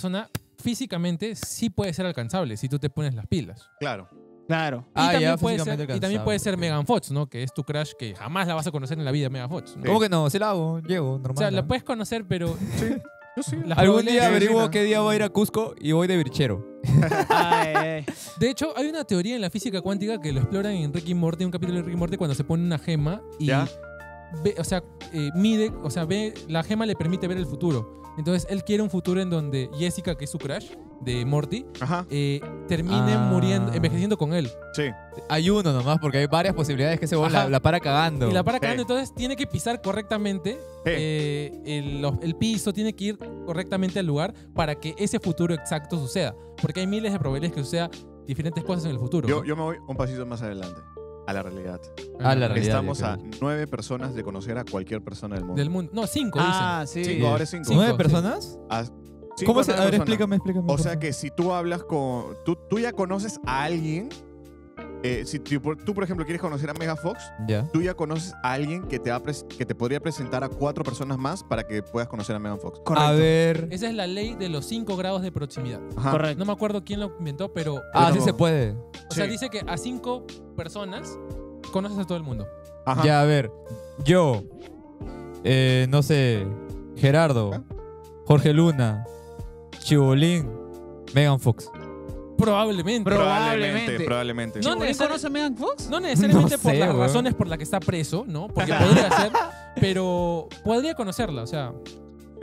persona físicamente sí puede ser alcanzable si tú te pones las pilas. Claro. Claro. Y también puede físicamente ser, y también puede ser alcanzable. Megan Fox, ¿no? Que es tu crush que jamás la vas a conocer en la vida, Megan Fox, ¿no? ¿Cómo que no? Sí la hago, llego, normal. O sea, la ¿no? puedes conocer, pero... Yo sí. las Algún probabilidades- día averiguo sí, qué día voy a ir a Cusco y voy de virchero. Ay, ay. De hecho, hay una teoría en la física cuántica que lo exploran en Rick y Morty, un capítulo de Rick y Morty, cuando se pone una gema y ¿Ya? ve, o sea, mide, o sea, ve, la gema le permite ver el futuro. Entonces, él quiere un futuro en donde Jessica, que es su crush de Morty, Ajá. termine muriendo, envejeciendo con él. Sí. Hay uno nomás, porque hay varias posibilidades que ese huevón Ajá. la para cagando. Y la para Sí. cagando, entonces tiene que pisar correctamente el piso, tiene que ir correctamente al lugar para que ese futuro exacto suceda. Porque hay miles de probabilidades que suceda diferentes cosas en el futuro. ¿no? Yo me voy un pasito más adelante. A la realidad. Ah, la realidad. Estamos yo a creo. 9 personas de conocer a cualquier persona del mundo. Del mundo. No, 5 Ah, sí. 5, ahora es 5. Cinco. 9 personas. ¿Cómo es? A ver, explícame. O por sea favor. que si tú hablas con... Tú ya conoces a alguien... si tú, por ejemplo, quieres conocer a Mega Fox, Ya. tú ya conoces a alguien que que te podría presentar a 4 personas más para que puedas conocer a Megan Fox. Correcto. A ver. Esa es la ley de los 5 grados de proximidad. Ajá. Correcto. No me acuerdo quién lo inventó, pero... Ah, Pero- sí se puede. O sea, Sí. dice que a 5 personas conoces a todo el mundo. Ajá. Ya, a ver. Yo. No sé. Gerardo. Jorge Luna. Chibolín. Megan Fox. Probablemente. Probablemente. No, ¿Chibolín conoce a Megan Fox? No necesariamente No por sé, las weón. razones por las que está preso, ¿no? Porque podría ser, pero podría conocerla, o sea...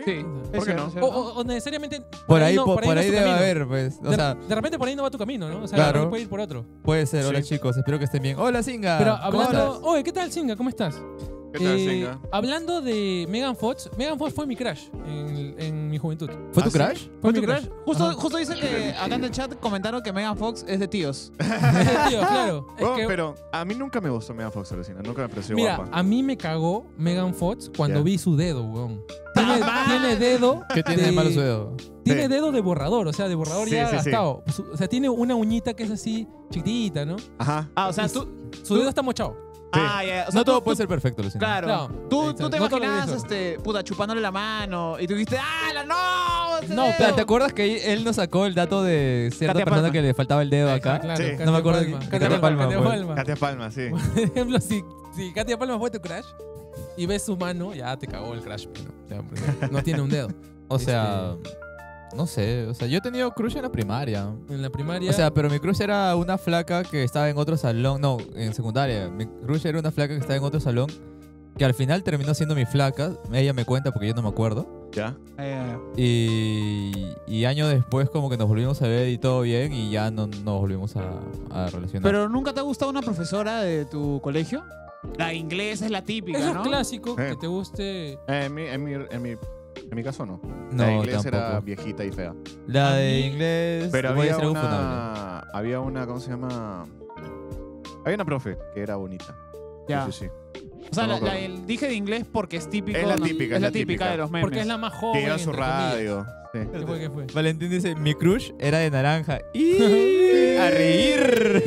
Sí. ¿Por qué no? O necesariamente... Por ahí, no- por no ahí es tu debe camino. haber, pues. O sea, De repente por ahí no va tu camino, ¿no? O sea, Claro. de repente puede ir por otro. puede ser. Hola, Sí. chicos. Espero que estén bien. Hola, Singa. Pero ¿Cómo hablando... estás? Oye, ¿qué tal, Singa? ¿Cómo estás? ¿Qué tal, Singa? Hablando de Megan Fox fue mi crush en mi juventud. ¿Fue tu ¿Ah, sí? crush? Fue ¿Tu mi crush? Justo, Ajá. justo dicen que acá en el chat comentaron que Megan Fox es de tíos. Tío, claro. Es Bueno, que- pero a mí nunca me gustó Megan Fox, alucina. Nunca me pareció Mira, guapa. a mí me cagó Megan Fox cuando Ya. vi su dedo, weón. Tiene dedo. ¿Qué tiene de malo su dedo? Tiene Sí. dedo de borrador, o sea, de borrador Sí, ya sí, sí. gastado. O sea, tiene una uñita que es así chiquitita, ¿no? Ajá. Ah, o sea, Y tú... Su dedo está mochado. Sí. Ah, ya. O sea, No todo tú- puede ser perfecto, Lucina. Claro. Claro, Tú exacto. te No todo lo imaginabas, hizo. puta, chupándole la mano y tú dijiste, ¡ah, no! ese No, dedo". pero ¿Te acuerdas que él nos sacó el dato de cierta Katia persona Palma. que le faltaba el dedo acá? Claro, Sí. Katia No me acuerdo Palma. de Katia Palma, Katia pues. Palma. Katia Palma, sí. Por ejemplo, si Katia Palma fue tu crush y ves su mano, ya te cagó el crush. Pero, o sea, porque no tiene un dedo. O sea, no sé. O sea, yo he tenido crush en la primaria. En la primaria... O sea, pero mi crush era una flaca que estaba en otro salón. No, en secundaria. Mi crush era una flaca que estaba en otro salón. Que al final terminó siendo mi flaca. Ella me cuenta porque yo no me acuerdo. ¿Ya? Y años después como que nos volvimos a ver y todo bien. Y ya no nos volvimos a relacionar. ¿Pero nunca te ha gustado una profesora de tu colegio? La inglés es la típica, Eso ¿no? es clásico, que te guste... En mi caso no. No, La inglés era tampoco. viejita y fea. La A de mí- inglés Pero voy a había hacer algo funable. había una, ¿cómo se llama? Había una profe que era bonita. Ya. Sí, sí, sí. O sea, No me acuerdo. dije de inglés porque es típico. Es la ¿no? típica, Es la típica de los memes. Porque es la más joven. Que lleva su entre comillas. radio. Sí. ¿Qué fue? ¿Qué fue? Valentín dice, mi crush era de naranja. Y a reír.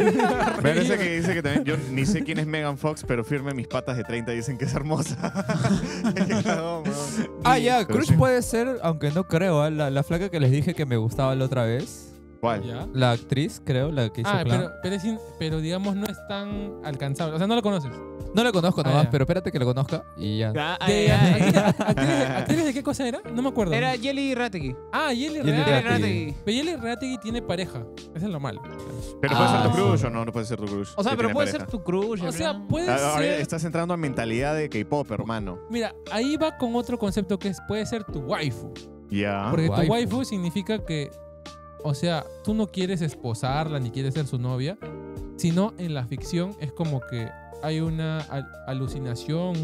Pero ese que dice que también, yo ni sé quién es Megan Fox, pero firme mis patas de 30 dicen que es hermosa. Qué cagón, weón. Ah, ya, Pero crush sí. puede ser, aunque no creo, ¿eh? La flaca que les dije que me gustaba la otra vez. ¿Cuál? ¿Ya? La actriz, creo, la que hizo Ah, Clan. pero digamos no es tan alcanzable. O sea, no lo conoces. No la conozco nomás, ya. pero espérate que la conozca y ya. Ya, ¿De, ay. ¿Actriz de qué cosa era? No me acuerdo. Era Jelly Rategui. Ah, Yeli Yeli Reategui. Reategui. Pero Yeli Reategui tiene pareja. Eso es lo malo. ¿Pero puede ser tu Ah, crush sí. o no? No puede ser tu crush. O sea, que pero tiene puede pareja. ser tu crush. O sea, ¿no? puede Ahora ser... estás entrando a mentalidad de K-pop, hermano. Mira, ahí va con otro concepto que es puede ser tu waifu. Ya. Porque tu waifu. waifu significa que, o sea, tú no quieres esposarla ni quieres ser su novia, sino en la ficción es como que hay una alucinación,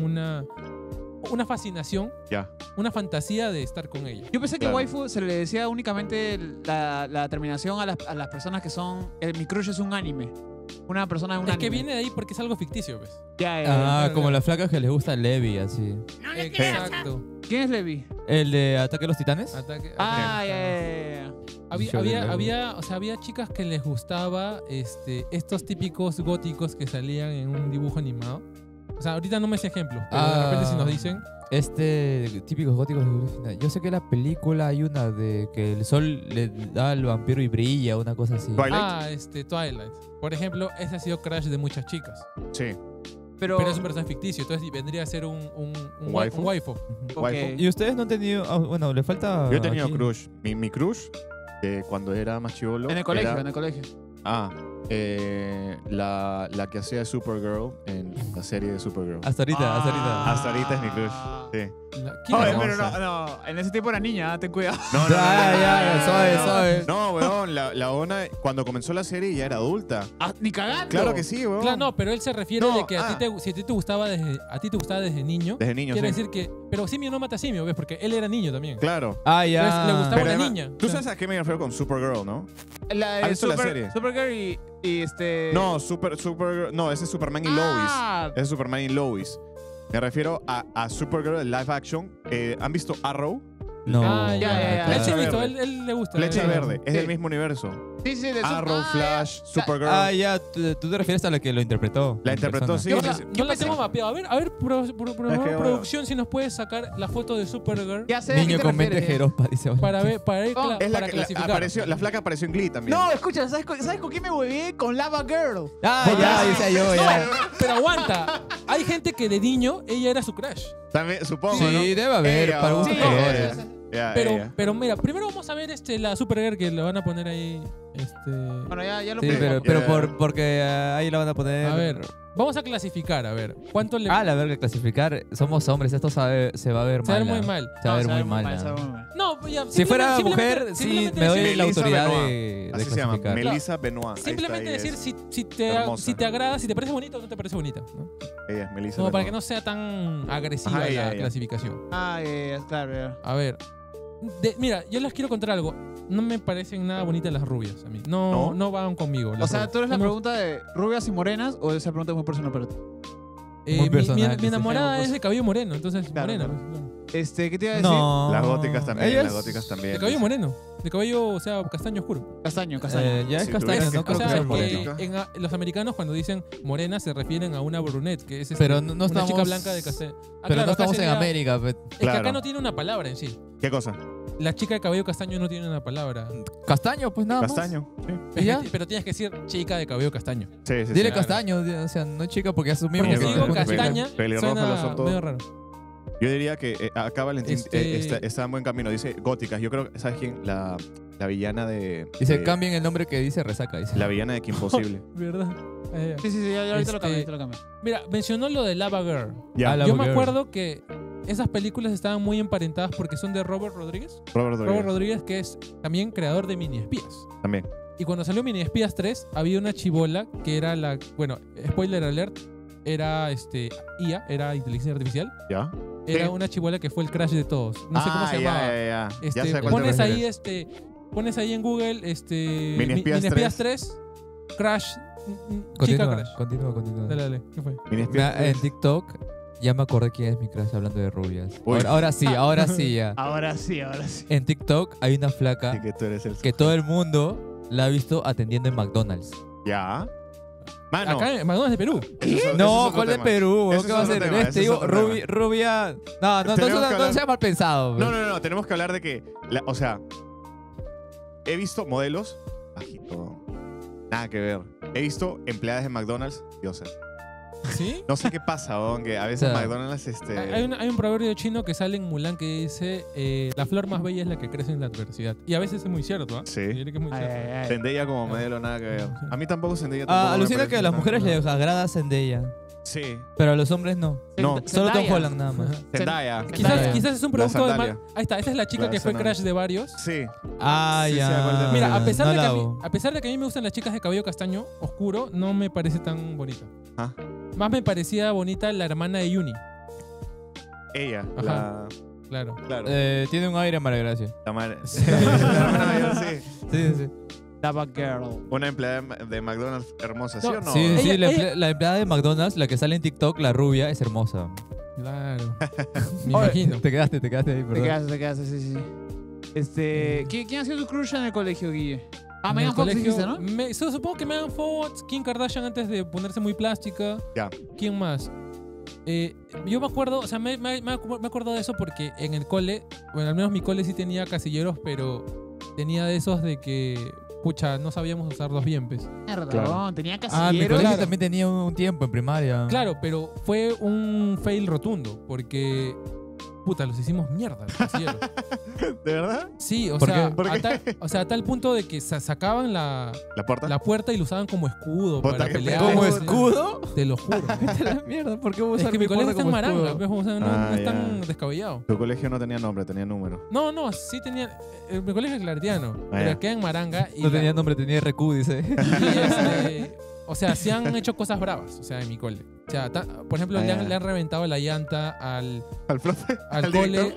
una fascinación, Ya. una fantasía de estar con ella. Yo pensé que Claro. waifu se le decía únicamente la terminación a las personas que son... mi crush es un anime. Una persona de un Es anime. que viene de ahí porque es algo ficticio, ¿ves? Ya, Ah, claro, como claro. las flacas que les gusta Levi, así. Exacto. ¿Quién es Levi? ¿El de Ataque a los Titanes? Ataque- Ah, ataque- ya. Había, Yo de había, o sea, había chicas que les gustaba estos típicos góticos que salían en un dibujo animado. O sea, ahorita no me sé ejemplos, pero de repente si nos dicen... Típicos góticos de Bruce Final. Yo sé que en la película hay una de que el sol le da al vampiro y brilla, una cosa así. Twilight. Twilight. Por ejemplo, ese ha sido crush de muchas chicas. Sí. Pero es un personaje ficticio, entonces vendría a ser un waifu. waifu. Ujú. Ok. ¿Y ustedes no han tenido...? Bueno, le falta... Yo he tenido aquí. crush. Mi crush, cuando era más chivolo. En el colegio, era- en el colegio. la que hacía de Supergirl en la serie de Supergirl. Hasta ahorita. Hasta ahorita es mi crush. Sí. ¿Quién Oye, es? pero no, en ese tiempo era niña, ten cuidado. No, Ya, suave. No, weón, la ONA, cuando comenzó la serie ya era adulta. Ni cagando. Claro que sí, weón. Claro, no, pero él se refiere No, de que si a ti te gustaba desde niño, Desde niño, quiere sí. decir que... Pero simio no mata simio, ¿ves? Porque él era niño también. Claro. Entonces, le gustaba Pero una además, niña. ¿tú sabes a qué me refiero con Supergirl, no? La ¿Has de visto la serie? Supergirl y este... No, Supergirl. No, ese es Superman y Lois. Ese es Superman y Lois. Me refiero a Supergirl en live action. ¿Han visto Arrow? No. ya. Él sí ha Flecha visto, verde. él le gusta. Flecha Verde. Es Sí. del mismo universo. Sí, de Arrow, Flash, Supergirl. Ya. Tú te refieres a la que lo interpretó. La en interpretó, persona. sí. Yo, sí, sí. yo la tengo mapeada. A ver, bueno. producción, si nos puedes sacar la foto de Supergirl Ya sé a qué Niño te con mente refieres. jeropa, dice. para ver, para ir No, Es la para que clasificar. apareció, la flaca apareció en Glee también. No, escucha, ¿sabes con qué me huevé? Con Lava Girl. Ya decía yo, ya. Pero aguanta, hay gente que de niño ella era su crush. También, supongo, Sí, ¿no? debe haber, Ella, para oh, gustos Sí, colores. Ya, Pero, ella. pero mira, primero vamos a ver la Supergirl que le van a poner ahí. Bueno, ya lo Sí, puse. pero porque ahí la van a poner. A ver, vamos a clasificar, a ver. ¿Cuánto le La verga, clasificar. Somos hombres, esto se va a ver Se va a mal. ver muy mal. Se va a ver No, muy sabe mal. mal, sabe muy mal. No, ya, Si fuera simplemente- mujer, sí, simplemente me doy decir- la Melissa autoridad Benoit. de Así se llama. clasificar. Melissa Benoit. Ahí Simplemente está, ella decir es- si hermosa. te agrada, si te parece bonita o no te parece bonita. ¿no? Ella es Melissa Como para Benoit. que no sea tan agresiva Ajá, la ya. clasificación. Claro, ya. A ver. Mira, yo les quiero contar algo. No me parecen nada bonitas las rubias a mí. No, ¿No? no van conmigo. O las sea, rubias. ¿tú eres la No me- pregunta de rubias y morenas o esa pregunta es muy personal para ti? Muy mi personal, dice. enamorada es de cabello moreno, entonces Claro, morena. claro. pues, no. ¿Qué te iba a decir? No. Las góticas también, Ellas- las góticas también. De cabello moreno. De cabello, o sea, castaño oscuro. Castaño. Ya es Si castaña, tuvieras no que O creo que sea, sea escoger moreno. moreno. los americanos cuando dicen morena se refieren a una brunette, que es Pero no una estamos- chica blanca de castaño. Pero no estamos en América. Es que Claro. acá no tiene una palabra en sí. ¿Qué cosa? La chica de cabello castaño no tiene una palabra. Castaño, pues nada más. Castaño. Sí, ¿Y ya? Pero tienes que decir chica de cabello castaño. sí. sí, Dile sí. castaño, o sea, no chica, porque asumimos Porque Porque si que digo pelirroja, castaña, pelirroja lo suena son todo. medio raro. Yo diría que acá Valentín Este- está en buen camino. Dice góticas. Yo creo que, ¿sabes quién? La villana de... Dice, de- cambien el nombre que dice resaca, dice. La villana de Kim Possible. ¿Verdad? Sí, ya ahorita lo Este- cambio, Mira, mencionó lo de Lava Girl. Ya, Ah, la- Yo Lava me Girl. acuerdo que esas películas estaban muy emparentadas porque son de Robert Rodríguez. Robert Robert Rodríguez. Rodríguez, que es también creador de Mini Espías. También. Y cuando salió Mini Espías 3, había una chibola que era la. Bueno, spoiler alert. Era IA, era inteligencia artificial. ¿Ya? Era Sí. una chibola que fue el crash de todos. No sé cómo se llamaba. Ya Este, sé a cuál te pones ahí refieres. pones ahí en Google Mini Espías 3 Crash chica Crash. Continúa. Dale, ¿qué fue? Mini Espías Mira, en 3. TikTok ya me acordé quién es mi crush hablando de rubias. Uy. Ahora sí ya. Ahora sí. En TikTok hay una flaca Sí, que tú eres el... que todo el mundo la ha visto atendiendo en McDonald's. Ya. Mano. Acá en McDonald's de Perú. eso es No, otro ¿cuál de tema. Perú? weón? Ese ¿Qué es va a otro ser? tema, ese Te es digo, otro tema. rubia. No, Tenemos que hablar- sea mal pensado. pues. No. Tenemos que hablar de que... o sea... He visto modelos... Bajito. Nada que ver. He visto empleadas de McDonald's. Diosas. ¿Sí? No sé qué pasa, weón, que a veces O sea, McDonald's Hay un proverbio chino que sale en Mulan que dice la flor más bella es la que crece en la adversidad. Y a veces es muy cierto, ¿ah? Sí. Yo diría que es muy cierto. Zendaya como modelo, nada que ver. A mí tampoco Zendaya tampoco me Alucina parece que a las tan- mujeres les agrada Zendaya, Sí. pero a los hombres no. No. Solo Tom Holland nada más. Zendaya. Zendaya. Quizás es un producto de sandalia. Ahí está, esa es la chica La que fue sandalia. crash de varios. Sí. Ah, Sí, sí, ya. acuerdo. Mira, a pesar, No de que la a mí, hago. a pesar de que a mí me gustan las chicas de cabello castaño oscuro, no me parece tan bonita. Ah. Más me parecía bonita la hermana de Yuni. Ella. Ajá. La... Claro. Claro. Tiene un aire María Gracia. La madre. Sí. La hermana mayor, sí. Sí. Lava Girl. Una empleada de McDonald's hermosa, ¿sí No, o no? Sí, Ella- la empleada de McDonald's, la que sale en TikTok, la rubia, es hermosa. Claro. Me Oye, imagino. Te quedaste ahí, perdón. Te quedas, sí. ¿Quién ha sido tu crush en el colegio, Guille? Ah, En Megan el Fox colegio, dijiste, ¿no? supongo que Megan Fox, Kim Kardashian antes de ponerse muy plástica. Ya. ¿Quién más? Yo me acuerdo, o sea, me acuerdo de eso porque en el cole, bueno, al menos mi cole sí tenía casilleros, pero tenía de esos de que, pucha, no sabíamos usarlos bien, pues. Mierda, Claro. tenía Mi casilleros. colegio también tenía un tiempo en primaria. Claro, pero fue un fail rotundo, porque, puta, los hicimos mierda, los casilleros. ¿De verdad? Sí, o ¿Por sea, qué? ¿Por qué? a tal punto de que sacaban la ¿La puerta? puerta y lo usaban como escudo Puta, para qué pelear. pedo. ¿Como Eso- escudo? Te lo juro. Vete a la mierda, ¿por qué voy a Es usar que mi colegio puerta está en como Maranga, escudo? pues, o sea, no, Ah, no es tan ya. descabellado. Tu colegio no tenía nombre, tenía número. No, sí tenía. Mi colegio es claretiano, Ah, pero ya. queda en Maranga. Y No tenía nombre, tenía RQ, dice. o sea, se han hecho cosas bravas, o sea, en mi cole. O sea, por ejemplo, Ah, le ya. han reventado la llanta al ¿Al profe? al cole,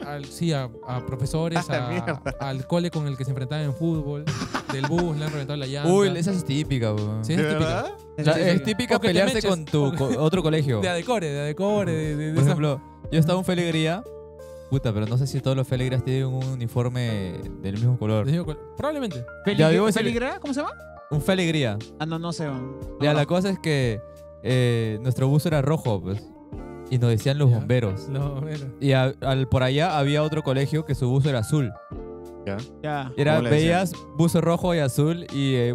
a profesores, A la mierda. al cole con el que se enfrentaban en fútbol, del bus, le han reventado la llanta. Uy, esa es típica, weón. Sí, ¿De es típica. verdad? Es típica O que te pelearse meches, con tu o que- otro colegio. De Adecore, de Por esas- ejemplo, yo estaba en Felegría. Puta, pero no sé si todos los Felegrías tienen un uniforme del mismo color. de mismo probablemente. Ya, digo, ese- ¿Peligra? ¿Cómo se llama? Un Felegría. Ah, no sé. No, Ya, no. la cosa es que nuestro bus era rojo, pues. Y nos decían los Ya. bomberos. No, mira. Y por allá había otro colegio que su buzo era azul. ¿Ya? Ya. Era, ¿Cómo le decían? veías buzo rojo y azul y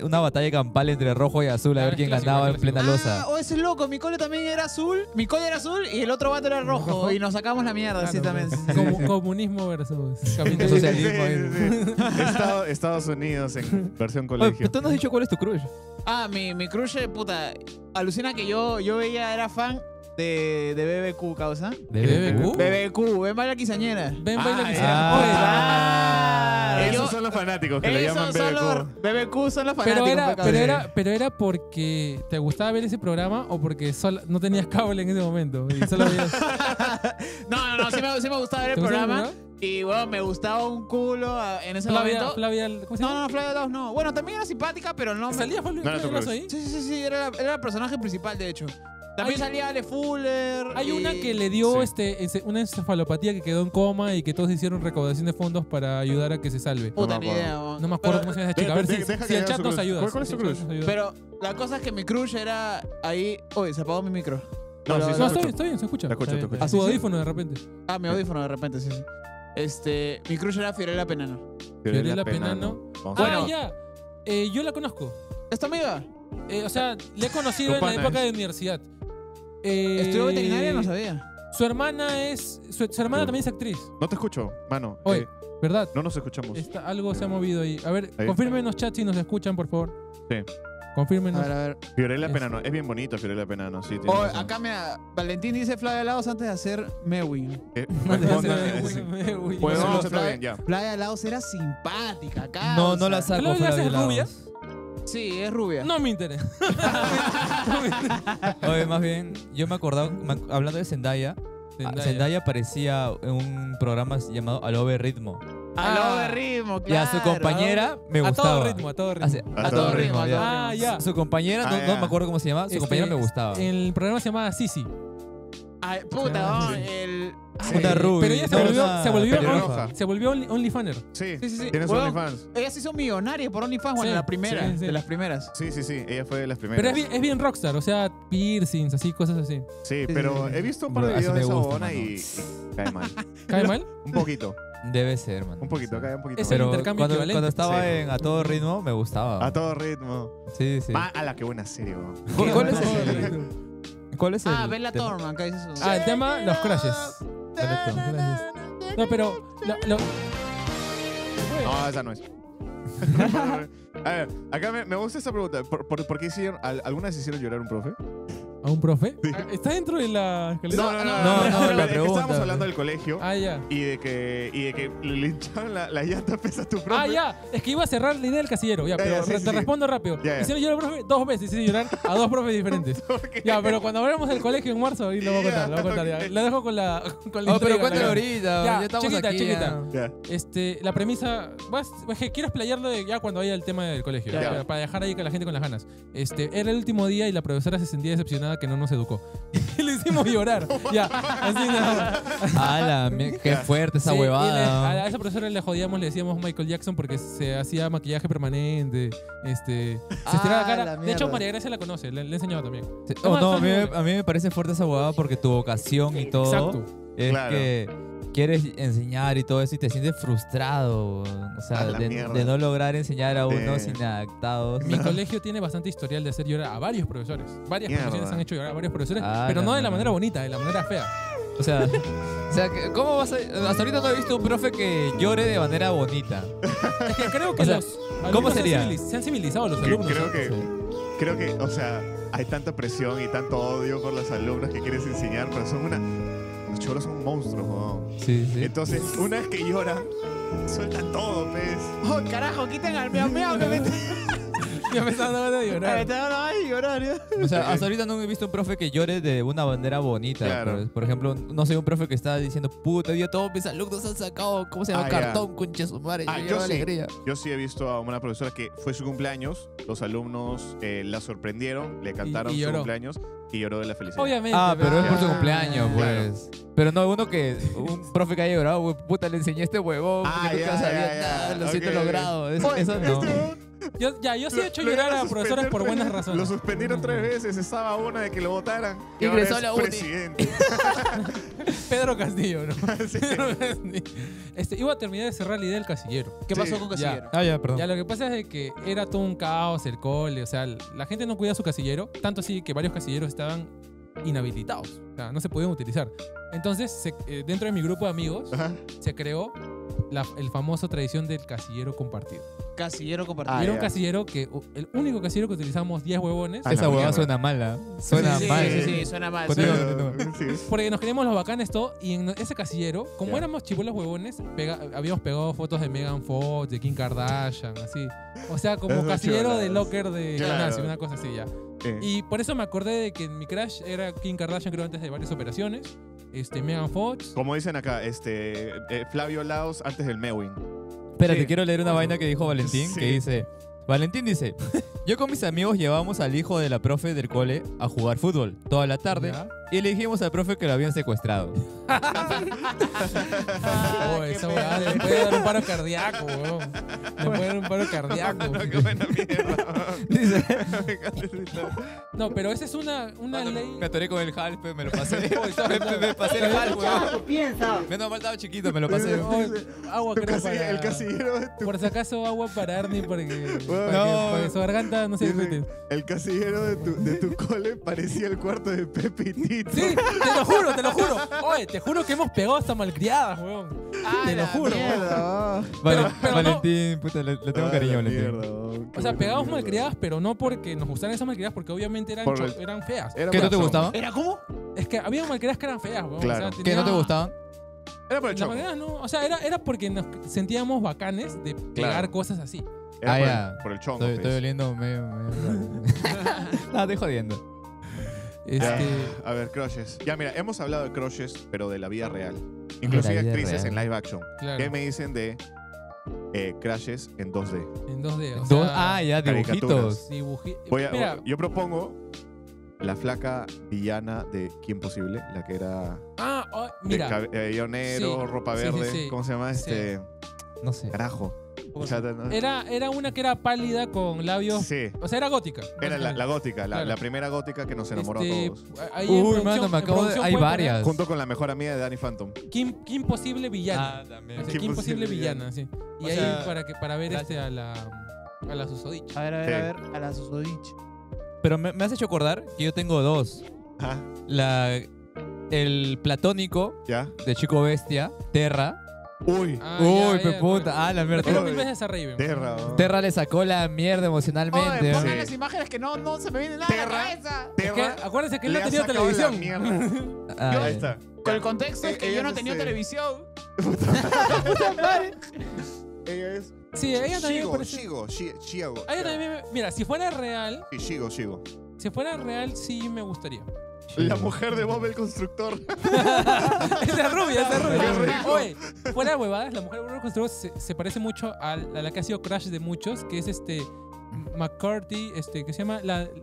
una batalla campal entre rojo y azul a Ah, ver es quién clásico, ganaba en clásico. plena losa. Oh, ese es loco. Mi cole también era azul. Mi cole era azul y el otro vato era rojo. ¿Rojo? Y nos sacamos la mierda, sí, Claro, también. pues. Sí, sí, sí. Comunismo versus Sí, capitalismo. Socialismo. Estados Unidos en versión Oye, colegio. ¿tú no has dicho cuál es tu crush? Ah, mi crush, puta. Alucina que yo veía, era fan de BBQ, causa. BBQ? BBQ, ven baila quizañera. Ven, baila que Ah. sea. Esos Yo- son los fanáticos que le llaman Esos son los BBQ. BBQ son los Pero fanáticos. era porque te gustaba ver ese programa o porque no tenías cable en ese momento y solo veías. No, sí me gustaba ver el ¿Te gustaba el programa. Y bueno, me gustaba un culo en ese momento. Flavia, ¿cómo se llama? No, Flavia 2 no. Bueno, también era simpática, pero no me... ¿Salía Flavia No era tu Lazo crush. ahí? Sí, era el personaje principal, de hecho. También Hay- salía Ale Fuller. Hay y- una que le dio Sí. una encefalopatía que quedó en coma y que todos hicieron recaudación de fondos para ayudar a que se salve. Puta, No ni me acuerdo. idea. No me acuerdo Pero- cómo se llama esa chica. A ver deja si que el diga chat su nos crush. ayuda. ¿Cuál es Si tu el chat crush? nos ayuda. Pero la cosa es que mi crush era ahí... Uy, se apagó mi micro. No, Pero- sí, No, escucho. está bien, se escucha. Te escucho, Está te bien. escucho. A su ¿Ah, sí? audífono de repente. Ah, mi audífono de repente, sí. Mi crush era Fiorella Penano. Fiorella Penano. Vamos a ver. Bueno. Ah, ya. Yo la conozco. ¿Es tu amiga? O sea, le he conocido Tu en la pana época es. de universidad. ¿Estudió veterinaria? No sabía. Su hermana es. Su hermana también es actriz, No te escucho, mano. Oye. ¿verdad? No nos escuchamos. Algo se ha movido ahí. A ver, Ahí. confírmenos, chat, si nos escuchan, por favor. Sí. Confírmenos. A ver. Fiorella Es- Penano. Es bien bonito Fiorella Penano, sí. tienes Oh, razón. acá mira, Valentín dice Flavia Laos antes de hacer Mewin. Responda, sí. Pues No, vamos a Flavia- bien, ya. Flavia Laos era simpática, acá. No la saco ¿Flavia fuera Laos de es rubia? lados. Sí, es rubia. No me interesa. Oye, más bien, yo me acordaba, hablando de Zendaya, Zendaya aparecía en un programa llamado Alobe Ritmo. Aló de ritmo, Y a claro. su compañera me A gustaba. todo ritmo, a todo ritmo. A todo ritmo, ya. Ah, ya. Su compañera, Ah, no ya. me acuerdo cómo se llama, su compañera me gustaba. El programa se llamaba Sisi. Ay, puta, Sí. oh, el... Sí. Una rubia. Pero ella no, se volvió pelirroja. OnlyFanner. Sí, Sí, sí, sí. tiene su Huevón, OnlyFans. Ella se hizo millonaria por OnlyFans, bueno, Sí, la primera, sí, sí. de las primeras. Sí, ella fue de las primeras. Pero es bien rockstar, o sea, piercings, así, cosas así. Sí, sí, pero sí. he visto un par de Bro, así videos de me esa gusta, bobona mano. y cae mal. ¿Cae mal? Un poquito, Debe ser, man. un poquito, Sí. cae un poquito Es mal. el Pero intercambio cuando, equivalente. cuando estaba Sí. en A Todo Ritmo, me gustaba. A todo ritmo. Sí, sí. Ah, ala, qué buena serie, weón. ¿Cuál es Todo el- ritmo. ¿Cuál es el Ah, Bella tema? Thorne, acá dice su... Ah, el tema, los crashes. No, pero... No, esa no es. A ver, acá me gusta esta pregunta. ¿Por qué hicieron, alguna vez hicieron llorar a un profe? ¿A un profe? Sí. ¿Está dentro de la escalera? no, pero la es que pregunta. estábamos hablando del colegio Ah, ya. y de que le linchaban la llanta pesa a tu profe. Ah, ya. Es que iba a cerrar la idea del casillero. Ya, Ya, pero ya, sí, te sí, sí. respondo rápido. Ya, ya. Hicieron llorar al profe 2 veces. Hicieron llorar a 2 profes diferentes. Porque- Ya, pero cuando hablemos del colegio en marzo, ahí lo voy a contar. Lo voy a contar ya. ok. Lo dejo con la Oh, pero intriga, cuéntalo la- ahorita, Ya, ya estamos chiquita, aquí. chiquita. Ya. La premisa, es que quiero explayarlo ya cuando haya el tema del colegio, Ya. para dejar ahí con la gente con las ganas. Era el último día y la profesora se sentía decepcionada nada que no nos educó. Y le hicimos llorar. Ya, así nada más. Qué fuerte esa Sí, y huevada. a esa profesora le jodíamos, le decíamos Michael Jackson porque se hacía maquillaje permanente, se estiraba la cara. la De hecho, mierda. María Grecia la conoce, le he enseñado también. Sí. No, No, fue muy- a mí me parece fuerte esa huevada porque tu vocación y todo Exacto. es Claro. que quieres enseñar y todo eso y te sientes frustrado. O sea, A la mierda. de no lograr enseñar a unos De- inadaptados. Mi colegio tiene bastante historial de hacer llorar a varios profesores. Varias Mierda. profesiones han hecho llorar a varios profesores, Ah, pero la no de la mierda. manera bonita, de la manera fea. O sea, ¿cómo vas a...? Hasta ahorita no he visto un profe que llore de manera bonita. Es que creo que O sea, los ¿cómo alumnos sería? se han civilizado los Que alumnos. creo que, o sea, hay tanta presión y tanto odio por los alumnos que quieres enseñar, pero los choros son monstruos, weón. Sí, sí. Entonces, una vez que lloran, sueltan todo, pues. Oh, carajo, quiten al miau miau que me Ya me están dando ganas de llorar. está dando llorar. ¿ya? O sea, hasta ahorita no he visto un profe que llore de una bandera bonita. Claro. Por ejemplo, no sé, un profe que está diciendo, puta, día todos mis alumnos han sacado, ¿cómo se llama? Ah, ya. Cartón, concha su madre. Ah, yo yo lloro de sí. alegría. Yo sí he visto a una profesora que fue su cumpleaños, los alumnos la sorprendieron, le cantaron y su lloró. cumpleaños y lloró de la felicidad. Obviamente. Ah, pero es por su Ah, cumpleaños, claro. pues. Pero no, un profe que haya llorado, güey, puta, le enseñé a este huevón, Ah, que nunca ya, sabía ya, nada, ya. lo siento Ok, logrado. Oye, Eso no. Yo sí he hecho llorar a profesores por buenas razones. Lo suspendieron 3 veces, estaba una de que lo votaran. Y Ingresó ahora a es la uni. presidente. Pedro Castillo, ¿no? Sí. Pedro Castillo. Iba a terminar de cerrar la idea del casillero. ¿Qué Sí. pasó con Casillero? Ah, ya, perdón. Ya, lo que pasa es de que era todo un caos el cole, o sea, la gente no cuida su casillero, tanto así que varios casilleros estaban inhabilitados, o sea, no se podían utilizar. Entonces, dentro de mi grupo de amigos, Ajá. se creó el famoso tradición del casillero compartido. Casillero compartido. Ah, Y era un ya. casillero el único casillero que utilizamos 10 huevones, Ah, Esa la huevada mierda. suena mala. Suena sí, mal. sí, suena mal. Continúa. Sí. porque nos queríamos los bacanes todo, y en ese casillero, como Ya. éramos chibolos huevones, habíamos pegado fotos de Megan Fox, de Kim Kardashian, así. O sea, como Esas casillero de chibolas. locker de Claro. gimnasio, una cosa así ya. Sí. Y por eso me acordé de que mi crush era Kim Kardashian, creo, antes de varias operaciones. Megan Fox. Como dicen acá, Flavio Laos antes del Mewing. Espérate, Sí. quiero leer una vaina que dijo Valentín, Sí. que dice... Valentín dice, yo con mis amigos llevamos al hijo de la profe del cole a jugar fútbol toda la tarde Ya. y le dijimos al profe que lo habían secuestrado. Oh, esa weá le puede dar un paro cardíaco, weón. Le puede dar un paro cardíaco. Qué buena mierda. Dice, Me encanta esa historia. No, pero esa es una ley. me atoré con el half, me lo pasé. Uy, me pasé el half, weón. Piensa. Menos mal estaba chiquito, me lo pasé. Oh, agua, creo, para... El casillero de tu Por si acaso, agua para Arnie, para No. que su garganta no se Dice, irrite. el casillero de tu cole parecía el cuarto de Pepe y Tito. Sí, te lo juro, te lo juro. Oye, te juro que hemos pegado hasta malcriadas, weón. Te lo juro, weón. Mierda. pero Valentín, puta, le tengo cariño a Valentín. O sea, pegamos malcriadas, pero no porque nos gustaran esas malcriadas, porque obviamente eran, Por el- eran feas. Era ¿Qué por no te el show. gustaba? ¿Era cómo? Es que había malcriadas que eran feas, weón. Claro. O sea, ¿Qué no te tenía- gustaba? Era por el Las show. malcriadas no. O sea, era porque nos sentíamos bacanes de pegar Claro. cosas así. Era Ah, por, ya. por el chongo. Estoy pues. oliendo medio... No, estoy jodiendo. Ya. Este, A ver, crushes. Ya, mira, hemos hablado de crushes, pero de la vida real. Inclusive La vida actrices real. en live action. claro, ¿Qué me dicen de crushes en 2D? en 2D. O Dos, sea, ya, dibujitos. Mira, Yo propongo la flaca villana de ¿Quién Posible? La que era mira. de cabello negro, Sí, ropa sí, verde. sí, sí. ¿Cómo se llama? Sí. No sé. Carajo. O sea, no- Era una que era pálida con labios. Sí. O sea, era gótica. Era la gótica, Claro. la primera gótica que nos enamoró a Este, todos. ahí en Uy, producción- mano, me en acabo de... producción Hay pueden varias. Junto con la mejor amiga de Danny Phantom. poner Kim Posible Villana. Ah, también. O sea, Kim Kim Posible Possible Villana, sí. Y O ahí sea, para ver gracias. a la susodicha. A ver, a Sí. ver, a la Susodich. Pero me has hecho acordar que yo tengo dos. Ajá. El platónico ¿Ya? de Chico Bestia, Terra. Uy. Ah, Uy, ya, pe ya, puta. Ah, la mierda. Prefiero Uy. mil veces a Raven. Terra. ¿no? Terra le sacó la mierda emocionalmente. Oye, ¿no? pongan Sí. las imágenes que no se me viene nada a la Terra. cabeza. Es que, Terra. acuérdense que él le no ha tenía sacado la televisión. mierda. Ah, Ahí ya. está. Con el contexto es que Ella yo no es, tenía televisión. Ella es Sí, ella también me Shigo, parece. Shigo. A ella también Mira, si fuera real, Sí, Shigo. sí me gustaría. La mujer de Bob el constructor. Esa es rubia, esa es Qué rubia. rico. Oye, fuera de huevadas, la mujer de Bob el Constructor se parece mucho a la que ha sido crush de muchos, que es McCarthy, que se llama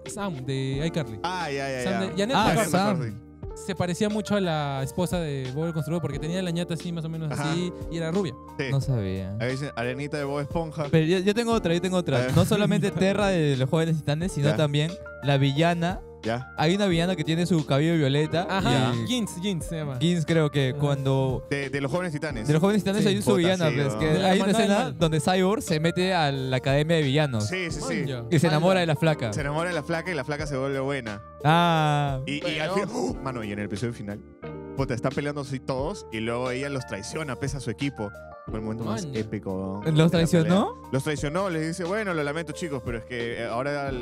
Sam de iCarly. Ah, ya. Sam de- Janet Ah, McCarthy. Sam. Se parecía mucho a la esposa de Bob el Constructor porque tenía la ñata así, más o menos Ajá. así, y era rubia. Sí. No sabía. Ahí dice Arenita de Bob Esponja. Pero yo tengo otra, No solamente Terra de los Jóvenes Titanes, sino Ya. también la villana. Ya. Hay una villana que tiene su cabello violeta. Ajá, y Jeans se llama. Gins creo que Ajá. cuando... De los jóvenes titanes. De los Jóvenes Titanes Sí. hay su Puta, villana, sí, pues, weón. que De la hay una manada del escena mal. donde Cyborg se mete a la academia de villanos. Sí. Manja. Y se enamora de la flaca. Se enamora de la flaca y la flaca se vuelve buena. Ah. Y al Pero- final. Mano, y en el episodio final. Puta, están peleando así todos y luego ella los traiciona, pesa a su equipo. Fue el momento más Maña. épico. de la ¿Los traicionó? pelea. Los traicionó, les dice, bueno, lo lamento chicos, pero es que ahora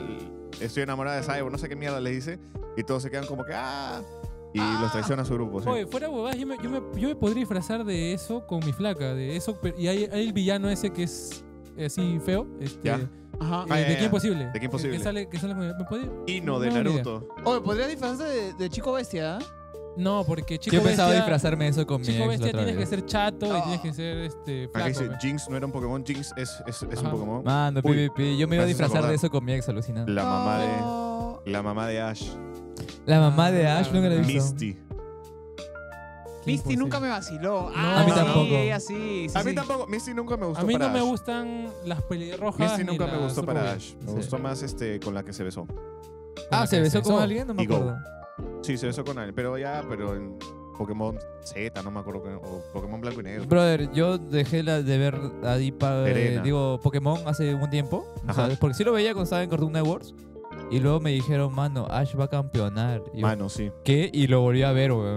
estoy enamorada de Cyborg, no sé qué mierda les dice. Y todos se quedan como que, y los traiciona a su grupo. ¿sí? Oye, fuera huevadas, yo me podría disfrazar de eso con mi flaca, de eso. Y hay el villano ese que es así feo. Ya. Ajá. Ah, ya, ¿De ya. qué imposible? ¿De qué imposible? Que sale con... ¿Me podría? Hino de No, ni idea. Naruto. Oye, podrías disfrazarte de Chico Bestia, ¿eh? No, porque Chico Yo pensaba Bestia... disfrazarme de eso con mi Chico ex la Bestia otra tienes que vez. ser chato y Ah. tienes que ser Acá flaco. dice, ¿ve? Jinx no era un Pokémon, Jinx es un Ajá. Pokémon. Mano, Uy, PvP. Yo me iba a me haces disfrazar acordar. de eso con mi ex, alucina. La mamá de... Oh. La mamá de Ash. La mamá de Ash nunca la he visto. Misty. Qué Misty imposible. nunca me vaciló. a mí sí, tampoco. ella sí, sí, A mí sí. tampoco, Misty nunca me gustó A mí para no me Ash. gustan las pelirrojas. Misty ni nunca me las gustó para rubias. Ash. Me Sí. gustó más con la que se besó. Ah, ¿se besó con alguien? No me Y Go. acuerdo. Sí, se besó con alguien. Pero en Pokémon Z, no me acuerdo. O Pokémon Blanco y Negro. Brother, yo dejé de ver a Serena. Pokémon hace un tiempo. Ajá. ¿Sabes? Porque sí lo veía cuando estaba en Cartoon Networks. Y luego me dijeron, mano, Ash va a campeonar. Y yo, Mano, sí. ¿qué? Y lo volví a ver, weón.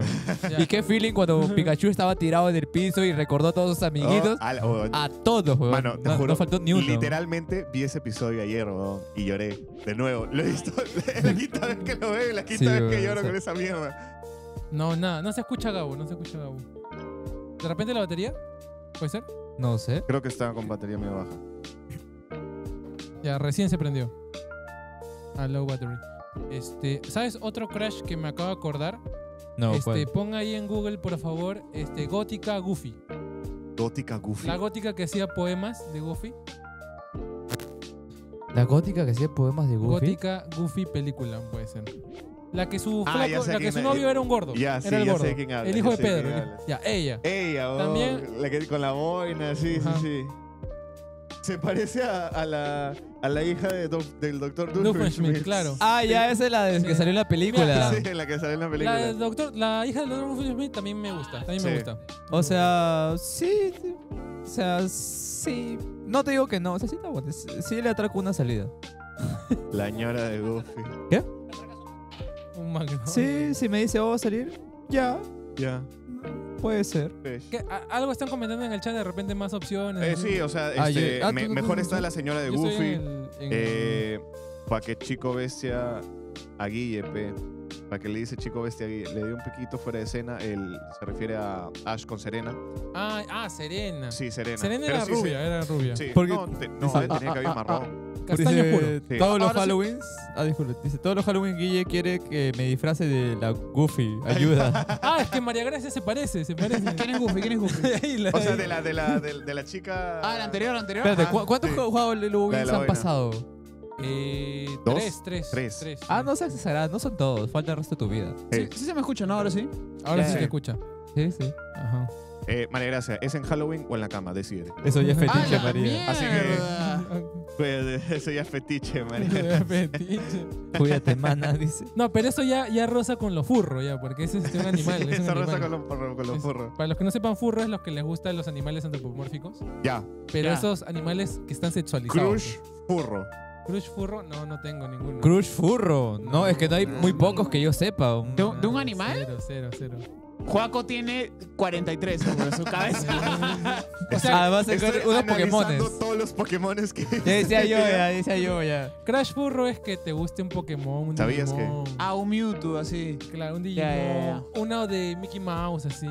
Ya. Y qué feeling cuando Pikachu estaba tirado en el piso y recordó a todos sus amiguitos. A todos, weón. Mano, te no, juro, no faltó ni uno. literalmente vi ese episodio ayer, weón, y lloré. De nuevo. Lo he visto. Es la quinta vez que lo veo y la quinta Sí, vez que weón, lloro o sea. con esa mierda. No, nada. No se escucha Gabo. No se escucha Gabo. ¿De repente la batería? ¿Puede ser? No sé. Creo que estaba con batería medio baja. Ya, recién se prendió. A low battery. ¿Sabes otro crash que me acabo de acordar? No, ¿cuál? Pon ahí en Google, por favor, Gótica Goofy. Gótica Goofy. La gótica que hacía poemas de Goofy. La gótica que hacía poemas de Goofy. Gótica Goofy película, puede ser. La que su, Ah, ya flaco- sé la que quién su es. novio era un gordo. Ya, sí, era el ya gordo. sé quién habla, El hijo ya de sé Pedro. quién el- habla. Ya, ella. Ella, weón. También- La que con la boina, sí, Ajá. sí. Se parece a la hija del doctor Doofenshmirtz, claro. Ah, ya, esa es la de Sí. que salió en la película. Sí, en la que sale en la película. La hija del doctor Smith también me gusta. También me Sí. gusta. O sea, sí. O sea, sí. No te digo que no. O sea, sí está bueno. Sí le atraco una salida. La ñora de Goofy. Un magno. Sí, si me dice, oh, va a salir, ya, Ya. puede ser. ¿Qué? Algo están comentando en el chat, de repente más opciones. así? Sí, o sea, mejor está la señora de Yo estoy Goofy. en el- Para que Chico Bestia a Guille, para que le dice Chico Bestia a Guille, le dio un piquito fuera de escena, se refiere a Ash con Serena. Serena. Sí, Serena. Serena Pero era sí, rubia, era rubia. Sí, Porque- no, tenía cabello marrón. Castaño Dice, puro. Sí. Todos los Ahora sí. Halloween. Disculpe. Dice, todos los Halloween Guille quiere que me disfrace de la Goofy. Ayuda. Es que María Gracia se parece. ¿Quién es Goofy? ¿Quién es Goofy? Ahí la- O sea, de la chica... Ah, el anterior. Espérate, Ajá, ¿cuántos sí. juegos La de Halloween la han boina. pasado? Tres. Tres. Ah, no seas exagerado, no son todos. Falta el resto de tu vida. Sí, sí se me escucha, ¿no? Ahora sí. Ahora sí Sí. se escucha. Sí, sí. Ajá. María Gracia, ¿es en Halloween o en la cama? Decide. Eso ya es fetiche, la María. mierda! Así Pues eso ya es fetiche, María. Fetiche. Cuídate, mana, dice. No, pero eso ya rosa con lo furro, ya, porque ese es un animal. es un Esa rosa animal. con los Es- furros. Para los que no sepan, furro es los que les gustan los animales antropomórficos. Ya. Pero Ya. esos animales que están sexualizados. Crush furro. Crush furro, no tengo ninguno. Crush furro. No, es que no hay muy pocos que yo sepa. ¿De un animal? Cero. Juaco tiene 43 sobre su cabeza. O sea, Además, Estoy unos analizando Pokémones. todos los Pokémones que... Ya decía yo ya. Crash furro es que te guste un Pokémon, un ¿Sabías que? Digimon. Ah, un Mewtwo, así. Claro, un Digimon. Ya. Uno de Mickey Mouse, así.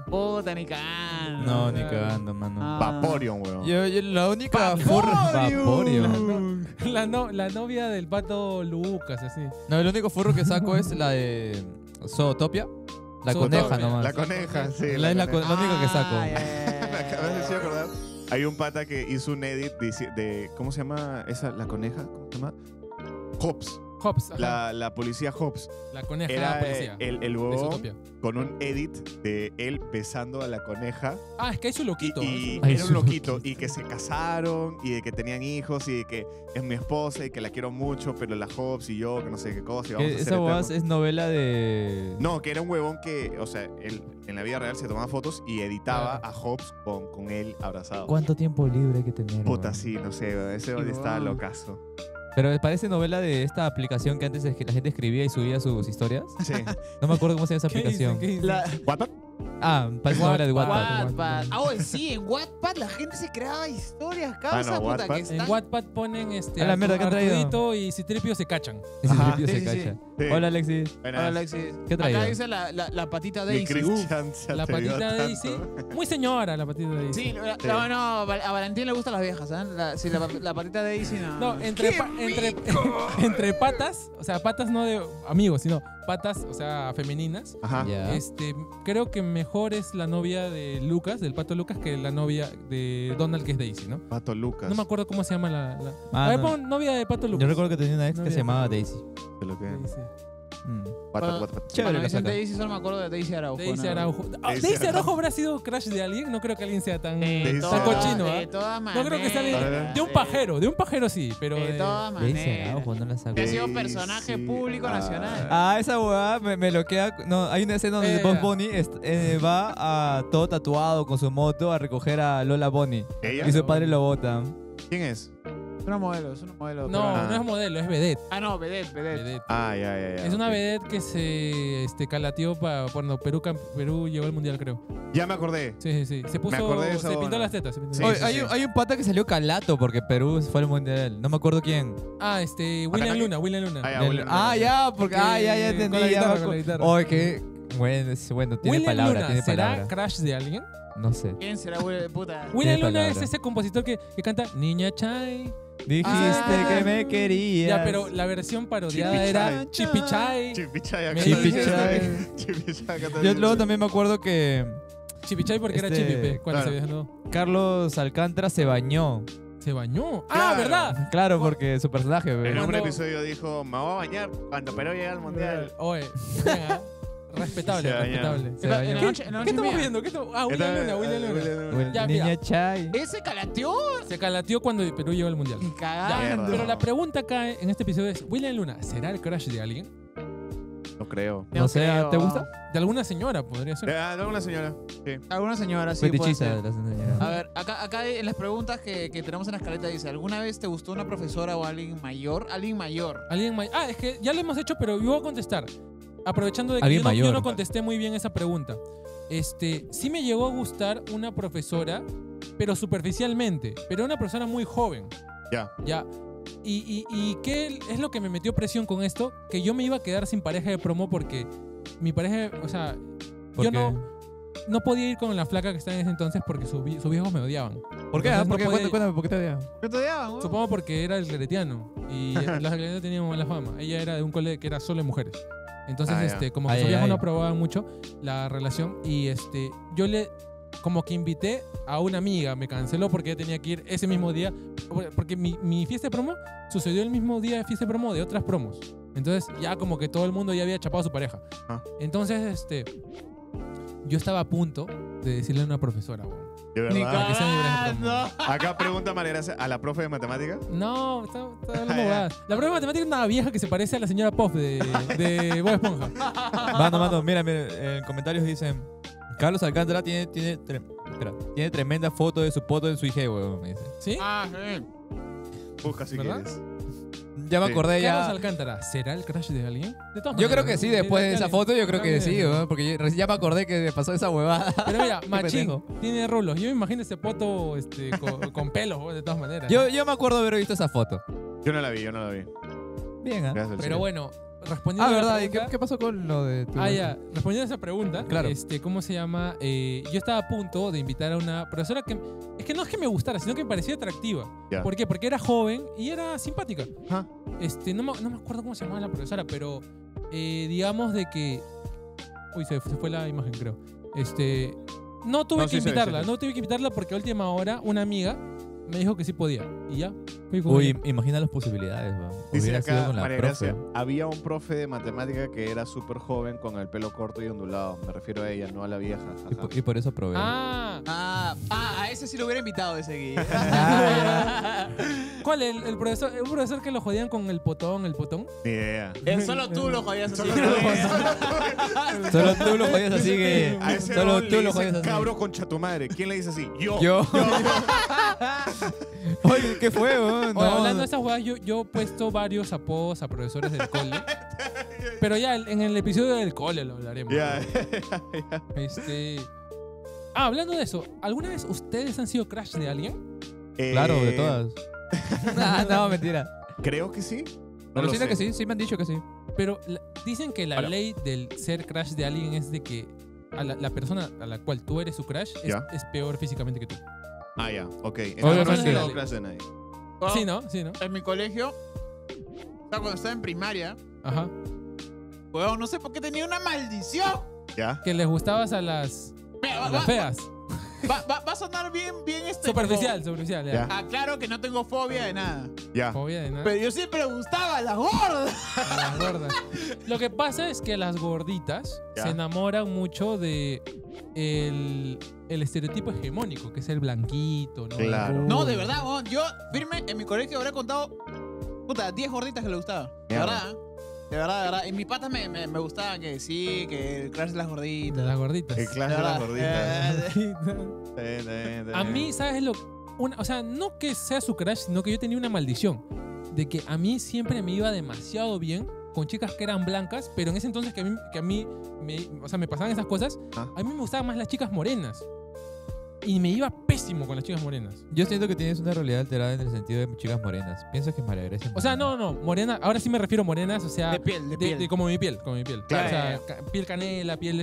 Puta, ni cagando. No, ni cagando, mano. Ah. Vaporeon, weón. Yo, la única furra. Vaporeon. La novia del pato Lucas, así. No, el único furro que saco es la de Zootopia. La Zootopia. coneja nomás. La coneja, sí. La es la coneja. única que saco. Ah, ya, ya, ya, Me acabas de decir acordar Hay un pata que hizo un edit de ¿cómo se llama esa, la coneja? ¿Cómo se llama? Hobbs. Hobbs, ajá. La policía Hobbs. La coneja Era policía. el de huevón Zootopia. con un edit de él besando a la coneja. Ah, es que hay su loquito. Y Ay, era un su loquito. loquito. Y que se casaron y de que tenían hijos y de que es mi esposa y que la quiero mucho, pero la Hobbs y yo, que no sé qué cosa. Y vamos a ser Esa huevada eternos. es novela de... No, que era un huevón que, o sea, él en la vida real se tomaba fotos y editaba Claro. a Hobbs con él abrazado. ¿Cuánto tiempo libre hay que tener? Puta, weón? sí, no sé, ese Sí, estaba huevón. locazo. Pero parece novela de esta aplicación que antes es que la gente escribía y subía sus historias. Sí. No me acuerdo cómo se llama esa ¿Qué dicen? aplicación. ¿Qué dicen? La, ¿Wattpad? Ah, parece novela de Wattpad. Wattpad. Ah, oye, sí, en Wattpad la gente se creaba historias, causa, no, puta, Wattpad. que En están... Wattpad ponen A la mierda, ¿qué han traído? Artudito y Citripio se cachan. Ese Ajá. Citripio Sí, se sí, cacha. Sí. Hola, Alexis. Buenas. Hola, Alexis. ¿Qué traía? Acá dice la patita Mi Daisy. Christian se La atrevió patita tanto. Daisy. Muy señora la patita Daisy. Sí, no, a Valentín le gustan las viejas, ¿eh? Sí, la patita Daisy no. No, entre patas, o sea, patas no de amigos, sino patas, o sea, femeninas. Ajá. Ya. Creo que mejor es la novia de Lucas, del pato Lucas, que la novia de Donald, que es Daisy, ¿no? Pato Lucas. No me acuerdo cómo se llama la. Ah, a ver, no. pon novia de pato Lucas. Yo recuerdo que tenía una ex que Novia se llamaba Daisy. De lo que... Daisy. Wattpad. Chévere Cuando la dicen saca. Daisy solo me acuerdo de Daisy Araujo. Daisy ¿no? Araujo. Daisy Daisy Araujo habrá sido crush de alguien. No creo que alguien sea tan. De Daisy Tan todas- cochino, de ¿ah? todas No creo que sea maneras, de un pajero. De un pajero sí, pero. De todas Daisy maneras. Araujo, no la saco. Que ha sido Daisy, personaje público nacional. Ah, esa huevada me loquea. No, hay una escena donde Bugs Bunny va a todo tatuado con su moto a recoger a Lola Bunny. ¿Ella? Y su padre lo bota. ¿Quién es? Es una modelo, es una modelo. No, peruana. no es modelo, es vedette. Ah, no, vedette. Vedette. Ah, ya. Es una ok. vedette que se calateó para cuando Perú llegó al mundial, creo. Ya me acordé. Sí. Se puso. acordé de esa Se pintó buena. las tetas. Sí, Oye, sí, hay, sí. hay un pata que salió calato porque Perú fue al mundial. No me acuerdo quién. Ah, William Luna. Ah, ya, Del- William ah, Luna. ya, porque. Ah, ya entendí. Con la ya guitarra, me con la acu- guitarra. Oye, qué. Bueno, tiene William palabra, Luna, tiene ¿será palabra. crush de alguien? No sé. ¿Quién será, güey, puta? William Luna palabra. es ese compositor que canta Niña Chai. Dijiste Ah. que me querías. Ya, pero la versión parodiada Chipichai. era Chipichai. Chipichai acá. Me Chipichai. Chipichai acá Yo también. luego también me acuerdo que Chipichai porque era Este, Chipipe cuando claro. se desnudó. Carlos Alcántara se bañó. Se bañó. Ah, Claro. ¿verdad? Claro, porque su personaje, En güey. un Cuando- episodio dijo, me voy a bañar cuando Perú llegue al mundial. Oye, venga, respetable, Se bañó. respetable. Se En la bañó. noche- en la ¿Qué noche estamos mía. viendo? Ah, William Luna, William Luna. Ya, Niña mira. Chai. ¿Ese calateó? Se calateó cuando Perú llegó al mundial. Y Ya, cagando. pero la pregunta acá en este episodio es, ¿William Luna será el crush de alguien? No creo. No sé, creo. ¿te gusta? De alguna señora podría ser. De una señora. Sí. Alguna señora sí puede Fetichista ser. de la señora. A ver, acá en las preguntas que tenemos en la escaleta dice, ¿alguna vez te gustó una profesora o alguien mayor? Alguien mayor. Alguien Ah, es que ya lo hemos hecho, pero yo voy a contestar. Aprovechando de que Alguien yo no mayor. contesté muy bien esa pregunta. Sí me llegó a gustar una profesora, pero superficialmente. Pero una profesora muy joven. Ya. Ya. ¿Y qué es lo que me metió presión con esto? Que yo me iba a quedar sin pareja de promo porque mi pareja, o sea, ¿Por yo qué? no podía ir con la flaca que estaba en ese entonces porque sus viejos me odiaban. ¿Por qué? Entonces ¿Por qué? no podía- Cuéntame, ¿por qué te odiaba? ¿Qué te odiaban, güey? Supongo porque era el claretiano y los claretianos tenían mala fama. Ella era de un colegio que era solo de mujeres. Entonces, Ah, ya. como que Ay, sus ay, viejos ay. no aprobaban mucho la relación y yo le como que invité a una amiga, me canceló porque ella tenía que ir ese mismo día, porque mi fiesta de promo sucedió el mismo día de fiesta de promo de otras promos. Entonces, ya como que todo el mundo ya había chapado a su pareja. Ah. Entonces, yo estaba a punto de decirle a una profesora, weón. De Ni verdad. que sea mi pareja de promo. cagando. Acá pregunta Manera a la profe de matemática. No, está hablando Ah, ya. bobadas. La prueba de matemática es una vieja que se parece a la señora Puff de Bob Esponja. Mano, mira, en comentarios dicen Carlos Alcántara tiene tremenda foto de su poto en su IG, weón, me dice. ¿Sí? Ah, sí. Busca si ¿Verdad? quieres. Ya me Sí. acordé Carlos ya. Alcántara, ¿será el crush de alguien? De todas Yo creo maneras, que sí, ¿no? después de esa Dale. foto yo creo que Dale. sí, weón, porque ya me acordé que me pasó esa huevada. Pero mira, Machín pendejo. tiene rulos. Yo me imagino ese poto con pelos, weón, de todas maneras. Yo me acuerdo haber visto esa foto. Yo no la vi. Bien, ¿ah? Gracias al Pero cielo. bueno, respondiendo Ah, a la ¿verdad? ¿Y pregunta- qué pasó con lo de tu... Ya. Respondiendo a esa pregunta, Claro. ¿cómo se llama? Yo estaba a punto de invitar a una profesora que... Es que no es que me gustara, sino que me parecía atractiva. Ya. ¿Por qué? Porque era joven y era simpática. Ajá. No me acuerdo cómo se llamaba la profesora, pero digamos de que... Uy, se fue la imagen, creo. No tuve No, que sí, sí, invitarla, sí. no tuve que invitarla porque a última hora una amiga me dijo que sí podía. Y ya, fui con Uy, ella. imagina las posibilidades, weón. Dice Hubiera sido acá, con la María profe. Gracia, había un profe de matemática que era súper joven con el pelo corto y ondulado. Me refiero a ella, no a la vieja. Y jaja. y por eso probé. A ese sí lo hubiera invitado, ese Gui. ¿Cuál? El profesor, un profesor que lo jodían con el potón, el potón. Ni idea. Solo tú lo jodías así. Solo tú lo jodías así que. A ese Solo don tú le lo dicen jodías así. cabro concha tu madre. ¿Quién le dice así? Yo. Yo. Oye, ¿qué fue, weón? Oye, hablando de esas jugadas, yo he puesto varios apodos a profesores del cole. Pero ya en el episodio del cole lo hablaremos. Ya. Hablando de eso, ¿alguna vez ustedes han sido crush de alguien? Claro, de todas. No, mentira. Creo que sí. No Pero lo sí, sé. que sí, sí me han dicho que sí. Pero dicen que la Hola. ley del ser crush de alguien es de que a la persona a la cual tú eres su crush Ya. es peor físicamente que tú. Ah, ya. Ok. Obviamente. Entonces no he sido Dale. crush de nadie. Sí, ¿no? Sí, ¿no? En mi colegio, o sea, cuando estaba en primaria, Ajá. weón, no sé por qué tenía una maldición. ¿Ya? Que les gustabas a las Mira, las feas. va a sonar bien Superficial, superficial. Ya. Ya. Aclaro que no tengo fobia de nada. Ya. Fobia de nada. Pero yo siempre gustaba a las gordas. A las gordas. Lo que pasa es que las gorditas Ya. se enamoran mucho de el estereotipo hegemónico, que es el blanquito, ¿no? Claro. El No, de gordo. verdad, weón. Yo, firme, en mi colegio habré contado, puta, 10 gorditas que le gustaban. De Mierda. verdad. De verdad, de verdad. Y mis patas me gustaban que sí, que el crush de las De gorditas. las gorditas. El clase de las gorditas. Eh, A mí, ¿sabes lo? O sea, no que sea su crush, sino que yo tenía una maldición. De que a mí siempre me iba demasiado bien con chicas que eran blancas, pero en ese entonces que a mí me pasaban esas cosas, Ah. a mí me gustaban más las chicas morenas. Y me iba pésimo con las chicas morenas. Yo siento que tienes una realidad alterada en el sentido de chicas morenas. Piensas que María Grecia. O sea, no, morena, ahora sí me refiero a morenas, o sea, De piel, de piel. como mi piel, como mi piel. Claro. O sea, piel canela, piel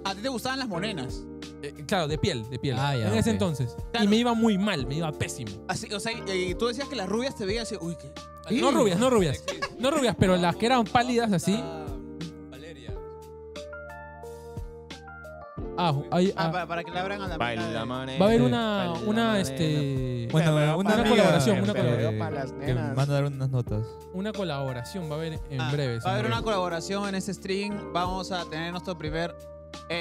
¿A ti te gustaban las morenas? claro, de piel. Ah, ya, en ese ok. entonces. Claro. Y me iba muy mal, me iba pésimo. Así, o sea, y tú decías que las rubias te veían así, uy, ¿qué? No rubias, no rubias. No rubias, pero las que eran pálidas así. Valeria. Para que le abran a la Baila mina de- manera. Va a haber Sí. una Bueno, Una amiga colaboración, una que- colaboración. para las Que nenas. me van a dar unas notas. una colaboración, va a haber en Ah, breves. Va a haber en una breves. colaboración en este stream. Vamos a tener nuestro primer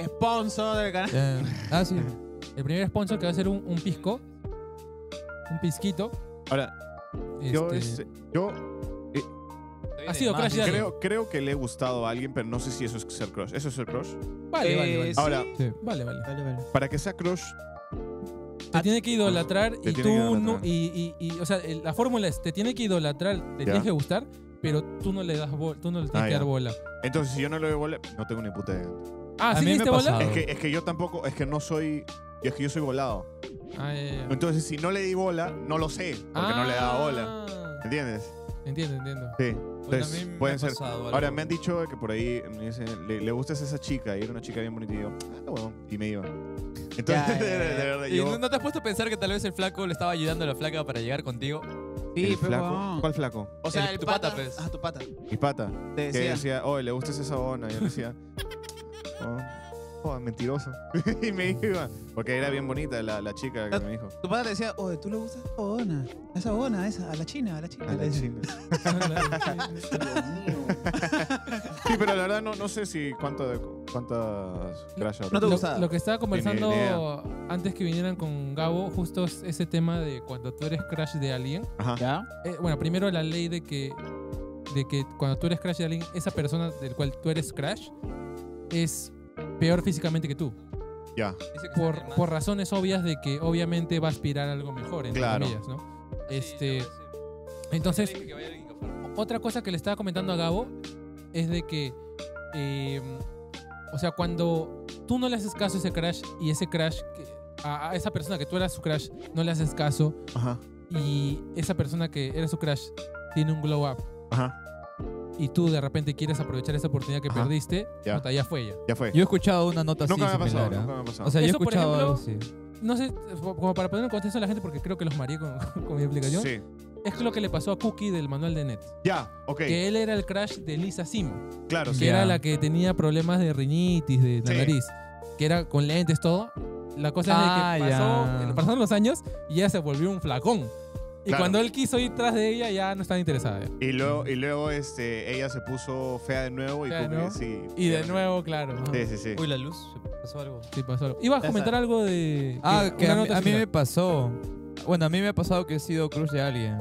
sponsor del canal. Sí. El primer sponsor que va a ser un pisco. Un pisquito. Ahora, yo, Este, yo Ha sido crush de alguien. creo que le he gustado a alguien, pero no sé si eso es ser crush. ¿Eso es ser crush? Vale, vale, vale. sí. Ahora, Sí. Vale, vale. para que sea crush, Te tiene que idolatrar Te y tiene tú que no. idolatrar. O sea, la fórmula es: te tiene que idolatrar, te tienes que gustar, pero tú no le das tú no le tienes Ah, que ya. dar bola. entonces si yo no le doy bola, no tengo ni puta idea. Ah, A ¿sí mí le me diste ha bola? pasado. Es que yo tampoco, es que no soy, es que yo soy volado. Ah, ya, ya. Entonces si no le di bola, no lo sé, porque no le daba bola. ¿Entiendes? Entiendo, entiendo. Sí. Bueno, Entonces, a mí me pueden ha ser. pasado algo. Ahora me han dicho que por ahí me dicen, le gustas a esa chica y era una chica bien bonita y yo, bueno, y me iba. Entonces, Ya, ya, ya. de verdad, ¿Y yo. no te has puesto a pensar que tal vez el flaco le estaba ayudando a la flaca para llegar contigo? Sí, ¿El pero flaco? huevón. ¿Cuál flaco? O sea, El- el tu pata. pata, pues. Ah, tu pata. Mi pata. Te Que decía. decía, oye, le gustas esa ona. Y yo le decía, mentiroso. Y me iba. Porque era bien bonita la chica que me dijo. Tu pata te decía, oye, ¿tú le gustas esa ona, esa, a la china, A le la decía. china. Sí, pero la verdad no sé si cuántas crush habrá. No te gustaba. Lo que estaba conversando Ni idea. antes que vinieran con Gabo, justo es ese tema de cuando tú eres crush de alguien. Ajá. ¿Ya? Bueno, primero la ley de que cuando tú eres crush de alguien, esa persona del cual tú eres crush es peor físicamente que tú. Ya. Por razones obvias de que obviamente va a aspirar a algo mejor, entre Claro. comillas, ¿no? Entonces, otra cosa que le estaba comentando a Gabo es de que, o sea, cuando tú no le haces caso a ese crush y ese crush, a esa persona que tú eras su crush, no le haces caso Ajá. y esa persona que era su crush tiene un glow up Ajá. y tú de repente quieres aprovechar esa oportunidad que Ajá. perdiste, Ya. puta, ya fue ya. Ya fue. Yo he escuchado una nota así Nunca me ha pasado. similar, ¿ah? Nunca me ha pasado. O sea, yo he Eso, por escuchado algo ejemplo, así. No sé, como para poner en contexto a la gente, porque creo que los mareé con mi explicación. Sí. Es lo que le pasó a Cookie del manual de Net. Ya, ok. Que él era el crush de Lisa Simo, Claro, que sí. era Ya. la que tenía problemas de rinitis, de la Sí. nariz, que era con lentes, todo. La cosa es de que ya. pasaron los años y ella se volvió un flacón. Y Claro. cuando él quiso ir tras de ella, ya no estaba interesada. ya. Y luego ella se puso fea de nuevo y Fea de como que nuevo. sí. Y de nuevo, claro. ajá. Sí, sí, sí. Uy, la luz, pasó algo. Sí, pasó algo. Ibas a comentar algo de... Que una a mí, nota a mí me final. pasó. Bueno, a mí me ha pasado que he sido crush de alguien.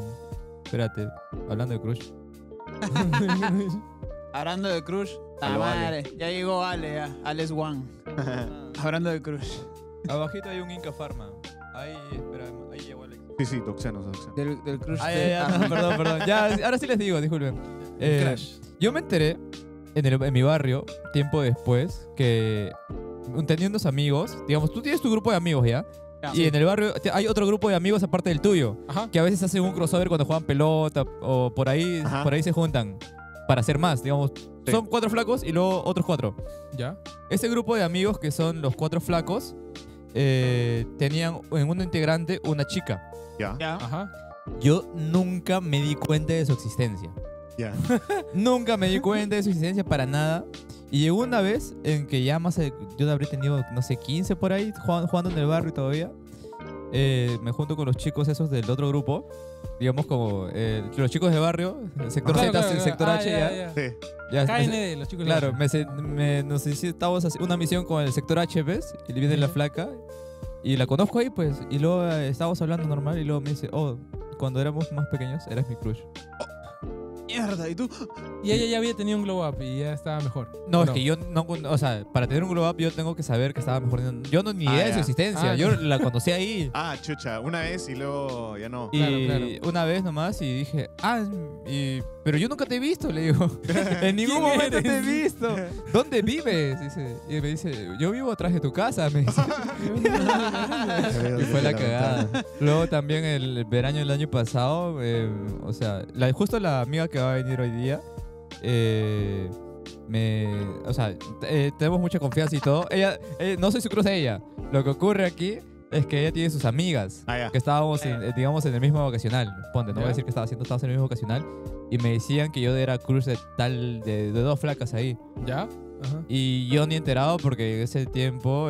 Espérate, hablando de crush. Hablando de Crush, Aló, madre, ya llegó Ale, ya. Alex One. Hablando de Crush. Abajito hay un Inca Pharma. Ahí, espera, ahí llegó Alex. Sí, sí, toxanos. Del Crush. Ay, de- ya, no, perdón. Ya, ahora sí les digo, disculpen. Crash. Yo me enteré en mi barrio, tiempo después, que teniendo unos amigos, digamos, tú tienes tu grupo de amigos ya, Ya. y en el barrio hay otro grupo de amigos aparte del tuyo, Ajá. que a veces hacen un crossover cuando juegan pelota o por ahí Ajá. se juntan para hacer más, digamos. Sí. Son 4 flacos y luego otros 4. ¿Ya? Ese grupo de amigos que son los 4 flacos tenían en un integrante una chica. Ya, Ya. Ajá. Yo nunca me di cuenta de su existencia. ya. Nunca me di cuenta de su existencia para nada. Y llegó una vez en que ya yo habré tenido, no sé, 15 por ahí, jugando en el barrio todavía. Me junto con los chicos esos del otro grupo. Digamos como los chicos de barrio, el sector Claro, Z, claro, el sector claro. H ya. Sí. Ya, KND, los chicos de claro, la- nos hicimos una misión con el sector H, ¿ves? Y le viene la Ujú. flaca. Y la conozco ahí, pues. Y luego estábamos hablando normal y luego me dice, oh, cuando éramos más pequeños eras mi crush. Mierda, ¿y tú? Y ella ya había tenido un glow up y ya estaba mejor. No, ¿O es que yo no, o sea, para tener un glow up yo tengo que saber que estaba mejor. Yo no ni idea de ya. su existencia, Ah, yo ya. la conocí ahí. Ah, chucha. Una vez y luego ya no. Y Claro, una vez nomás y dije, pero yo nunca te he visto, le digo. En ningún ¿Quién momento te he eres? visto. ¿Dónde vives? Y me dice, yo vivo atrás de tu casa, me dice. Y fue la cagada. Luego también el verano del año pasado, o sea, justo la amiga que va a venir hoy día, o sea, tenemos mucha confianza y todo. Ella, no soy su cruz de ella. Lo que ocurre aquí es que ella tiene sus amigas, Ah, ya. que estábamos, digamos, en el mismo vocacional. Ponte, no voy a Ya. decir que estábamos en el mismo vocacional. Y me decían que yo era cruz de 2 flacas ahí. ¿Ya? Ajá. Y yo ni enterado porque en ese tiempo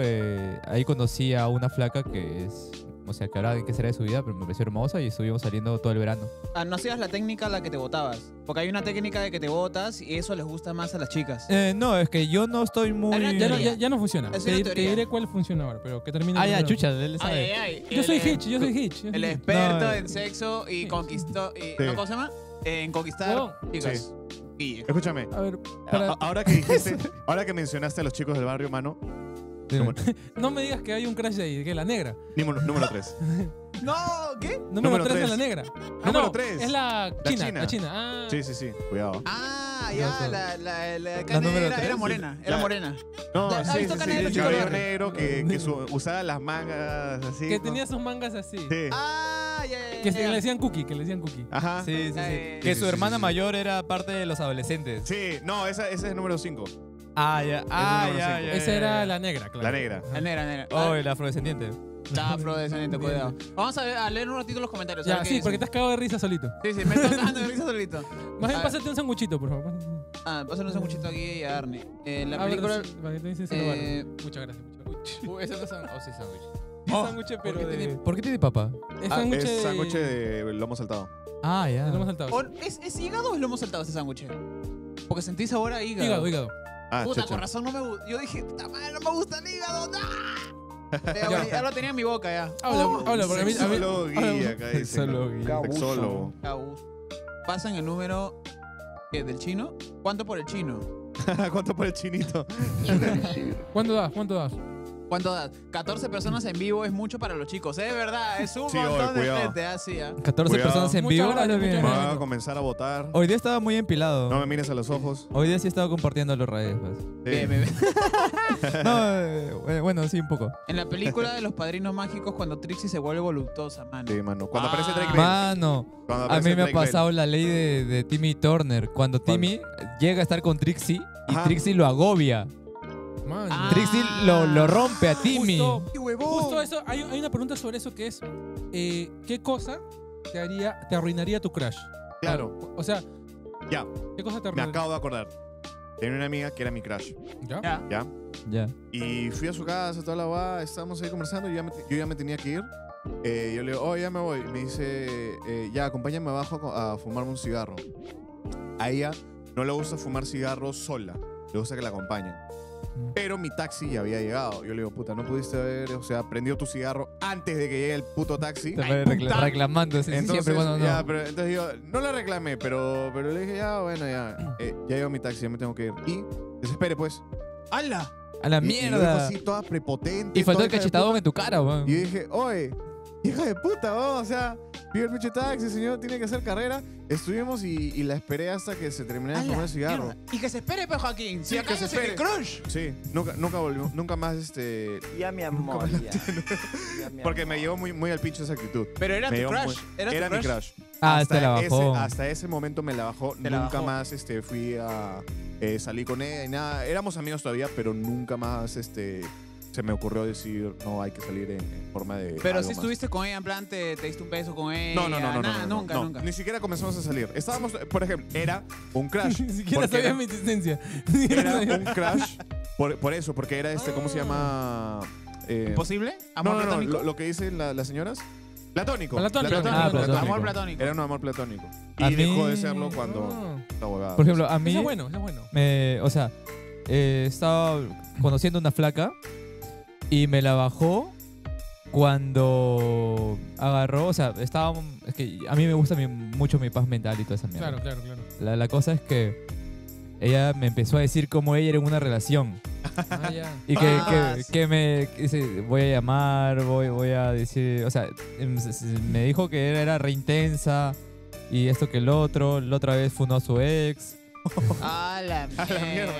ahí conocí a una flaca que es, o sea, que ahora de qué será de su vida, pero me pareció hermosa y estuvimos saliendo todo el verano. Ah, no hacías la técnica a la que te botabas. Porque hay una técnica de que te botas y eso les gusta más a las chicas. No, es que yo no estoy muy... Era Ya no, teoría. ya no funciona. Es Te, una te teoría. diré cuál funciona ahora, pero que termine. Ah, ya, primero. chucha, él sabe. Yo soy El- Hitch, yo soy Hitch. El experto No, en sexo y conquistó. Sí. ¿No, ¿cómo se llama? En conquistar Huevón. chicas. Guille. Escúchame. A ver, para- Ahora que dijiste, ahora que mencionaste a los chicos del barrio, mano, Dime. no me digas que hay un crash ahí, que la negra. número 3. No, ¿qué? Número Número 3 es tres. la negra. Número no, tres. Es la china. china. La china. Ah, Sí, sí, sí. Cuidado. Ah, ya, No, la La número era, tres, era sí. morena, era Ya. morena. No, ¿Has sí, visto sí, Canal de sí. los El cabello chicos? negro que usaba las mangas así. que ¿no? tenía sus mangas así. Sí. Ah, ya. Que le decían cookie, que le decían cookie. Ajá. Sí, sí, sí. Eh, Que sí, su sí, hermana sí, sí. mayor era parte de los adolescentes. Sí, no, esa es el número 5. Ah, ya. número ya, cinco. ya. Esa era la negra, claro. La negra. Ajá. La negra, negra. Oh, el afrodescendiente. Está afrodescendiente, cuidado. Vamos a leer un ratito los comentarios. a Ya, ver qué sí, dicen. porque te has cagado de risa solito. Sí, sí, me está dando de risa solito. Más bien, Ah. pásate un sanguchito, por favor. Ah, pásale un sanguchito aquí y a Arne. La A ver, película. para que te dices el eh, Muchas gracias. Muchas Ese no es sándwich. Es sándwich, pero ¿Por qué tiene papa? es Ah, sándwich es sándwich de lomo saltado. Ah, ya. de lomo saltado. o- ¿Es hígado o lo hemos saltado este sándwich? Porque sentí sabor a hígado. Hígado, hígado. Ah, Puta, chucha. con razón no me gusta. Yo dije, puta madre, no me gusta el hígado. ¡No! Ya lo tenía en mi boca ya. Habla, porque a mí. Sexólogo Guille, acá dice. Sexólogo Guille. Sexólogo. Pasan el número del chino. ¿Cuánto por el chino? ¿Cuánto por el chinito? ¿Cuánto das? ¿Cuánto das? ¿Cuánto das? 14 personas en vivo es mucho para los chicos. Es verdad, es un Sí, montón oye, de cuidado. gente. Así, ¿ah? 14 Cuidado. personas en Muchas vivo. gracias, Habla bien. muchas Me gracias. va a comenzar a votar. Hoy día estaba muy empilado. No me mires a los ojos. Hoy día sí estaba compartiendo los redes, pues. Sí. Bien, bien, bien. No, bueno, sí, un poco. En la película de los padrinos mágicos, cuando Trixie se vuelve voluptuosa, mano. Sí, mano. Cuando Ah. aparece Drake Bell. Mano, Cuando a aparece mí me ha Drake Bell. pasado la ley de Timmy Turner. Cuando Timmy llega a estar con Trixie y Ajá. Trixie lo agobia. Man. Ah. Trixie lo rompe a Timmy. Justo, ¡Qué huevón! justo eso, hay una pregunta sobre eso que es ¿qué cosa te arruinaría tu crush? Claro. O sea, Ya, ¿qué cosa te me arruinaría? acabo de acordar. tenía una amiga que era mi crush, ¿Ya? Ya. ¿ya? Ya. Y fui a su casa, toda la guada, estábamos ahí conversando, yo ya me tenía que ir. Yo le digo, oh, ya me voy. Me dice, ya, acompáñame abajo a fumarme un cigarro. A ella no le gusta fumar cigarros sola, le gusta que la acompañen. Pero mi taxi ya había llegado. Yo le digo, puta, no pudiste haber, o sea, prendió tu cigarro antes de que llegue el puto taxi. Te fue reclamando Entonces, siempre cuando no. ya, pero entonces yo no la reclamé, pero le dije, ya, bueno, ya llegó mi taxi, ya me tengo que ir. Y desespere, pues. ¡Hala! A la Y lo dijo mierda. así, toda prepotente. Y faltó toda el hija de cachetadón en tu cara, weón. y yo dije, oye, hija de puta, o sea, pidió el pinche taxi, señor, tiene que hacer carrera. Estuvimos y la esperé hasta que se terminara de fumar el cigarro. Mierda. Y que se espere, pues, Joaquín. Si Sí, acá que se es el espere. crush. Sí, nunca volvió, nunca más, Ya mi amor, ya. Ya, mi porque me amor. llevó muy al pincho esa actitud. Pero era Me tu llevó crush. muy- Era tu mi crush. Ah, te la bajó. Hasta ese momento me la bajó. Te la Nunca bajó. más fui a salir con ella y nada. Éramos amigos todavía, pero nunca más se me ocurrió decir, no, hay que salir en forma de. Pero algo si más. estuviste con ella, en plan, te diste un beso con ella. No, Nada, nunca, no. nunca. Ni siquiera comenzamos a salir. Estábamos, por ejemplo, era un crush. Ni siquiera porque sabía era- mi existencia. Era un crush por eso, porque era ¿cómo se llama? ¿Imposible? No, ¿Amor no, no, platónico? lo que dicen las señoras. Platónico. Platónico. Ah, platónico. Amor platónico. Era un amor platónico. Y A mí- dejó de serlo cuando Ah. la huevada. Por ejemplo, a mí Ese es bueno, ese es bueno. o sea, estaba conociendo una flaca y me la bajó cuando agarró, o sea, es que a mí me gusta mucho mi paz mental y toda esa mierda. Claro, claro, claro. La cosa es que ella me empezó a decir cómo ella era en una relación Ah, ya. y Ah, que me dice, voy a llamar, voy a decir, o sea, me dijo que era re intensa y esto que el otro, la otra vez funó a su ex. A la mierda. mierda.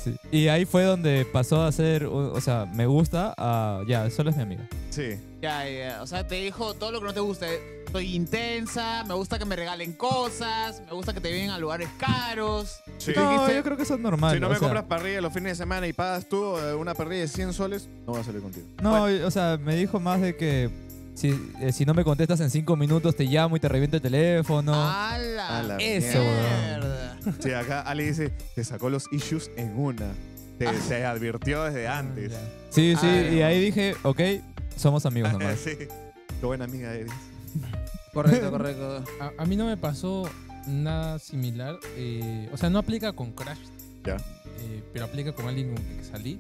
Sí. Y ahí fue donde pasó a ser, o sea, me gusta a, ya, solo es mi amiga. Sí. Ya, ya. O sea, te dijo todo lo que no te gusta. Soy intensa, me gusta que me regalen cosas, me gusta que te lleven a lugares caros. Sí. No, dijiste? yo creo que eso es normal. Si no o me sea, compras parrilla los fines de semana y pagas tú una parrilla de 100 soles, no voy a salir contigo. No, o sea, me dijo más de que si no me contestas en 5 minutos te llamo y te reviento el teléfono. A la, A la Eso, mierda. Sí, acá Ali dice, te sacó los issues en una. Se advirtió desde antes. Ya. Sí, sí, Ah, y ahí dije, ok, somos amigos nomás. Sí. Qué buena amiga eres. Correcto, correcto. A mí no me pasó nada similar. O sea, no aplica con Crash. Ya. Pero aplica con alguien con que salí.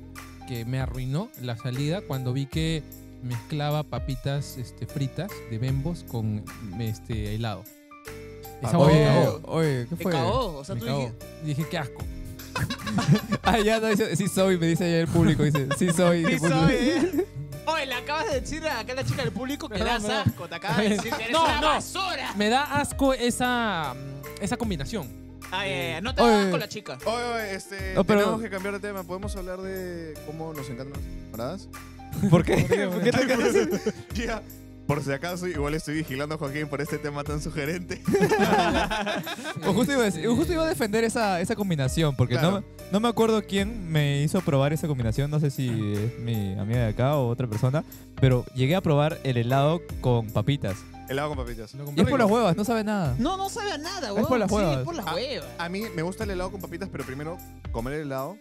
Que me arruinó la salida cuando vi que mezclaba papitas fritas de Bembos con helado. Esa hueá me cagó. Oye, ¿qué Te fue? cagó. O sea, Me tú cagó. dijiste. Dije, qué asco. Ah, ya no dice, sí soy, me dice ahí el público, dice, sí soy. Sí dice, soy, ¿eh? Oye, le acabas de decir a acá la chica del público que No, das no. asco. Te acabas de decir que eres No, una no. basura. Me da asco esa combinación. Ay, no te Oye. das con la chica. Oye, No, pero- tenemos que cambiar de tema. ¿Podemos hablar de cómo nos encantan las temporadas? ¿Por qué? ¿Por qué te quedas? Ya. Por si acaso, igual estoy vigilando a Joaquín por este tema tan sugerente. O justo iba a defender esa combinación, porque Claro. no me acuerdo quién me hizo probar esa combinación, no sé si es mi amiga de acá o otra persona, pero llegué a probar el helado con papitas. Helado con papitas. Helado con Y es por las rico. huevas, no sabe nada. No sabe a nada, Es weón. por las Sí, huevas. es por las Ah, huevas. A mí me gusta el helado con papitas, pero primero comer el helado,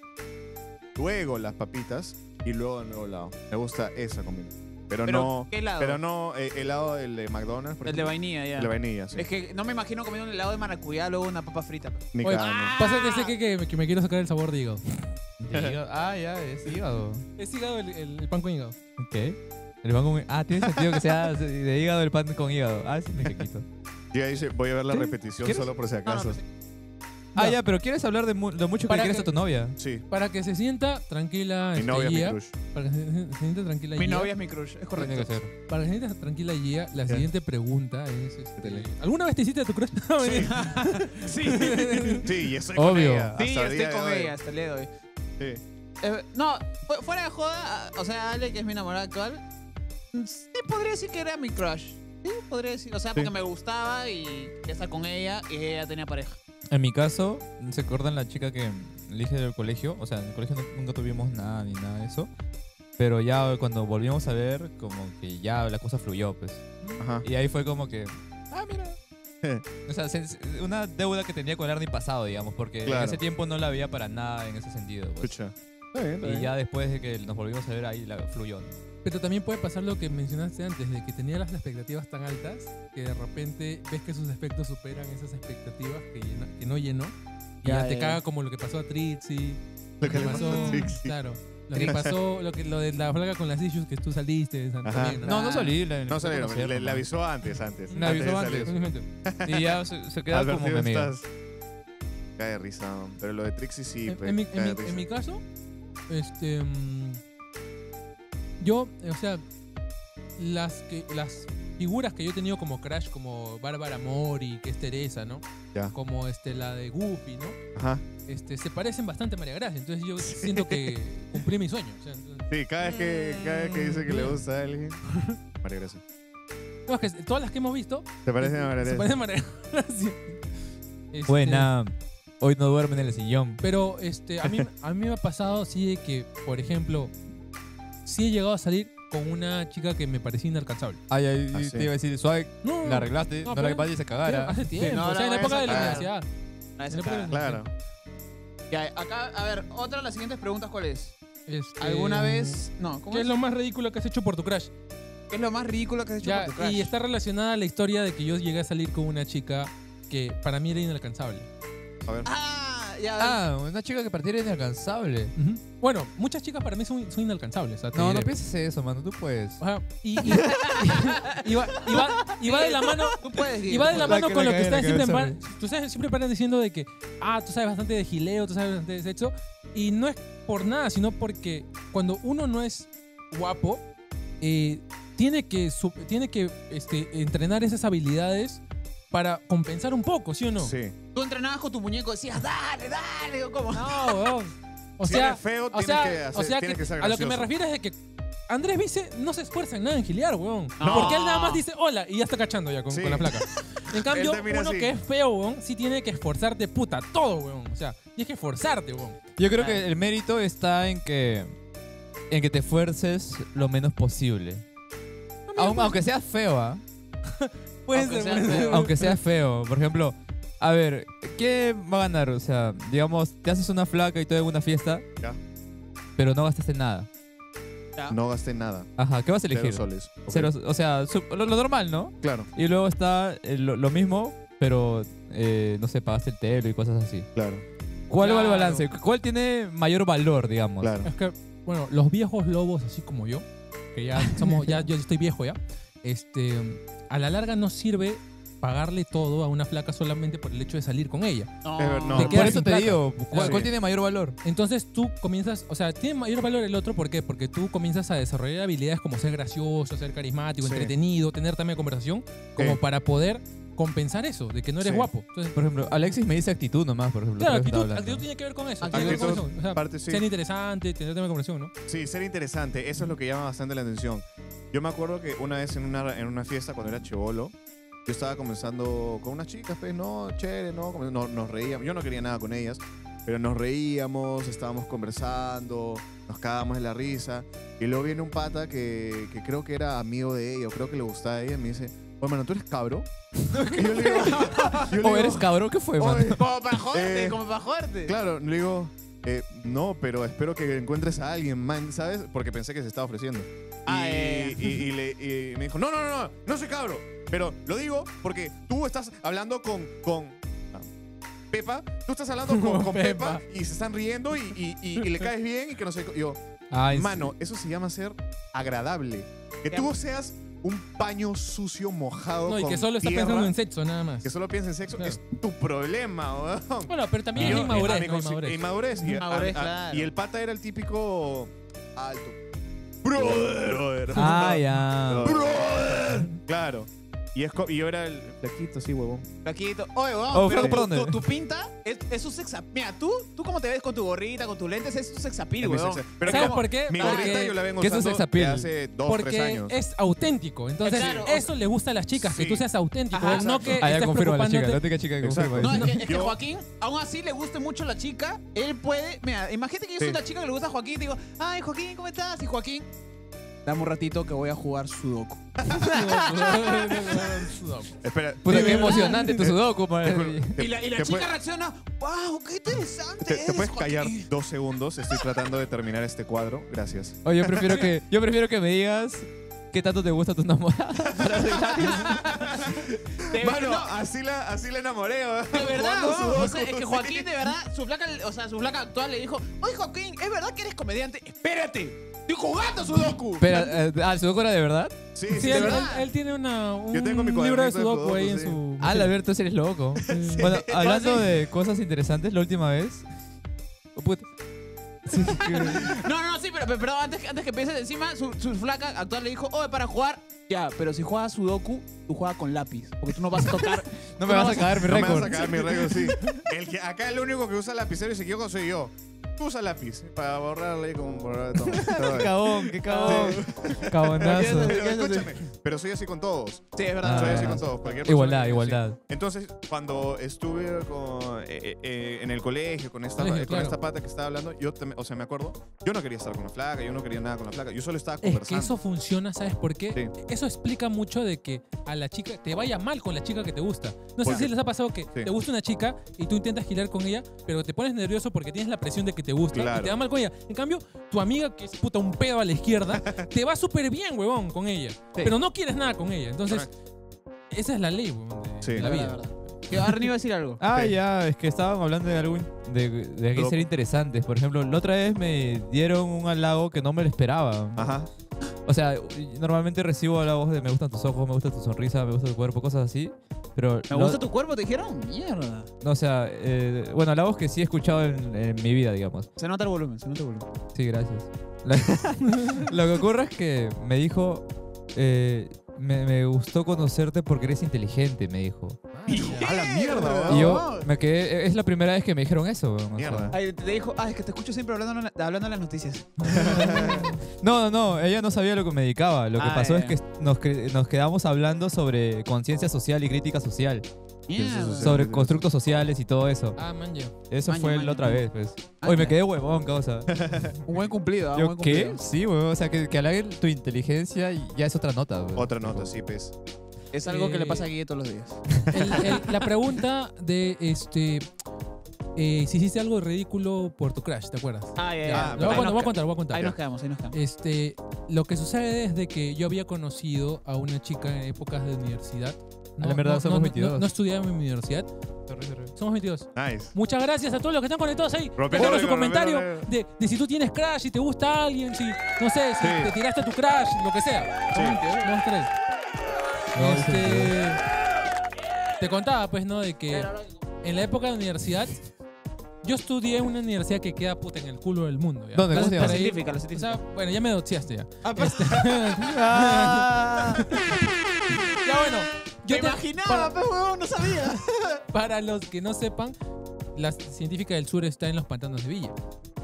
luego las papitas y luego el nuevo helado. Me gusta esa combinación. Pero no, ¿qué helado? pero no helado el de McDonald's, por El de ejemplo. vainilla, ya. El de vainilla, sí. Es que no me imagino comiendo un helado de maracuyá, luego una papa frita. Ni Oye, cagando. pasa que sé que me quiero sacar el sabor de hígado. Ah, ya, es hígado. Es hígado el pan con hígado. Ok. El pan con... Ah, tiene sentido que sea de hígado el pan con hígado. Ah, sí, me quito. Yo dice, voy a ver la ¿Qué? repetición ¿Quieres? solo por si No, acaso. no, sí. Ah, ya, pero ¿quieres hablar de lo mucho que Para quieres que- a tu novia? Sí. Para que se sienta tranquila Mi novia es mi Gia, crush. para que se sienta tranquila Mi Gia, novia es mi crush, es Tiene que correcto. ser. para que se sienta tranquila Gia, la Ya. siguiente pregunta es Dale. ¿alguna vez te hiciste a tu crush? No, mentira. Sí, Sí, y estoy Obvio. con ella. sí, hasta el estoy día de con hoy. ella hasta el día de hoy. Sí. No, fuera de joda, o sea, Ale, que es mi enamorada actual, sí podría decir que era mi crush. Sí, podría decir. O sea, porque Sí. me gustaba y quería estar con ella y ella tenía pareja. En mi caso, ¿se acuerdan la chica que elige del colegio? O sea, en el colegio nunca tuvimos nada ni nada de eso. Pero ya cuando volvimos a ver, como que ya la cosa fluyó, pues. Ajá. Y ahí fue como que, ah, mira, O sea, una deuda que tenía con Ernie pasado, digamos, porque Claro. en ese tiempo no la veía para nada en ese sentido. Pues. Escucha. Está bien, está Y bien. ya después de que nos volvimos a ver ahí, la fluyó. ¿no? Pero también puede pasar lo que mencionaste antes, de que tenía las expectativas tan altas que de repente ves que sus efectos superan esas expectativas que no llenó. Y ya, Ya, te ya. caga como lo que pasó a Trixie. Lo que le pasó a Trixie. Claro. Lo que pasó, lo de la flaca con las issues que tú saliste también, No, no salí. No salieron, le avisó antes. Me avisó de antes. salir. Y ya se queda como Advertido mi amigo. estás. Cae de risa, pero lo de Trixie sí, pues, en cae de risa. mi caso, yo, o sea, las figuras que yo he tenido como crush, como Bárbara Mori, que es Teresa, ¿no? Ya. Como la de Goofy, ¿no? Ajá. Se parecen bastante a María Gracia, entonces yo siento que cumplí mi sueño. O sea, entonces- Sí, cada vez que dice que le gusta a alguien. María Gracia. no, es que todas las que hemos visto ¿Te parece a María se Gracia? parecen a María Gracia. Buena. Hoy no duermen en el sillón. Pero a mí me ha pasado así de que, por ejemplo, sí he llegado a salir con una chica que me parecía inalcanzable. Ay, ay, Ah, sí. te iba a decir, suave, No, la arreglaste, no, no, pero- era que Paddy se cagara. hace tiempo, no, o sea, en la no, época de la esa- universidad. Ah, En la esa época de la cara. Claro. Ya, acá, a ver, otra de las siguientes preguntas, ¿cuál es? Este, ¿Alguna vez? No, ¿cómo ¿Qué es? es lo más ridículo que has hecho por tu crush? ¿Qué es lo más ridículo que has hecho Ya, por tu crush? y está relacionada a la historia de que yo llegué a salir con una chica que para mí era inalcanzable. A ver. Ah, ya. Ah, una chica que partiera inalcanzable. Ujú. Bueno, muchas chicas para mí son inalcanzables. o sea, te No, no diré. pienses eso, mano, tú puedes. Ajá, y va de la mano. Tú puedes, Y va de la La mano que con la lo que cagué, ustedes la siempre, cabeza, ustedes siempre paran diciendo de que, tú sabes bastante de gileo, tú sabes bastante de sexo. Y no es por nada, sino porque cuando uno no es guapo, tiene que entrenar esas habilidades para compensar un poco, ¿sí o no? Sí. Tú entrenabas con tu muñeco, decías, dale, dale, o ¿cómo? No, weón. O Si sea, eres feo, o tienes sea, que hacer- o sea tienes que ser a lo que me gracioso. refiero es de que Andrés Vice no se esfuerza en nada en gilear, weón. No. Porque él nada más dice hola y ya está cachando ya con Sí. la placa. En cambio, Él te mira uno así. que es feo, weón, sí tiene que esforzarte puta todo, weón. O sea, tienes que esforzarte, weón. Yo creo que el mérito está en que te esfuerces lo menos posible. Aunque seas feo, ¿ah? Puede Aunque ser, sea puede ser. feo. Aunque sea feo. Por ejemplo, a ver, ¿qué va a ganar? O sea, digamos, te haces una flaca y todo en una fiesta, Ya. pero no gastaste nada. No gasté nada. Ajá, ¿qué vas a 0 elegir? soles. Ok. Cero, o sea, lo normal, ¿no? Claro, Y luego está lo mismo, pero no sé, pagaste el telo y cosas así. claro, ¿Cuál va el Claro. balance? ¿Cuál tiene mayor valor, digamos? claro. Es que, bueno, los viejos lobos, así como yo, que ya somos, yo estoy viejo ya, a la larga no sirve pagarle todo a una flaca solamente por el hecho de salir con ella. No. No, Te Por quedas eso sin te plata. digo, ¿cuál Sí. tiene mayor valor? Entonces tú comienzas, o sea, tiene mayor valor el otro, ¿por qué? Porque tú comienzas a desarrollar habilidades como ser gracioso, ser carismático, Sí. entretenido, tener también conversación, como Sí. para poder compensar eso, de que no eres Sí. guapo. Entonces, Por ejemplo, Alexis me dice actitud nomás, por ejemplo. claro, otra vez estaba actitud hablando. tiene que ver con eso. Actitud, tiene que ver con eso. O sea, parte sí. ser interesante, tener tema de conversación, ¿no? Sí, ser interesante, eso es lo que llama bastante la atención. Yo me acuerdo que una vez en una fiesta cuando era chivolo, yo estaba comenzando con unas chicas, pues, no, chévere, no, nos reíamos. Yo no quería nada con ellas, pero nos reíamos, estábamos conversando, nos cagábamos de la risa. Y luego viene un pata que creo que era amigo de ella, o creo que le gustaba a ella, y me dice, oye, mano, ¿tú eres cabro? Y yo le digo, ¿O eres cabrón? ¿Qué fue, mano? "Oye". Como para joderte, Eh, como para joderte. Claro, le digo, no, pero espero que encuentres a alguien, man, ¿sabes? Porque pensé que se estaba ofreciendo. Ah, Y me dijo, no soy cabro. Pero lo digo porque tú estás hablando con Pepa, tú estás hablando con Pepa y se están riendo y le caes bien y que no sé. Yo, Ay, mano, eso se llama ser agradable. Que tú seas un paño sucio, mojado. No, y con que solo está tierra, pensando en sexo, nada más. que solo piensa en sexo, Claro. es tu problema, weón. Bueno, pero también Y es yo, inmadurez, a mi ¿no? consi- Inmadurez. inmadurez. Inmadurez, claro. Y el pata era el típico alto. Brother. Ah, ya. Brother. Claro. Y yo era el flaquito, sí, huevón. Flaquito. Oye, weón, Oh, pero flaco, ¿por dónde? tu pinta es un sex appeal. Mira, tú como te ves con tu gorrita, con tus lentes, es tu sex appeal, Es mi weón. sex- Pero ¿Sabes como por qué? mi Porque- gorrita yo la vengo ¿Qué es un usando sex appeal? de hace 2, 3 Porque años. es auténtico. Entonces, Claro, eso le gusta a las chicas, que Sí. tú seas auténtico. Ajá, no exacto. que Ah, ya estés confirma la chica, preocupándote. la única chica que Exacto. confirma. No, eso. es que Yo- Joaquín, aún así le guste mucho a la chica, él puede. Mira, imagínate que yo soy Sí. la chica que le gusta a Joaquín y te digo, ay, Joaquín, ¿cómo estás? Y Joaquín, Dame un ratito que voy a jugar Sudoku. Espera. Puta, qué emocionante tu sudoku, Y la ¿Te chica puede- reacciona, wow, qué interesante. ¿Te puedes es, callar Joaquín". 2 segundos? Estoy tratando de terminar este cuadro. Gracias. Oye, yo prefiero que me digas qué tanto te gusta tu enamorada. Para arreglar eso. Mano, no, así la enamoré. ¿eh? de verdad, Jugando ¿no? Sudoku. O sea, es que Joaquín, de verdad, su flaca actual le dijo, oye, Joaquín, ¿es verdad que eres comediante? Espérate, estoy jugando Sudoku. Espera, ¿el sudoku era de verdad? Sí, Sí, de él, verdad. él tiene un Yo tengo mi libro de cuadernito de Sudoku ahí en Sudoku, su... Ah, la verdad, tú eres loco. Bueno, hablando de cosas interesantes, la última vez... Oh, puta. No, sí, pero antes que pienses encima, su flaca actual le dijo, oye, para jugar, ya, pero si juegas Sudoku, tú juegas con lápiz, porque tú no vas a tocar. No me vas a caer mi No me vas récord. a sacar mi récord, sí. Acá el único que usa lapicero y se equivoca soy yo. Tú usas lápiz para borrarle como borrar todo. Cabón, qué cabón. Cabonazo. Pero escúchame, pero soy así con todos. Sí, es verdad. Soy Ah. así con todos. Cualquier persona Igualdad, que- sí. Entonces, cuando estuve en el colegio con esta, Colegio, con claro. esta pata que estaba hablando, o sea, me acuerdo, yo no quería estar con la flaca, yo no quería nada con la flaca, yo solo estaba Es conversando. que eso funciona, ¿sabes por qué? Sí. Eso explica mucho de que a la chica te vaya mal con la chica que te gusta. No sé Porque- si les ha pasado que Sí. te gusta una chica y tú intentas girar con ella, pero te pones nervioso porque tienes la presión de que te gusta Claro. y te va mal con ella. En cambio, tu amiga, que es puta un pedo a la izquierda, te va súper bien, huevón, con ella. Pero no quieres nada con ella. Entonces, esa es la ley, huevón, de, Sí. de la vida. verdad. Que Arnie iba a decir algo. Ah, Sí. ya, es que estaban hablando de algo de que ser interesantes. Por ejemplo, la otra vez me dieron un halago que no me lo esperaba. Ajá. O sea, normalmente recibo halagos de me gustan tus ojos, me gusta tu sonrisa, me gusta tu cuerpo, cosas así. Pero ¿Me gusta tu cuerpo? ¿Te dijeron? Mierda. no, o sea, bueno, halagos que sí he escuchado en mi vida, digamos. Se nota el volumen, se nota el volumen. Sí, gracias. Lo que ocurre es que me dijo, me gustó conocerte porque eres inteligente, me dijo. A la mierda, Y weón. yo me quedé, es la primera vez que me dijeron eso. weón, o sea. Mierda. Ay, te dijo, es que te escucho siempre hablando en las noticias. No, ella no sabía a lo que me dedicaba. Lo que Ah, pasó ya. es que nos quedamos hablando sobre conciencia social y crítica social. Mierda. Sobre constructos sociales y todo eso. Ah, man, ya. Eso Maña, fue maña, la otra maña. vez, pues. Ah, Hoy me ya. quedé huevón, causa. Un buen cumplido, un Yo, buen ¿qué? cumplido. Sí, huevón. O sea, que halaguen tu inteligencia y ya es otra nota, huevón. Otra nota, sí, pues. Es algo que le pasa a Guille todos los días. La pregunta de si hiciste algo ridículo por tu crush, ¿te acuerdas? Ah, Ya, lo voy a contar. Ahí nos quedamos, ahí nos quedamos. Lo que sucede es de que yo había conocido a una chica en épocas de universidad. En verdad somos 22. No estudiaba en mi universidad. Somos 22. Nice. Muchas gracias a todos los que están conectados ahí. Rompiendo Déjanos su récord, comentario rompiendo de si tú tienes crush, si te gusta alguien, si, no sé, si Sí. te tiraste a tu crush, lo que sea. Sí. 2, 3. No, Te contaba, pues, ¿no? De que en la época de universidad, yo estudié en una universidad que queda puta en el culo del mundo. ¿ya? ¿Dónde? ¿Cómo se Entonces, llama? por ahí- científica, la O científica. sea, bueno, ya me doxiaste ya. Ah. Ya bueno, yo Me imaginaba, pero huevón, no sabía. para los que no sepan, la científica del sur está en los pantanos de Villa.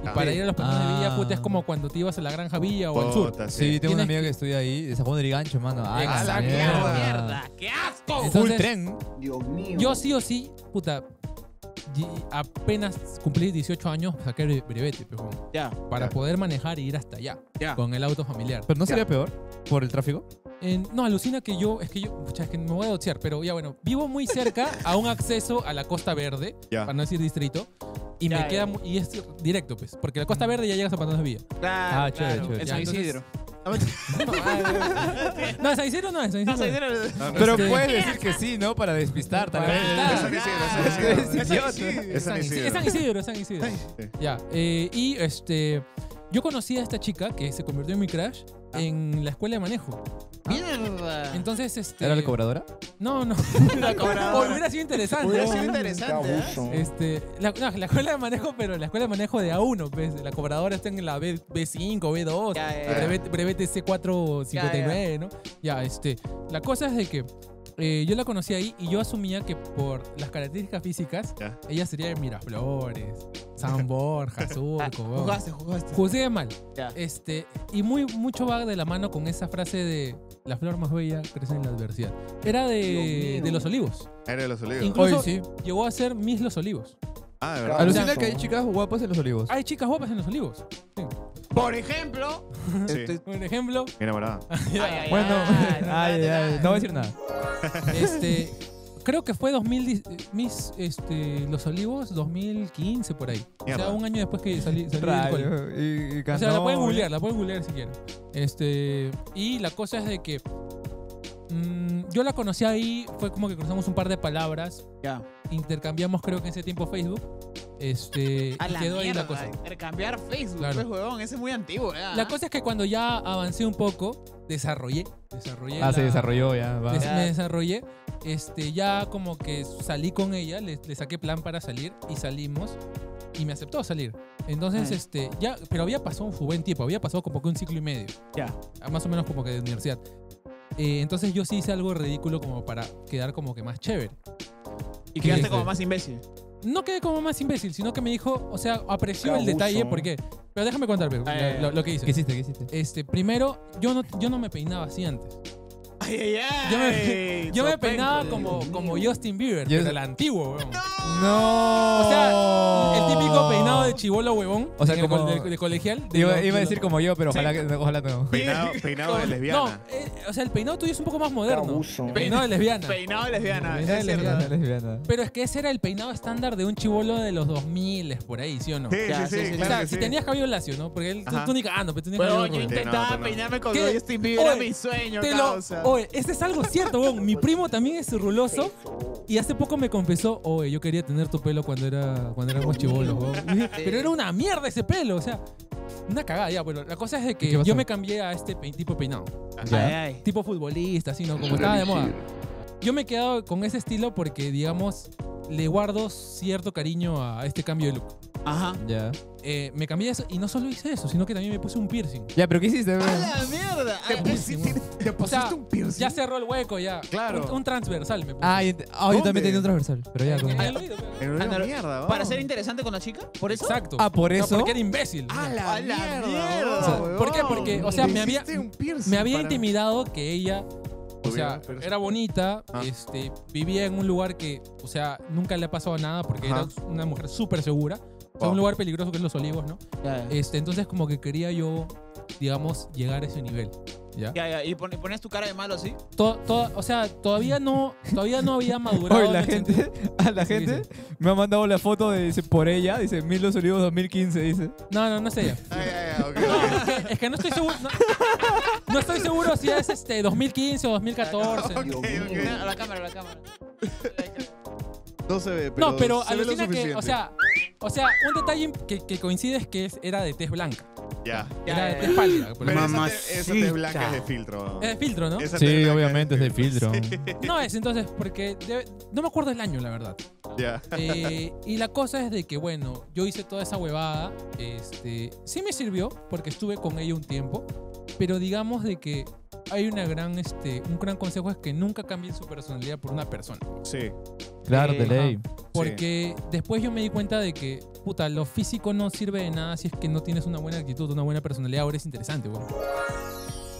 Y Ah. para ir a los pantanos de Villa, Ah. puta, es como cuando te ibas a la granja Villa o al sur. Puta, Sí, tengo una Tienes amiga que estudia ahí, de San Juan de Rigancho, mano. Ay, Exacto. ¡Mierda! ¡Qué asco! Entonces, Full tren. Dios mío. Yo sí o sí, puta, apenas cumplí 18 años, saqué el brevete, pero Ya, para Ya. poder manejar e ir hasta allá ya. con el auto familiar. Pero no sería peor por el tráfico. No, alucina que pucha, es que me voy a doxear, pero ya bueno, vivo muy cerca a un acceso a la Costa Verde, Ya. para no decir distrito, y Ya, me ya. queda y es directo, pues, porque la Costa Verde ya llegas a Pantanos de Villa. Claro, Ah, chévere, claro. chévere. En Ya, San entonces- Isidro. No, San Isidro no, en San Isidro. No, San no. Isidro. Ah, no, Pero sí. puedes decir que sí, ¿no? Para despistar, tal Para vez. despistar. Es San Isidro, es San Es que Isidro. eres idiota. Es San Isidro. Es San Isidro, es San Isidro. Sí. Ya, y yo conocí a esta chica que se convirtió en mi crush en la escuela de manejo. Mierda. Entonces, ¿Era la cobradora? No, no. La cobradora. Hubiera sido interesante. Hubiera ¿no? sido interesante, ¿eh? La escuela de manejo, pero la escuela de manejo de A1, pues. La cobradora está en la B5, B2, Ya, ya, ya. brevete C459, ¿no? Ya, la cosa es de que yo la conocí ahí y yo asumía que por las características físicas, Ya. ella sería de Miraflores, San Borja, Surco, weón. Jugaste. Juzgué mal. Ya. Y mucho va de la mano con esa frase de la flor más bella crece en la adversidad. Era Dios de mío. Los Olivos. Era de los olivos. Incluso Hoy sí. llegó a ser Miss Los Olivos. Ah, de verdad. Alucina sea, que hay chicas guapas en los olivos. Hay chicas guapas en Los Olivos. Sí. Por ejemplo, Sí. estoy- Un ejemplo, Mi enamorada. Ay, ay, Bueno, ay, no voy a decir nada. creo que fue 2010, Los Olivos 2015 por ahí. O Mierda. sea, un año después que salí del cole. Y O sea, la pueden googlear si quieren. Y la cosa es de que yo la conocí ahí, fue como que cruzamos un par de palabras, Ya. intercambiamos creo que en ese tiempo Facebook, y A la quedó ahí mierda, la cosa. intercambiar Facebook, Claro. pues, huevón, ese es muy antiguo, ¿eh? La cosa es que cuando ya avancé un poco, desarrollé Se desarrolló ya. Va. me desarrollé, ya como que salí con ella, le saqué plan para salir y salimos y me aceptó salir. Entonces, ya, pero había pasado un buen tiempo, había pasado como que un ciclo y medio, Ya. más o menos como que de universidad. Entonces yo sí hice algo ridículo como para quedar como que más chévere. Y quedaste Sí. como más imbécil. No quedé como más imbécil, sino que me dijo, o sea, apreció el detalle, porque... Pero déjame contar lo que hice. ¿Qué hiciste? Primero, yo no me peinaba así antes. Ay, ay, ay. Yo me Sopenco. peinaba como Justin Bieber, Yo- pero el antiguo, weón. No. O sea, el típico peinado de chibolo huevón, O sea, en el como- de colegial. de Iba los- a de decir los- como yo, pero Sí. ojalá no. Peinado de lesbiana. No, o sea, el peinado tuyo es un poco más moderno. abuso. Peinado de lesbiana. Peinado de lesbiana. Peinado de es cierto. lesbiana. Lesbiana. Pero es que ese era el peinado estándar de un chibolo de los 2000 por ahí, ¿sí o no? Sí, Ya, sí, sí, sí, sí. O claro sea, que si sí. tenías cabello lacio, ¿no? Porque tú Ajá. ni cagando, pero tenías Huevón, cabello yo rubio. intentaba no. peinarme con ¿Qué? Justin Bieber, era Oye, mi sueño, Te causa. Oye, este es algo cierto, weón. Mi primo también es ruloso y hace poco me confesó, oye, yo quería tener tu pelo cuando éramos chibolos, weón. Y dije, pero era una mierda ese pelo, o sea, una cagada ya. Bueno, la cosa es de ¿Y qué que pasó? yo me cambié a este tipo de peinado, Ya. Ay, ay. tipo futbolista, así, ¿no? Como estaba de moda. Yo me he quedado con ese estilo porque, digamos, le guardo cierto cariño a este cambio de look. Ajá. Ya. Me cambié eso y no solo hice eso, sino que también me puse un piercing. Ya, pero ¿qué hiciste? ¡A bro? la mierda! Ay, ¿Te O sea, pusiste un piercing? ya cerró el hueco, ya. Claro. Un transversal me puse. Yo ¿Dónde? también tenía un transversal, pero ya. En como- el oído, En una Ah, no, mierda, ¿Para vamos. ser interesante con la chica? ¿Por eso? Exacto. ¿por No, eso? porque era imbécil. ¡A la A la mierda! mierda, O sea, huevón! ¿por qué? Porque, o sea, Te me había- hiciste un piercing Me había para- intimidado que ella, o sea, Pero- era bonita, Ah. vivía en un lugar que, o sea, nunca le ha pasado nada porque Ajá. era una mujer súper segura. O sea, Wow. un lugar peligroso que es Los Olivos, ¿no? Ya, Entonces como que quería yo, digamos, llegar a ese nivel, ¿ya? ya. ¿Y ponías tu cara de malo así? O sea, todavía no había madurado. Hoy la en el sentido- gente, a la Sí, gente me ha mandado la foto de, dice, por ella, dice, Mil Los Olivos 2015, dice. No es ella. Ay, ay, ay, ok, No, ok. es que no estoy seguro. No estoy seguro si es 2015 o 2014. Ok, ok. A la cámara, a la cámara. No se ve, pero No, pero se ve lo alucina que, suficiente. o sea, un detalle que coincide es que era de tez blanca. Ya. Era de ya, tez ya. pálida. por Pero ejemplo. esa tez blanca es de filtro. Es de filtro, ¿no? Esa Sí, tez blanca obviamente es de filtro. Sí. No es, entonces, porque no me acuerdo el año, la verdad. Ya. Y la cosa es de que, bueno, yo hice toda esa huevada. Sí me sirvió porque estuve con ella un tiempo. Pero digamos de que hay un gran consejo es que nunca cambien su personalidad por una persona. Sí. Claro, de Ajá. ley. Porque después yo me di cuenta de que, puta, lo físico no sirve de nada si es que no tienes una buena actitud, una buena personalidad, ahora es interesante, weón.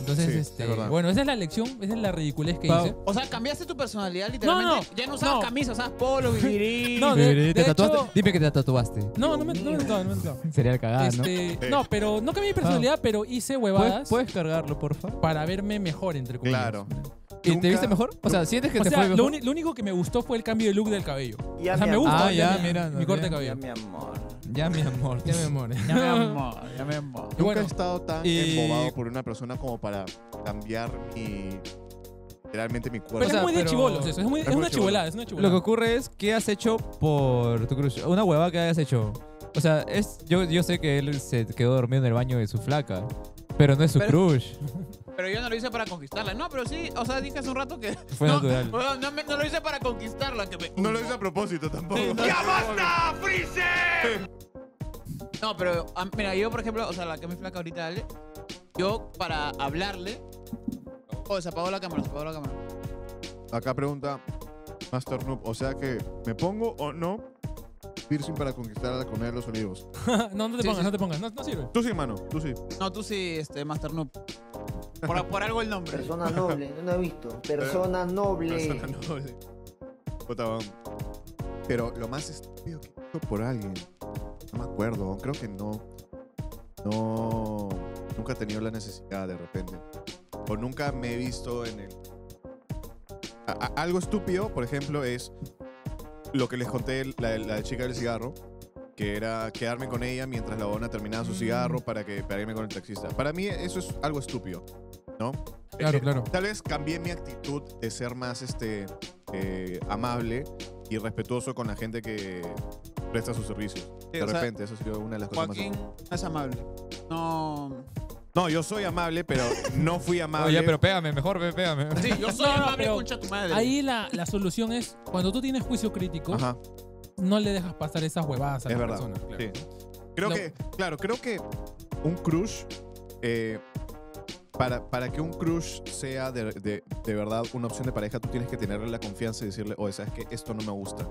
Entonces, Sí, es verdad. bueno, esa es la lección, esa es la ridiculez que Pau. hice. O sea, cambiaste tu personalidad literalmente. No, ya no usabas no. camisa, usabas polo, viril. No, ¿Te de tatuaste? hecho- Dime que te tatuaste. No me tatuaba. Sería el cagar, ¿no? No, pero no cambié mi personalidad, pero hice huevadas ¿Puedes cargarlo, porfa? para verme mejor, entre comillas. Claro. ¿Y Nunca- te viste mejor? O sea, ¿sientes que O te sea, fue mejor? lo único que me gustó fue el cambio de look del cabello. Ya, O sea, mi me amor. gusta Ah, ya, mi- mira, mi corte de Ya, cabello. mi amor. Ya, mi amor. Ya me amor. Ya me amor, ya me amor. Y Nunca bueno, he estado tan y- embobado por una persona como para cambiar literalmente mi cuerpo. Pero O sea, es muy de pero- chibolos eso, es muy una chibolo. chivolada, es una Lo que chivolada. ocurre es, ¿qué has hecho por tu crush? Una huevada que hayas hecho. O sea, yo sé que él se quedó dormido en el baño de su flaca, pero no es su Pero- crush. Pero yo no lo hice para conquistarla. No, pero sí, o sea, dije hace un rato que. Fue no, natural. No lo hice para conquistarla. Que No lo hice a propósito tampoco. Sí, no. ¡Ya basta, Freezer! No, pero mira, yo por ejemplo, o sea, la que me flaca ahorita, Ale, yo para hablarle. Oh, se apagó la cámara, se apagó la cámara. Acá pregunta Master Noob, o sea que ¿me pongo o no piercing para conquistar a la Comunidad de los Olivos? No te Sí, pongas, sí. no te pongas, no sirve. Tú sí, mano, tú sí. No, tú sí, Master Noob. Por algo el nombre. Persona noble, yo no he visto. Persona noble. Persona noble. Puta, weón. Pero lo más estúpido que he hecho por alguien, no me acuerdo, creo que no. nunca he tenido la necesidad de repente. O nunca me he visto en el... algo estúpido, por ejemplo, es lo que les conté, la chica del cigarro, que era quedarme con ella mientras la bona terminaba su cigarro para irme con el taxista. Para mí eso es algo estúpido, ¿no? Claro, claro. Tal vez cambié mi actitud de ser más amable y respetuoso con la gente que presta sus servicios. Sí, De o sea, repente, eso ha sido una de las cosas Joaquín más... no es amable. No. No, yo soy amable, pero no fui amable. Oye, pero pégame, mejor pégame. Sí, yo soy No, amable, pero concha tu madre. Ahí la solución es, cuando tú tienes juicio crítico, Ajá, no le dejas pasar esas huevadas a es la verdad. persona. Claro. Sí. Creo que un crush, para que un crush sea de verdad una opción de pareja, tú tienes que tenerle la confianza y decirle, oye, ¿sabes qué? Esto no me gusta.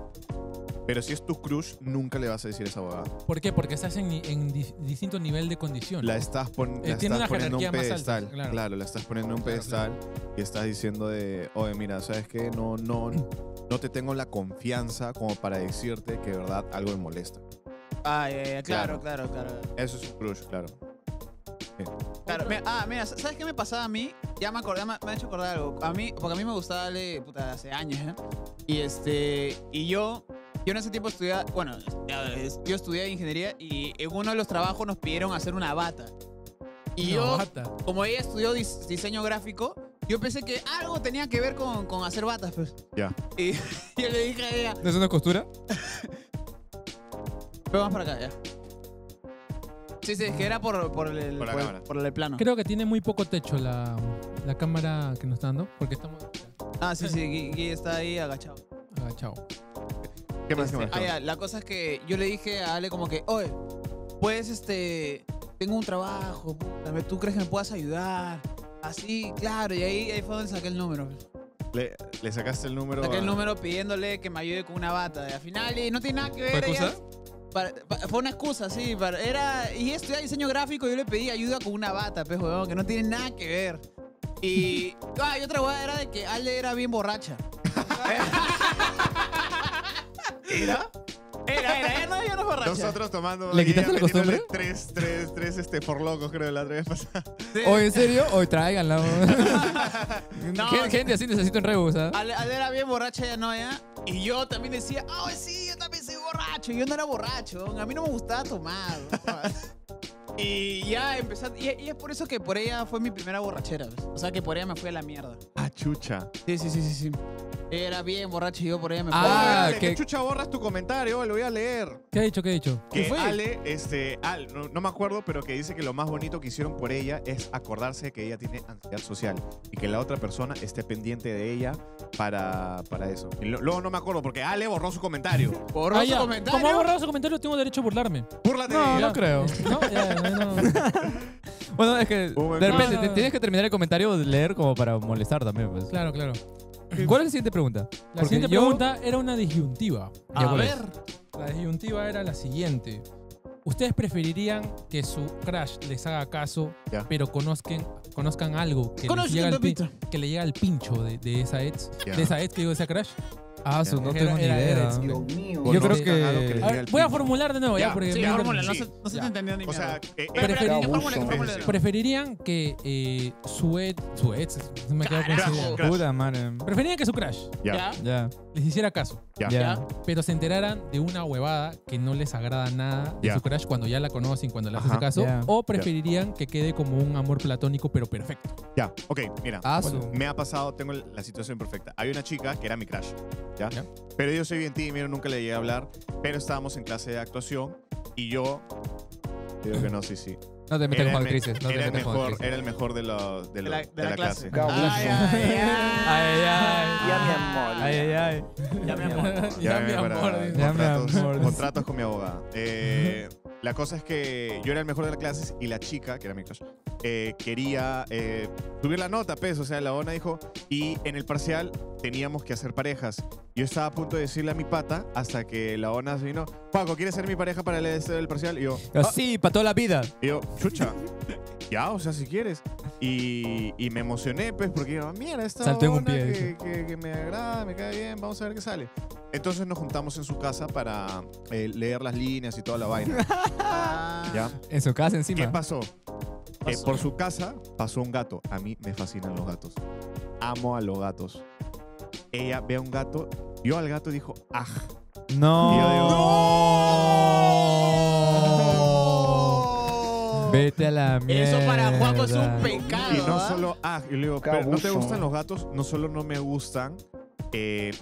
Pero si es tu crush, nunca le vas a decir esa huevada. ¿Por qué? Porque estás en distinto nivel de condición. La estás, tiene una poniendo en jerarquía un más alta, pedestal. claro. La estás poniendo en un Claro, pedestal y estás diciendo de, oye, mira, ¿sabes qué? No te tengo la confianza como para decirte que de verdad algo me molesta. Claro. Eso es un crush, claro. Claro, mira, ¿sabes qué me pasaba a mí? Ya me acordé, me ha hecho acordar algo. Porque a mí me gustaba darle, puta, hace años, ¿eh? Y yo en ese tiempo estudiaba, bueno, yo estudié ingeniería y en uno de los trabajos nos pidieron hacer una bata. Y Una yo, bata. como ella estudió diseño gráfico, yo pensé que algo tenía que ver con hacer batas, pues. Ya. Y yo le dije a ella, ¿No es una costura? ve más para acá, ya. Sí, es que era por el cámara. por el plano. Creo que tiene muy poco techo la cámara que nos está dando, porque estamos Sí, Gui está ahí agachado. agachados. ¿Qué más? ¿Qué más? Ya, la cosa es que yo le dije a Ale como que, oye, pues tengo un trabajo, puta, ¿tú crees que me puedas ayudar? Así, claro, y ahí fue donde saqué el número. Le sacaste el número. Saqué el número pidiéndole que me ayude con una bata. Y al final, y no tiene nada que ver. ¿Fue excusa? Fue una excusa, sí. Y estudiaba diseño gráfico y yo le pedí ayuda con una bata, pues, huevón, que no tiene nada que ver. Y otra hueá era de que Ale era bien borracha. ¿Era? Era, ella no es borracha. Nosotros tomando. ¿Le quitaste la metiéndole costumbre? tres forlocos, creo, la otra vez pasada. Sí. ¿O en serio? Hoy tráiganla. No, Gente así necesito en Rebus, ¿ah? Ale era bien borracha, ella no, ya. Y yo también decía, sí, yo también soy borracho. Y yo no era borracho. A mí no me gustaba tomar. Y ya empecé. Y es por eso que por ella fue mi primera borrachera. ¿Ves? O sea que por ella me fui a la mierda. Ah, chucha. Sí. Era bien borracho y yo por ella me fui. Ale, que- ¿qué chucha borras tu comentario? Lo voy a leer. ¿Qué ha dicho? ¿Qué ha dicho? Que fue? Ale, no me acuerdo, pero que dice que lo más bonito que hicieron por ella es acordarse que ella tiene ansiedad social y que la otra persona esté pendiente de ella para eso. Y luego no me acuerdo porque Ale borró su comentario. Borró su ya. comentario. Como ha borrado su comentario, tengo derecho a burlarme. Búrlate de No, ella. no creo. No, no. Bueno, es que Oh my de God. repente No. tienes que terminar el comentario de leer como para molestar también, pues. Claro. ¿Cuál es la siguiente pregunta? La Porque siguiente yo- pregunta era una disyuntiva. Ya, A ¿cuál es? ver. La disyuntiva era la siguiente. ¿Ustedes preferirían que su crush les haga caso, Ya. pero conozcan algo que, Conozco un papito. que le llega al pincho de esa ex? Ya. De esa ex que digo, de esa crush. Ah, Ya. no Era- tengo ni era- idea. era- Dios mío. Yo creo Conozcan que- algo les A llegue ver, al voy a pincho. formular de nuevo, Ya, ya, porque Sí, me- fórmula, no sí. se te Ya. entendió ni O sea, mierda. Preferí- Fórmula. ¿Preferirían que su ex, no me quedo con esa idea. Crash. Puta madre. Preferirían que su crush Ya. Ya. les hiciera caso, Ya. Ya. pero se enteraran de una huevada que no les agrada nada de Ya. su crush cuando ya la conocen, cuando le haces Ajá. caso, Ya. o preferirían que quede como un amor platónico pero perfecto. Ya. Ok, mira. Ah, Me ha pasado, tengo la situación perfecta. Hay una chica que era mi crush, ¿ya? Ya. Pero yo soy bien tímido, nunca le llegué a hablar, pero estábamos en clase de actuación y yo... Digo que no, sí. No te metas Era con el me- actrices. No te era el metas con mejor, actrices. era el mejor de la clase. Cabrón. Ay, Ya, mi amor. Ay, ay. Ya, mi amor. Ya, mi para amor. dice. Ya, mi amor. contratos con mi abogada. La cosa es que yo era el mejor de la clase y la chica, que era mi crush, quería subir la nota, pues. O sea, la ONA dijo, y en el parcial teníamos que hacer parejas. Yo estaba a punto de decirle a mi pata hasta que la ONA vino, Paco, ¿quieres ser mi pareja para el parcial? Y yo, Sí, para toda la vida. chucha, ya, o sea, si quieres. Y me emocioné, pues, porque yo, mira, esta Saltó en un onda pie, que me agrada, me cae bien, vamos a ver qué sale. Entonces nos juntamos en su casa para leer las líneas y toda la vaina. ¿Ya? En su casa ¿Qué encima. pasó? Por su casa pasó un gato. A mí me fascinan los gatos. Amo a los gatos. Ella ve a un gato, vio al gato y dijo, ¡ah! No. Y yo digo, ¡No! Vete a la mierda. Eso para Juaco es un pecado. y no ¿ah? solo, y le digo, pero ¿no te Cabuzo. gustan los gatos? No solo no me gustan, nadie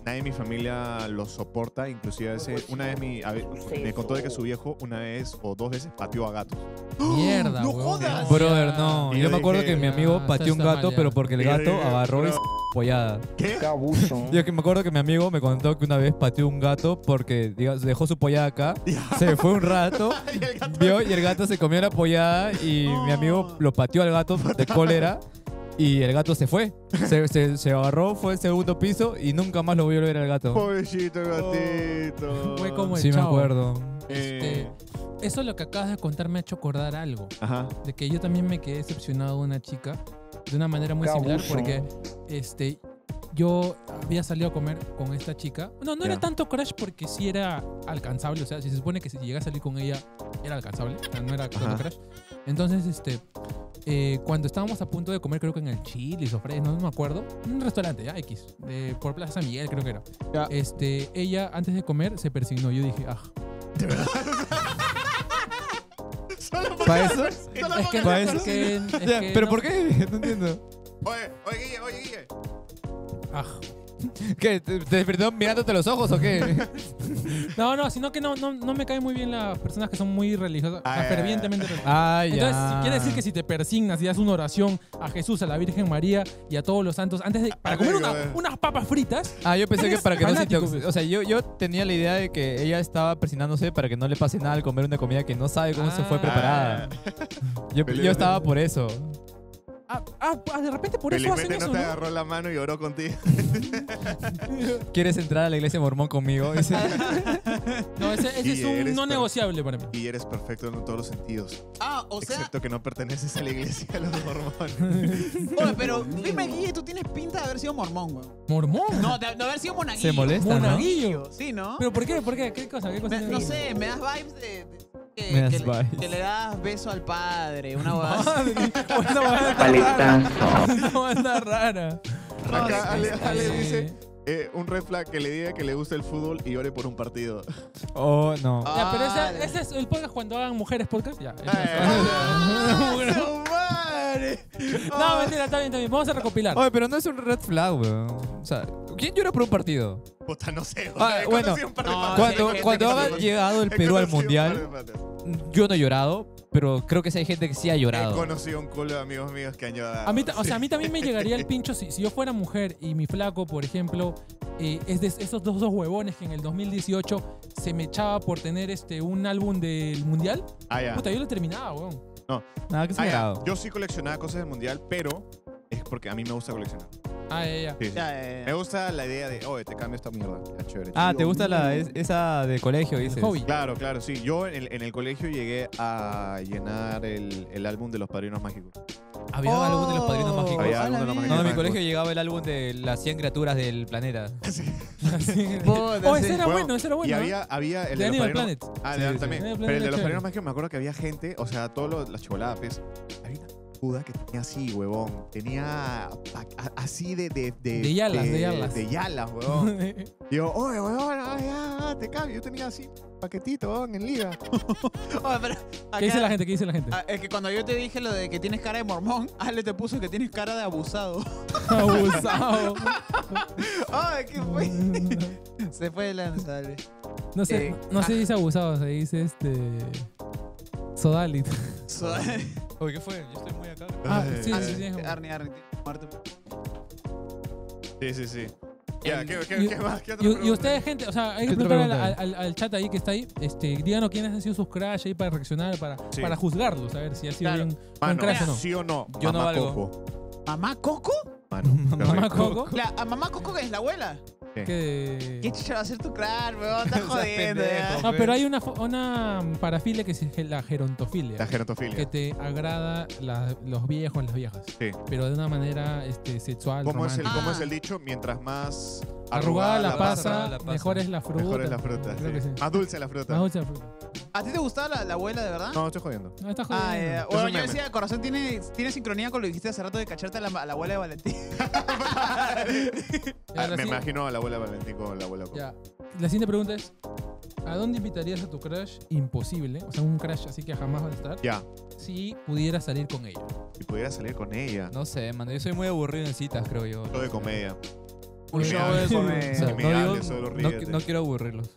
de mi familia los soporta. Inclusive una vez me contó de que su viejo una vez o 2 veces pateó a gatos. Mierda, ¡No weón. jodas! Brother, no. Y Yo yo me acuerdo dije, que mi amigo ah, pateó un está gato, mal, ya. pero porque el Y yo gato dije, agarró y pero- se pollada. ¿Qué? Cabuzo. Yo que me acuerdo que mi amigo me contó que una vez pateó un gato porque dejó su pollada acá, se fue un rato, Y el gato- vio y el gato se comió la pollada y mi amigo lo pateó al gato de cólera y el gato se fue. Se agarró, fue al segundo piso y nunca más lo volvió a ver al gato. Pobrecito gatito. Fue como el Sí, me Chavo. acuerdo. Eso lo que acabas de contar me ha hecho acordar algo. Ajá. De que yo también me quedé decepcionado de una chica de una manera muy similar Cabuzo. porque yo había salido a comer con esta chica. No Ya. era tanto crush porque sí era alcanzable. O sea, si se supone que si llegué a salir con ella era alcanzable. O sea, no era tanto Ajá. crush. Entonces, cuando estábamos a punto de comer, creo que en el Chili's o Fresno, no me acuerdo. Un restaurante, ya, X. Por Plaza San Miguel, creo que era. Ya. Ella, antes de comer, se persignó. Yo dije, ¿Para eso? Es que no, ¿Para eso? Ya, ¿pero no. por qué? No entiendo. Oye, Guille. ¿Qué? ¿Te despertó mirándote los ojos o qué? No, sino que no me caen muy bien las personas que son muy religiosas, o sea, fervientemente religiosas. Ah, ya. Entonces, quiere decir que si te persignas y das una oración a Jesús, a la Virgen María y a todos los santos, para comer unas papas fritas, Ah, yo pensé que Eres para que no se fanático, te... pues. O sea, yo tenía la idea de que ella estaba persignándose para que no le pase nada al comer una comida que no sabe cómo se fue Ah. preparada. Yo estaba por eso. de repente por eso hacen Felizmente eso, no te ¿no? agarró la mano y oró contigo. ¿Quieres entrar a la iglesia mormón conmigo? Dice. No, ese es Y un eres no negociable para mí. Y eres perfecto en todos los sentidos. O sea, Excepto que no perteneces a la iglesia de los mormones. oye, pero dime, Guille, tú tienes pinta de haber sido mormón, güey. ¿Mormón? No, de haber sido monaguillo. Se molesta, ¿no? Monaguillo. Sí, ¿no? ¿Pero por qué? ¿Por qué? ¿Qué cosa? No sé, me das vibes Me das que vibes. que le das beso al padre, una voz. Madre, una banda Paletazo. una banda rara. Acá Ale Este, dice un red flag que le diga que le gusta el fútbol y ore por un partido. Oh, no. Ya, pero Ah, ese es el podcast cuando hagan mujeres podcast. Ya. ¡Su madre! No, mentira, está bien. Vamos a recopilar. Oye, pero no es un red flag, weón. O sea, ¿quién llora por un partido? Puta, no sé. Ah, He bueno, conocido un par de no, patas. sí, Cuando, hay cuando gente haga que- llegado el He Perú al conocido un mundial, par de patas. yo no he llorado, pero creo que sí hay gente que sí ha He llorado. conocido un culo de amigos míos que han llorado. A mí, o sea, a mí también me llegaría el pincho si yo fuera mujer y mi flaco, por ejemplo, es de esos dos huevones que en el 2018 se me echaba por tener un álbum del mundial. Ah, ya. Puta, yo lo terminaba, weón. Nada, que se Ah, ya. llorado. Yo sí coleccionaba cosas del mundial, pero es porque a mí me gusta coleccionar. Ya. Sí, sí. Ya, Me gusta la idea de, oye, te cambio esta mierda. Ya, chévere. Ah, ¿te gusta esa de colegio, dices? hobby. Claro, sí. Yo en el colegio llegué a llenar el álbum de los Padrinos Mágicos. Había un álbum de los padrinos Oh, mágicos. Había álbum de los bien. No, en mi mágicos. colegio llegaba el álbum de las 100 criaturas del planeta. Puta, Ese sí. era bueno, ese era bueno. Y ¿eh? había el de de los Animal Padrinos. Planet. Ah, Sí, de sí. también. Animal Pero el de Planet los chévere. Padrinos Mágicos me acuerdo que había gente, o sea, las chivoladas, pues. Había una puda que tenía así, huevón. Tenía así de yalas, de yalas. De yalas, huevón. Y yo, oye, huevón, te cambio. Yo tenía así un paquetito, huevón, en liga. Oye, pero ¿Qué dice acá- la gente? ¿Qué dice la gente? Es que cuando yo te dije lo de que tienes cara de mormón, Ale te puso que tienes cara de abusado. Abusado. Ay, ¿qué fue? Se fue de lanza, Ale. No sé, no se dice abusado, se dice Sodalit. Oye, ¿qué fue? Yo estoy muy acá. Ah, Ay, sí, ay. sí, sí. Arnie, muerto. Sí. Ya, ¿qué Y- más? ¿Qué otra Y pregunta? ustedes, gente, o sea, hay que ¿Qué otra preguntar pregunta al chat ahí que está ahí, díganos quiénes han sido sus crush ahí para reaccionar, Sí. para juzgarlos, a ver si ha sido Claro. bien buen Mano, crush o no. ¿sí o no? Yo no Mamá valgo. Coco. ¿Mamá Coco? Mano, Mamá Coco. ¿A mamá Coco que es la abuela? ¿Qué chucha va a ser tu crush, weón? Estás jodiendo. pendejo. No, pero hay una parafilia que es la gerontofilia. La gerontofilia. Que te agrada los viejos, las viejas. Sí. Pero de una manera sexual, ¿Cómo es romántica. el dicho? Mientras más Arrugada la arrugada pasa, la pasa. mejor es la fruta. mejor es la fruta. Creo que Sí. sí. Más dulce la fruta. Más dulce la fruta. ¿A ti te gustaba la abuela de verdad? No, estoy jodiendo. No, está jodiendo. Ah, Es bueno, un yo meme. decía, corazón tiene sincronía con lo que dijiste hace rato de cacharte a la abuela de Valentín. Ya, Me imagino a la abuela Valentín con la abuela. Ya. La siguiente pregunta es: ¿a dónde invitarías a tu crush imposible? O sea, un crush así que jamás va a estar. Ya, Si pudieras salir con ella. si pudiera salir con ella. No sé, mano. Yo soy muy aburrido en citas, creo yo. Todo de comedia. Un Me show hables, de O comedia. sea, me no, hables, digo- solo no, ríete. no quiero aburrirlos.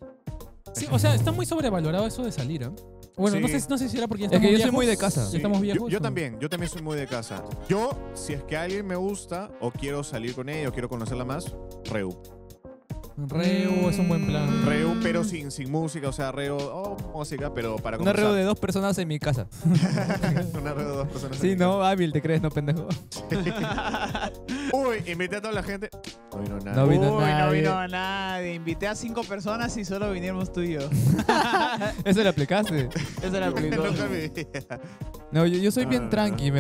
Sí, o sea, está muy sobrevalorado eso de salir, ¿eh? Bueno, Sí. no sé si era porque ya Es estamos que yo viejos. soy muy de casa. Ya Sí, estamos viejos. Yo ¿o? también soy muy de casa. Yo, si es que alguien me gusta o quiero salir con ella o quiero conocerla más, Reu. Reu es un buen plan. Reu, pero sin música, o sea, Reu, música, pero para Una reo de conversar. 2 personas en mi casa. Una Reu de 2 personas. Sí, en no, hábil, ¿te crees? No, pendejo. Uy, invité a toda la gente. No vino nada. No vino Uy, no nadie. vino nadie. Invité a 5 personas y solo vinimos tú y yo. Eso lo aplicaste. Esa era la película. Nunca vi. No, yo soy bien Ah. tranqui.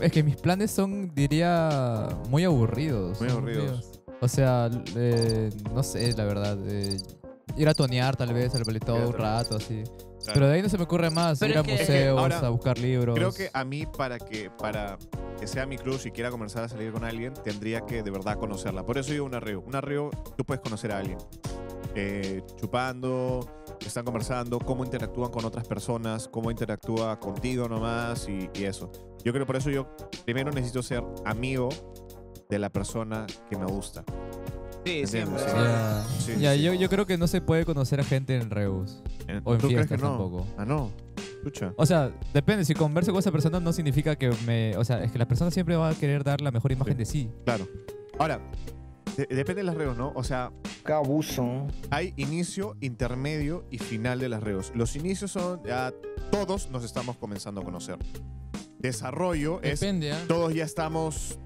Es que mis planes son, diría, muy aburridos. Muy aburridos. O sea, no sé, la verdad. Ir a tonear tal vez al todo Ir a un tonear. rato, así. Claro. Pero de ahí no se me ocurre más. Pero Ir a es que- museos, ahora, a buscar libros. Creo que a mí, para que sea mi crush y quiera comenzar a salir con alguien, tendría que de verdad conocerla. Por eso digo una Reu. Una Reu, tú puedes conocer a alguien. Chupando, están conversando, cómo interactúan con otras personas, cómo interactúa contigo nomás y eso. Yo creo por eso yo primero necesito ser amigo de la persona que me gusta. Sí, siempre. Entiendo, sí. Ya, Sí, ya, sí. yo creo que no se puede conocer a gente en Reus. O en ¿Tú crees fiestas que no? tampoco. Ah, no. Escucha. O sea, depende. Si converso con esa persona no significa que me... O sea, es que la persona siempre va a querer dar la mejor imagen Sí. de sí. Claro. Ahora, depende de las reos, ¿no? O sea, Qué abuso. hay inicio, intermedio y final de las reos. Los inicios son ya todos nos estamos comenzando a conocer. Desarrollo es Depende, ¿ah? todos ya estamos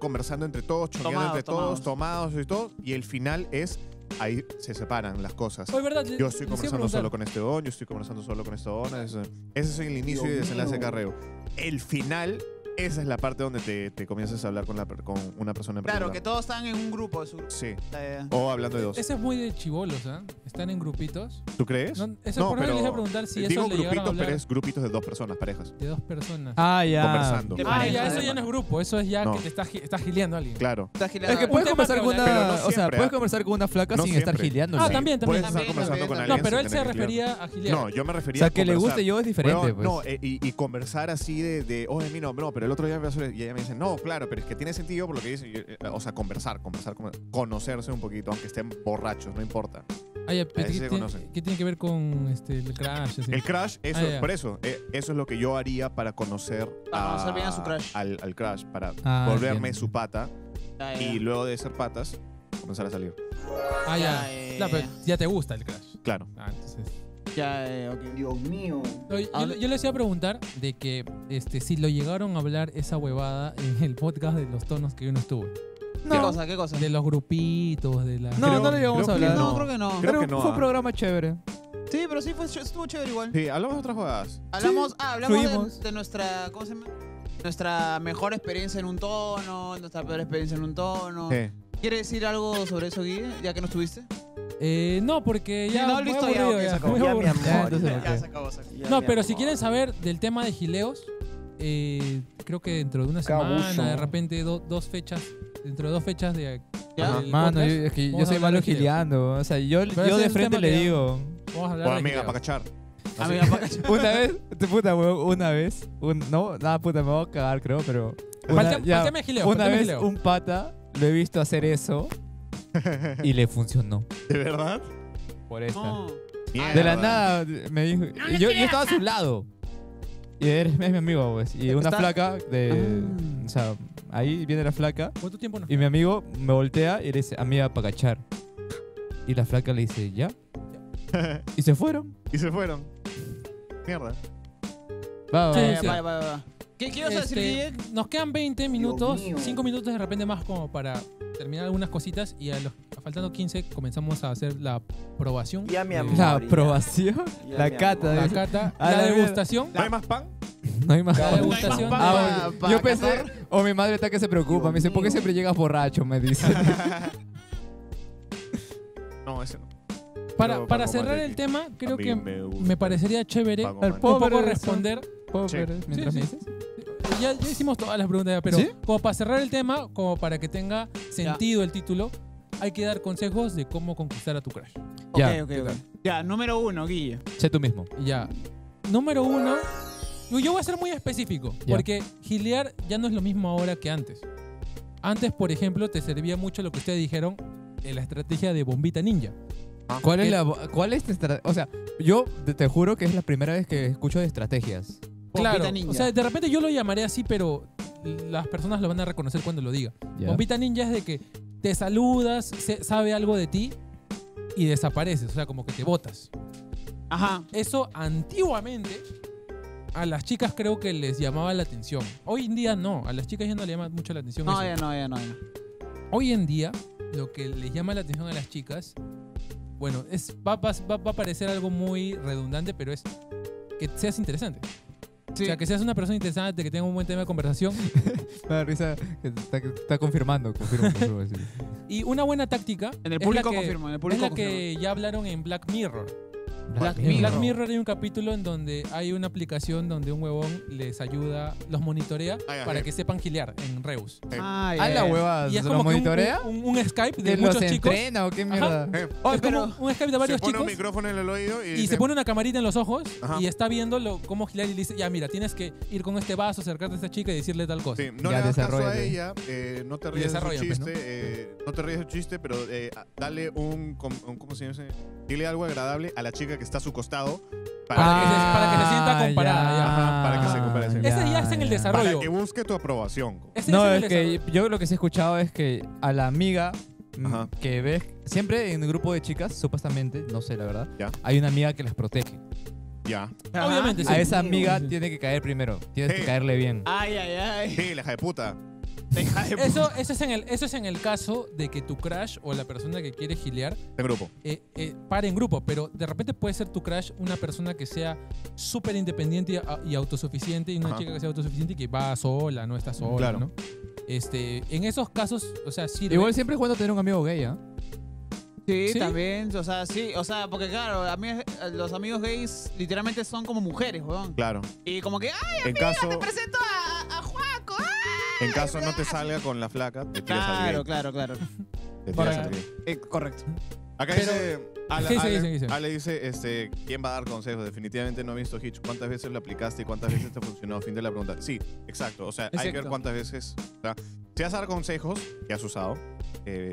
conversando entre todos, choneando entre todos, tomados y todo. Y el final es ahí se separan las cosas. Oye, ¿verdad? Yo estoy Les iba a conversando preguntar. solo con este don, yo estoy conversando solo con esta dona. Ese es el inicio y Dios desenlace de mío. carreo. El final, esa es la parte donde te comienzas a hablar con una persona en Claro, particular. que todos están en un grupo. Sí. Eh, O hablando de dos. Ese es muy de chivolos, ¿ah? Están en grupitos. ¿Tú crees? No, eso por eso les iba a preguntar si digo eso le llegaron a grupitos, hablar pero es grupitos de dos personas, parejas. de dos personas. Ah, ya. Conversando. Te Ah, pareja, ya, eso además. ya no es grupo, eso es ya No. que te estás gileando a alguien. Claro. estás girando. Es que Un puedes tema conversar que con una... hablar. Pero no o sea, siempre, puedes ¿ah? conversar con una flaca No sin estar siempre. gileándola. Ah, también. Puedes También, estar conversando también, con también. alguien. No, pero sin él se tener que gilear. refería a gilear. No, yo me O refería sea, a que le conversar. guste yo es diferente, Weón, pues. no, y conversar así de oye, mira, no, pero el otro día me pasó y ella me dice, no, claro, pero es que tiene sentido por lo que dice, o sea, conversar, conocerse un poquito, aunque estén borrachos, no importa. Ah, ya, Ahí se conocen. ¿qué tiene que ver con el crash? así? El crash, eso, Ah, ya. por eso, eso es lo que yo haría para conocer, Para conocer bien a su crush. al crash, para Ah, volverme entiendo. su pata Ya, ya. y luego de ser patas, comenzar a salir. Ah, ya. Ya, Claro, pero ya te gusta el crash. Claro. Ah, entonces. Ya, ok. Dios mío. No, ¿A yo, dónde? yo les iba a preguntar de que si lo llegaron a hablar esa huevada en el podcast de los tonos que yo no estuve. ¿Qué cosa? ¿Qué cosa? De los grupitos, de la... No, Creo- no lo llevamos creo a que hablar. No, creo que no. Creo Pero que no, fue un ah. programa chévere. Sí, pero sí estuvo chévere igual. Sí, hablamos de otras jugadas. Hablamos fluimos. de nuestra, ¿cómo se llama? Nuestra mejor experiencia en un tono, nuestra peor experiencia en un tono. Sí. ¿Quieres decir algo sobre eso, Guille, ya que no estuviste? No, porque ya... No, muy listo, ya, aburrido, ok, se ya, acabó. muy Ya, mi aburrido. amor. Ya, entonces, ya. ok. Ya se acabó, se acabó. Ya, No, mi pero si amor. quieren saber del tema de gileos, creo que dentro de una Qué semana, abuso. de repente dos fechas, dentro de 2 fechas de... ¿Ya? del Mano, podcast, es que yo vamos a soy hablar malo de gileos. gileando. O sea, yo ese de es el frente tema le que- digo. Vamos a hablar O de amiga, gileos. para cachar. Amiga, pa' cachar. Una vez, puta, weón, una vez. No, nada, puta, me voy a cagar, creo, pero. Pa'l tema de gileos, pa'l una tema de vez gileos. un pata lo he visto hacer eso y le funcionó. ¿De verdad? Por esta. No. Mierda. De la nada me dijo. Y yo estaba a su lado. Y es mi amigo, pues. Y una Está- flaca de. Ah. O sea, ahí viene la flaca. ¿Cuánto tiempo no? Y mi amigo me voltea y le dice, amiga, para cachar. Y la flaca le dice, ¿ya? Y se fueron. Y se fueron. Mierda. Va, va, Sí, va. sí. Va. ¿Qué ibas a decir, Guille? Nos quedan 20 minutos, mío. 5 minutos de repente más como para terminar algunas cositas y faltando 15 comenzamos a hacer la aprobación. Ya, mi de- amor. La aprobación, Ya, la mi cata. La dice. cata, A la la degustación. ¿No hay más pan? No hay más. La degustación. Ah, Pa- yo pa- pensé, o mi madre está que se preocupa. Me dice, ¿por qué siempre llegas borracho? Me dice. No, ese no. Para Paco cerrar Matequi. el tema, creo A mí que me gusta me parecería chévere Paco un Matequi. poco Pobre responder. Pobre, mientras Sí, me sí. dices. Ya hicimos todas las preguntas, ya, pero ¿Sí? como para cerrar el tema, como para que tenga sentido el título, hay que dar consejos de cómo conquistar a tu crush. Ya. Ok. Ya, número 1, Guille. Sé tú mismo. Ya. Número 1, yo voy a ser muy específico, Ya. porque gilear ya no es lo mismo ahora que antes. Antes, por ejemplo, te servía mucho lo que ustedes dijeron en la estrategia de bombita ninja. ¿Cuál es ¿Qué? cuál es tu estrategia? O sea, yo te juro que es la primera vez que escucho de estrategias. Claro, Bombita ninja. o sea, de repente yo lo llamaré así, pero las personas lo van a reconocer cuando lo diga. Ya. Bombita ninja es de que te saludas, sabe algo de ti y desapareces, o sea, como que te botas. Ajá. Eso antiguamente a las chicas creo que les llamaba la atención. Hoy en día no, a las chicas ya no le llama mucho la atención No, eso. ya no. Hoy en día lo que les llama la atención a las chicas, bueno, va a parecer algo muy redundante, pero es que seas interesante. Sí. O sea, que seas una persona interesante, que tenga un buen tema de conversación. Me da risa que está confirmando. Confirmo, sí. Y una buena táctica En el es público la que, confirmo, en el es público la que ya hablaron en Black Mirror. Black En Mirror. Black Mirror hay un capítulo en donde hay una aplicación donde un huevón les ayuda, los monitorea ya, para ya. que sepan gilear en Reus. Ah, ¿A la hueva Y es se como lo que monitorea? un Skype de ¿Que los muchos chicos. entrena o qué mierda? Oye, Es pero como un Skype de varios se pone chicos. un micrófono en el oído y, Y dice, se pone una camarita en los ojos Ajá. y está viendo cómo gilear y le dice, ya mira, tienes que ir con este vaso, acercarte a esta chica y decirle tal cosa. Sí, no Ya, le hagas caso a desarróllate. ella, no te Y ríes de su desarrolla, pues, chiste, no te ríes de su chiste, pero dale ¿cómo se llama? Dile algo agradable a la chica que está a su costado Para que se sienta comparada, ya. Ajá, para que se compare, sí. Ese ya está en el desarrollo. para que busque tu aprobación. Ese No, es es el que desarrollo. yo lo que sí he escuchado es que a la amiga Ajá. que ves siempre en el grupo de chicas, supuestamente, no sé la verdad, Ya. hay una amiga que las protege. Ya. Obviamente, sí. A esa amiga Sí. tiene que caer primero, tienes Sí. que caerle bien. Ay. Sí, la hija de puta. Deja de Eso es en el caso de que tu crush o la persona que quiere gilear De grupo. pare en grupo, pero de repente puede ser tu crush una persona que sea súper independiente y autosuficiente y una Ajá. chica que sea autosuficiente y que va sola, no está sola, Claro. ¿no? En esos casos, o sea, sirve. Igual siempre es bueno tener un amigo gay, ¿ah? Sí, ¿Sí? también, o sea, sí, o sea, porque claro, a mí los amigos gays literalmente son como mujeres, weón. Claro. Y como que, ay, En caso, te presento a Juaco. en caso no te salga con la flaca, te tiras al Claro, gay. claro. Te tiras Para- al gay. Correcto. Acá Pero- dice, Ale, ¿Qué dice, Ale- qué dice? Ale dice, ¿quién va a dar consejos? Definitivamente no he visto Hitch. ¿Cuántas veces lo aplicaste y cuántas veces te funcionó? Fin de la pregunta. Sí, exacto. O sea, hay que ver Exacto. cuántas veces. O sea, si vas a dar consejos que has usado,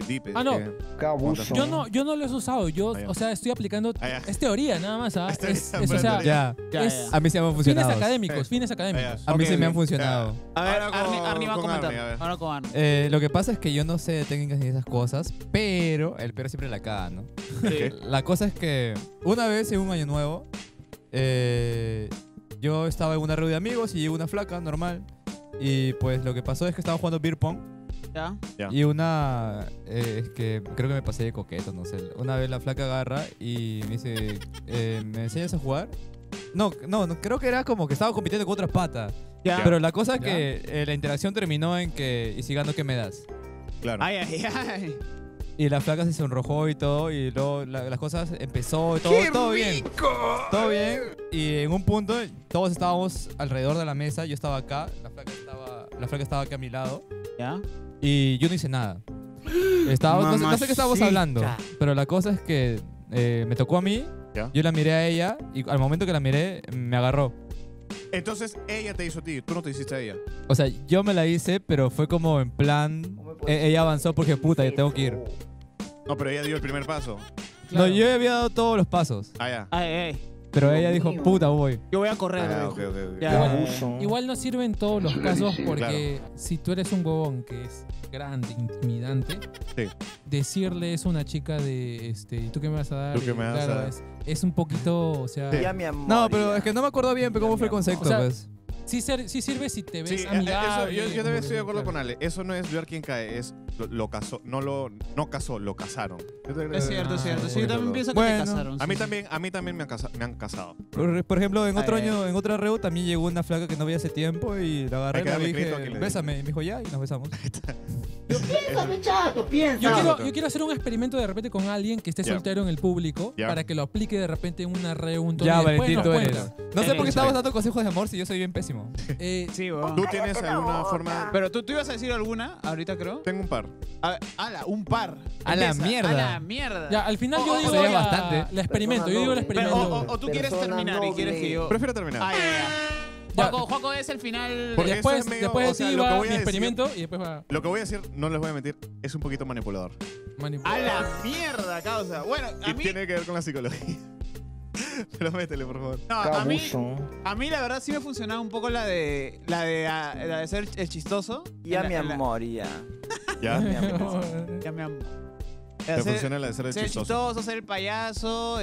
dip. Ah, no. Qué abuso. Yo no lo he usado, Ah, ya. o sea, estoy aplicando, Ah, ya. es teoría nada más, ¿ah? Es teoría, Es, o sea, Ya. es A mí sí me han fines funcionado. académicos, fines académicos. Ah, A mí Ok, sí me han ok. funcionado. A ver, Ahora con- Arnie va a con comentar. Arnie, a ver. Ahora con Arnie. Lo que pasa es que yo no sé de técnicas ni de esas cosas, pero el perro siempre la caga, ¿no? Sí. La cosa es que una vez en un año nuevo, yo estaba en una reunión de amigos y llegó una flaca, normal. Y pues lo que pasó es que estaba jugando beer pong ¿Ya? Ya. y una, es que creo que me pasé de coqueto, no sé. Una vez la flaca agarra y me dice, ¿me enseñas a jugar? No, creo que era como que estaba compitiendo con otras patas. Ya. Pero la cosa es que la interacción terminó en que, ¿y si gano qué me das? Claro. Ay. Y la flaca se sonrojó y todo, y luego las cosas empezó, todo bien. Todo bien. Y en un punto, todos estábamos alrededor de la mesa, yo estaba acá, la flaca estaba aquí a mi lado, ¿Ya? y yo no hice nada. No sé qué estábamos hablando, pero la cosa es que me tocó a mí, Ya. yo la miré a ella, y al momento que la miré, me agarró. Entonces ella te hizo a ti, tú no te hiciste a ella. O sea, yo me la hice, pero fue como en plan, ella avanzó porque puta, yo tengo que ir. No, pero ella dio el primer paso. Claro. No, yo había dado todos los pasos, Ah, ya. Ay. pero Dios ella dijo, mío. puta, voy. Yo voy a correr. Ah, me ok, dijo. ok, ok. Ya. Qué abuso. Igual no sirve en todos los casos porque si tú eres un huevón que es grande, intimidante, Sí. decirle eso a una chica de, ¿y tú qué me vas a dar? ¿Tú qué me vas a dar? Es un poquito, o sea... Sí. Ya, mi amor. No, pero ya. es que no me acuerdo bien cómo fue el concepto, O sea, pues. sí sirve si te ves Sí, eso, amigable. yo también estoy de acuerdo claro. con Ale. Eso no es ver quién cae, es lo casó, no casó, lo casaron. Es cierto, es cierto. Sí, yo también pienso que Bueno, te casaron. A mí sí. también me han casado. Por ejemplo, en otro Ay, año, en otra reu también llegó una flaca que no veía hace tiempo y la agarré Hay que y darle le crédito a dije, quien le bésame. Y me dijo, ya, y nos besamos. Piénsame, chato, piensa. Yo quiero hacer un experimento de repente con alguien que esté Ya. soltero en el público Ya. para que lo aplique de repente en una un tono Ya, y después Valentín, nos tú eres. cuenta. No sé por qué Eres. estabas dando consejos de amor si yo soy bien pésimo. Sí, weón. ¿Tú tienes alguna forma? Pero tú ibas a decir alguna, ahorita creo. Tengo un par. Ala, un par. A la Empieza. mierda. A la mierda. Ya, al final yo Oh, digo sería la, bastante. la experimento. Yo digo el Persona Pero, experimento. o tú quieres Persona terminar y quieres que yo. Prefiero terminar. Ah, ya, ya. Ya. Juaco es el final. Porque de- eso Después, es medio- después o sea, sí lo que va voy a mi decir- experimento y después va Lo que voy a decir, no les voy a mentir, es un poquito manipulador. manipular. A la mierda, causa. Bueno, a Y mí. tiene que ver con la psicología. Pero métele, por favor. No, Cabuzo. a mí la verdad sí me funcionaba un poco la de ser el chistoso. Ya En mi la- en la- amor, ya. ¿Ya? Ya mi amor. ¿Te funciona la de ser el Ser chistoso? chistoso, ser el payaso,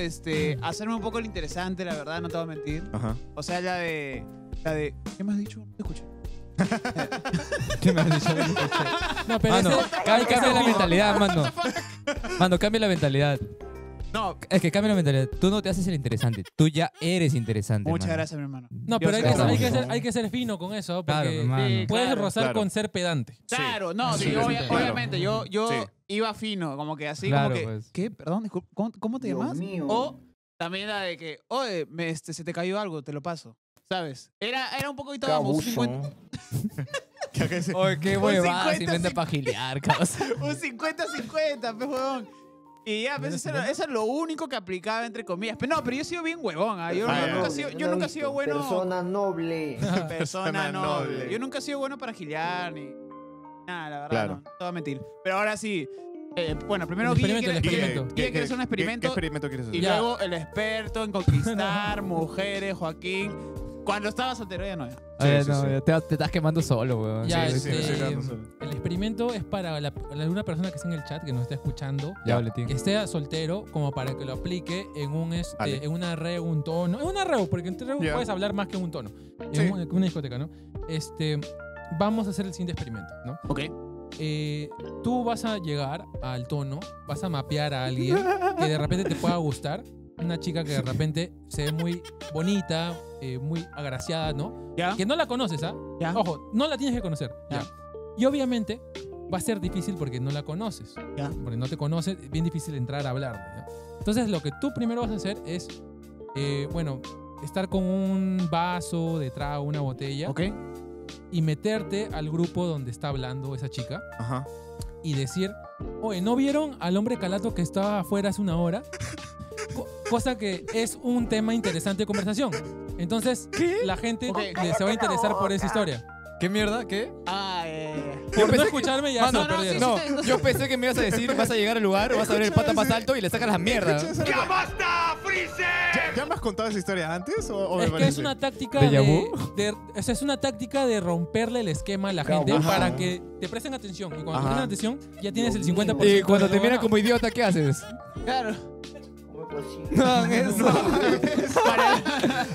hacerme un poco el interesante, la verdad, no te voy a mentir. Ajá. O sea, la de, ¿qué me has dicho? No te escuché. ¿Qué me has dicho? No, pero Mano, ese- cambia la mentalidad, mano. Mano, cambia la mentalidad. No, Es que cambia la mentalidad. Tú no te haces el interesante. Tú ya eres interesante. muchas mano. gracias, mi hermano. No, Yo pero sé. hay que ser fino con eso, Claro, porque hermano. puedes Claro. rozar Claro. con ser pedante. Claro, no, Sí, sí, sí, claro. obviamente, yo Sí. iba fino, como que así, Claro, como que, pues. ¿qué? Perdón, disculpa, ¿cómo te Dios llamas? mío. O también la de que, oye, se te cayó algo, te lo paso, ¿sabes? Era un poquito, vamos, un Cabuzo. 50, ¿Qué hace ese? Oye, qué Un huevada, 50, se inventa para gilear, causa. un 50-50, pues, huevón. Y ya, pues, eso es lo único que aplicaba, entre comillas. Pero no, pero yo he sido bien huevón, ¿ah? Yo, Ah, yo ya. nunca he sido, yo nunca he sido bueno... Persona noble. Persona noble. noble. Yo nunca he sido bueno para gilear ni nada, la verdad, Claro. no te voy a mentir. Pero ahora sí, bueno, primero El Guille experimento, quiere, el experimento. Guille quiere hacer un ¿Qué experimento experimento quieres hacer? y Ya. luego el experto en conquistar mujeres, Joaquín. Cuando estaba soltero ya no. Ya. Oye, sí, no, sí. te estás quemando solo, weón. Ya, sí, sí, este, sí, claro, sí. el experimento es para alguna persona que esté en el chat, que nos esté escuchando, Ya, Valentín. que esté soltero, como para que lo aplique en Vale. en una reu, un tono. En una reu, porque en reu Ya. puedes hablar más que en un tono. Sí. En una discoteca, ¿no? Vamos a hacer el siguiente experimento, ¿no? Ok. Tú vas a llegar al tono, vas a mapear a alguien que de repente te pueda gustar. Una chica que de repente se ve muy bonita, muy agraciada, ¿no? ¿Ya? Que no la conoces, ¿ah? ¿Ya? Ojo, no la tienes que conocer. Ya. Ya. Y obviamente va a ser difícil porque no la conoces. Ya. Porque no te conoces, es bien difícil entrar a hablarle. ¿ya? Entonces lo que tú primero vas a hacer es, estar con un vaso de trago, una botella, Ok. y meterte al grupo donde está hablando esa chica Ajá. y decir, oye, ¿no vieron al hombre calato que estaba afuera hace una hora? Cosa que es un tema interesante de conversación. Entonces, la gente Ok. se va a interesar por esa historia. ¿Qué mierda? ¿Qué? Ah, Por no escucharme ya Mano, se perdieron. sí, No, yo pensé que me ibas a decir, vas a llegar al lugar, vas a ver el pata más alto y le sacas la mierda. ¡Ya basta, Freezer! ¿Ya me has contado esa historia antes o me Es que es parece? una táctica ¿Déjà o sea, es una táctica de romperle el esquema a la gente Ajá. para que te presten atención. Y cuando te Ajá. presten atención, ya tienes el 50%. Y cuando de te miran logrado. como idiota, ¿qué haces? claro. ¿Cómo es posible? No hagan eso.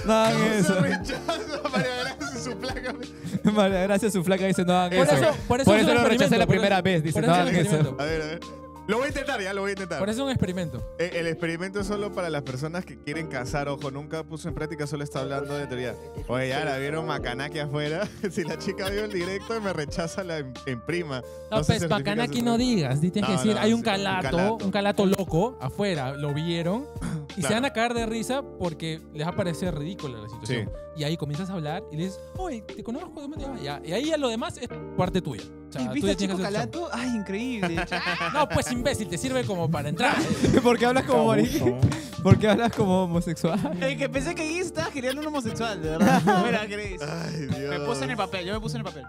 No hagan eso. Rechazo a María Gracia su placa. María Gracia, su flaca dice no hagan Por eso. eso, por eso es un lo rechacé experimento, la por primera eso- vez. Dice por no eso es hagan un eso. experimento. A ver. Lo voy a intentar, ya lo voy a intentar. Por eso es un experimento. El experimento es solo para las personas que quieren casar. Ojo, nunca puso en práctica, solo está hablando de teoría. Oye, ya la vieron macanaki afuera. Si la chica vio el directo y me rechaza, la en prima. No, se pues certifica Bacanaki eso. no digas. Tienes que No, decir, no, hay sí, un calato loco afuera. Lo vieron y se Claro. van a caer de risa porque les va a parecer ridícula la situación. Y ahí comienzas a hablar y le dices, oye, te conozco, ¿cómo te llamas? Ya. Y ahí ya lo demás es parte tuya. O sea, ¿Y tú viste ya a Chico tienes que hacer tu Calato? Ay, increíble. chamba. No, pues imbécil, te sirve como para entrar. ¿Por qué hablas como Cabuzo. ¿Por qué hablas como homosexual? Que pensé que Guille estaba queriendo un homosexual, de verdad. Mira, Chris. Ay, Dios. Me puse en el papel, yo me puse en el papel.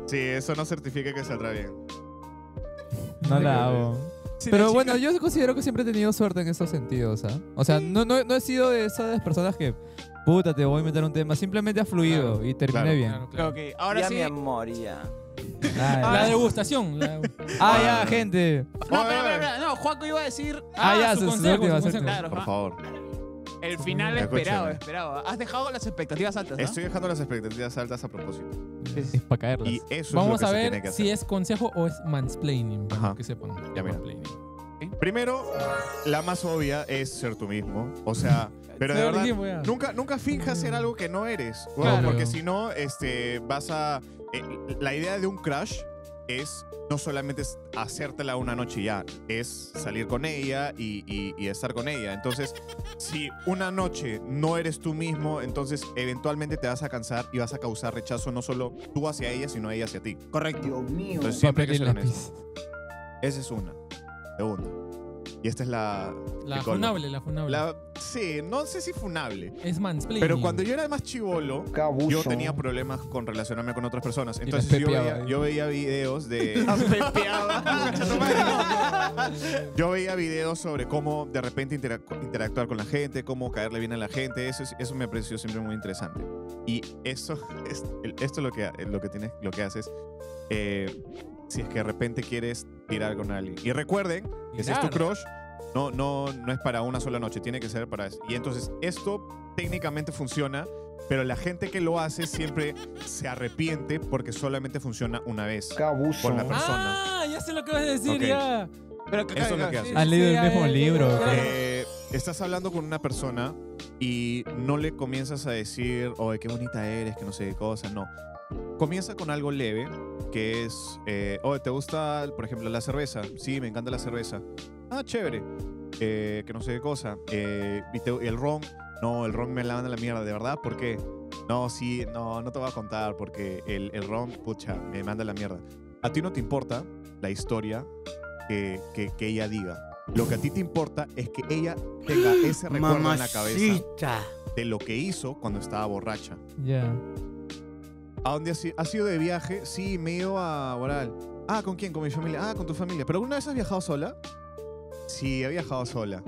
Sí, eso no certifica que saldrá bien. No la hago. Sí, Pero la bueno, chica- yo considero que siempre he tenido suerte en esos sentidos, ¿ah? O sea, no he sido de esas personas que, puta, te voy a inventar un tema. Simplemente ha fluido Claro, y terminé claro. bien. Claro, claro. Ok, ahora Ya sí. mi amor, ya. La Ay. degustación. Ah, ya, gente. No, pero, no, Juaco iba a decir. Ah, ya, su su consejo, última, su su consejo. última. Claro, Por Juan. favor. El final Escúchame. esperado. Has dejado las expectativas altas, ¿no? Estoy dejando las expectativas altas a propósito. Es para caerlas. Y eso Vamos es lo a que se tiene ver que hacer. si es consejo o es mansplaining, para Ajá. que sepan. Ya, mira. Mansplaining. Primero, la más obvia es ser tú mismo. O sea, pero de Ser verdad, mismo, ya. nunca finjas ser algo que no eres. Claro. Porque si no, vas a... la idea de un crush es no solamente es hacértela una noche y ya, es salir con ella y estar con ella. Entonces, si una noche no eres tú mismo, entonces eventualmente te vas a cansar y vas a causar rechazo no solo tú hacia ella, sino ella hacia ti. Correcto. Dios mío. Entonces siempre hay que Papel ser y honesto. Esa es una. Segunda. Y esta es la... La el colmo. funable. Sí, no sé si funable. Es mansplaining. Pero cuando yo era más chivolo, Qué abuso. yo tenía problemas con relacionarme con otras personas. las Entonces pepeaba. yo veía videos de... Yo veía videos sobre cómo de repente interactuar con la gente, cómo caerle bien a la gente. Eso me pareció siempre muy interesante. Y esto es lo que haces si es que de repente quieres tirar con alguien. Y recuerden que si es tu Tirar. crush, no es para una sola noche, tiene que ser para eso. Y entonces esto técnicamente funciona, pero la gente que lo hace siempre se arrepiente porque solamente funciona una vez Qué abuso. con la persona. Ah, ya sé lo que vas a decir, Ok. ya. Pero Eso es lo que hace. ¿Han leído el ya, mismo ya, libro? ya, ya. Estás hablando con una persona y no le comienzas a decir, oye, qué bonita eres, que no sé qué cosa, no. Comienza con algo leve, que es, oye, ¿te gusta, por ejemplo, la cerveza? Sí, me encanta la cerveza. Ah, chévere. Que no sé qué cosa. Y el ron, no, el ron me la manda a la mierda, ¿de verdad? ¿Por qué? No, sí, no te voy a contar porque el ron, pucha, me manda a la mierda. A ti no te importa la historia que ella diga. Lo que a ti te importa es que ella tenga ese recuerdo en la cabeza Mamacita. de lo que hizo cuando estaba borracha. Ya. ¿A dónde has sido de viaje? Sí, me he ido a Boral. Ah, ¿con quién? Con mi familia. Ah, con tu familia. ¿Pero alguna vez has viajado sola? Sí, he viajado sola.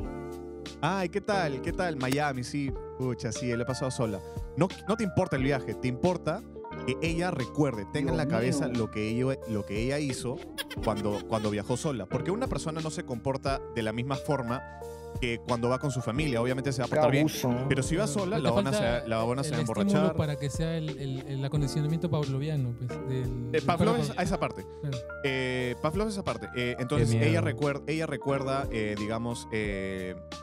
Ay, ¿qué tal? ¿Qué tal? Miami, sí. Pucha, sí, le he pasado sola. No te importa el viaje, te importa que ella recuerde, tenga en la Dios cabeza mío. lo que ella hizo cuando viajó sola. Porque una persona no se comporta de la misma forma que cuando va con su familia. Obviamente se va a Qué portar bien. abuso. Pero si va sola, Te la van a falta hacer- la van a hacer el emborrachar. estímulo para que sea el acondicionamiento pavloviano, pues. Pavlov es a esa parte. Claro. Pavlov es esa parte. Entonces Qué miedo. ella recuerda, digamos,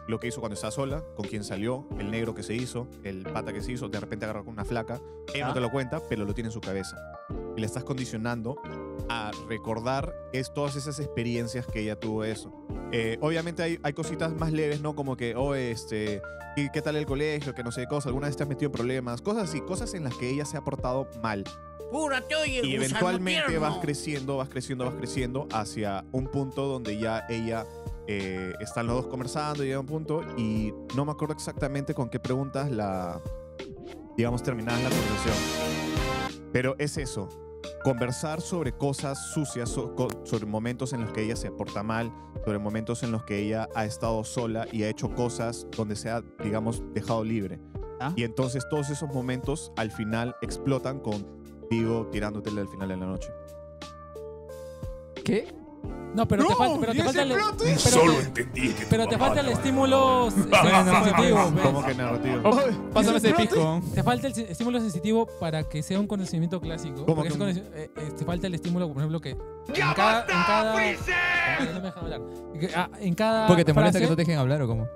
lo que hizo cuando estaba sola, con quién salió, el negro que se hizo, el pata que se hizo, de repente agarró con una flaca. Ella no te lo cuenta, pero lo tiene en su cabeza. Y le estás condicionando a recordar todas esas experiencias que ella tuvo eso. Obviamente hay cositas más leves, ¿no? Como que, ¿qué tal el colegio? Que no sé qué cosa. ¿Alguna vez te has metido en problemas? Cosas así, cosas en las que ella se ha portado mal. Púrate, oye, Y gusano eventualmente tierno. vas creciendo hacia un punto donde ya ella están los dos conversando, llega un punto y no me acuerdo exactamente con qué preguntas terminadas la conversación. Pero es eso, conversar sobre cosas sucias, sobre momentos en los que ella se porta mal, sobre momentos en los que ella ha estado sola y ha hecho cosas donde se ha, digamos, dejado libre. ¿Ah? Y entonces todos esos momentos al final explotan contigo tirándotele al final de la noche. ¿Qué? No, pero te falta pero te falta el estímulo sensitivo. ¿ves? ¿Cómo que narrativo? Pásame ese pisco. Te falta el estímulo sensitivo para que sea un conocimiento clásico. ¿Cómo Porque que te falta el estímulo, por ejemplo, que en cada no me dejan hablar. En cada Porque te molesta frase, que no te dejen hablar o cómo.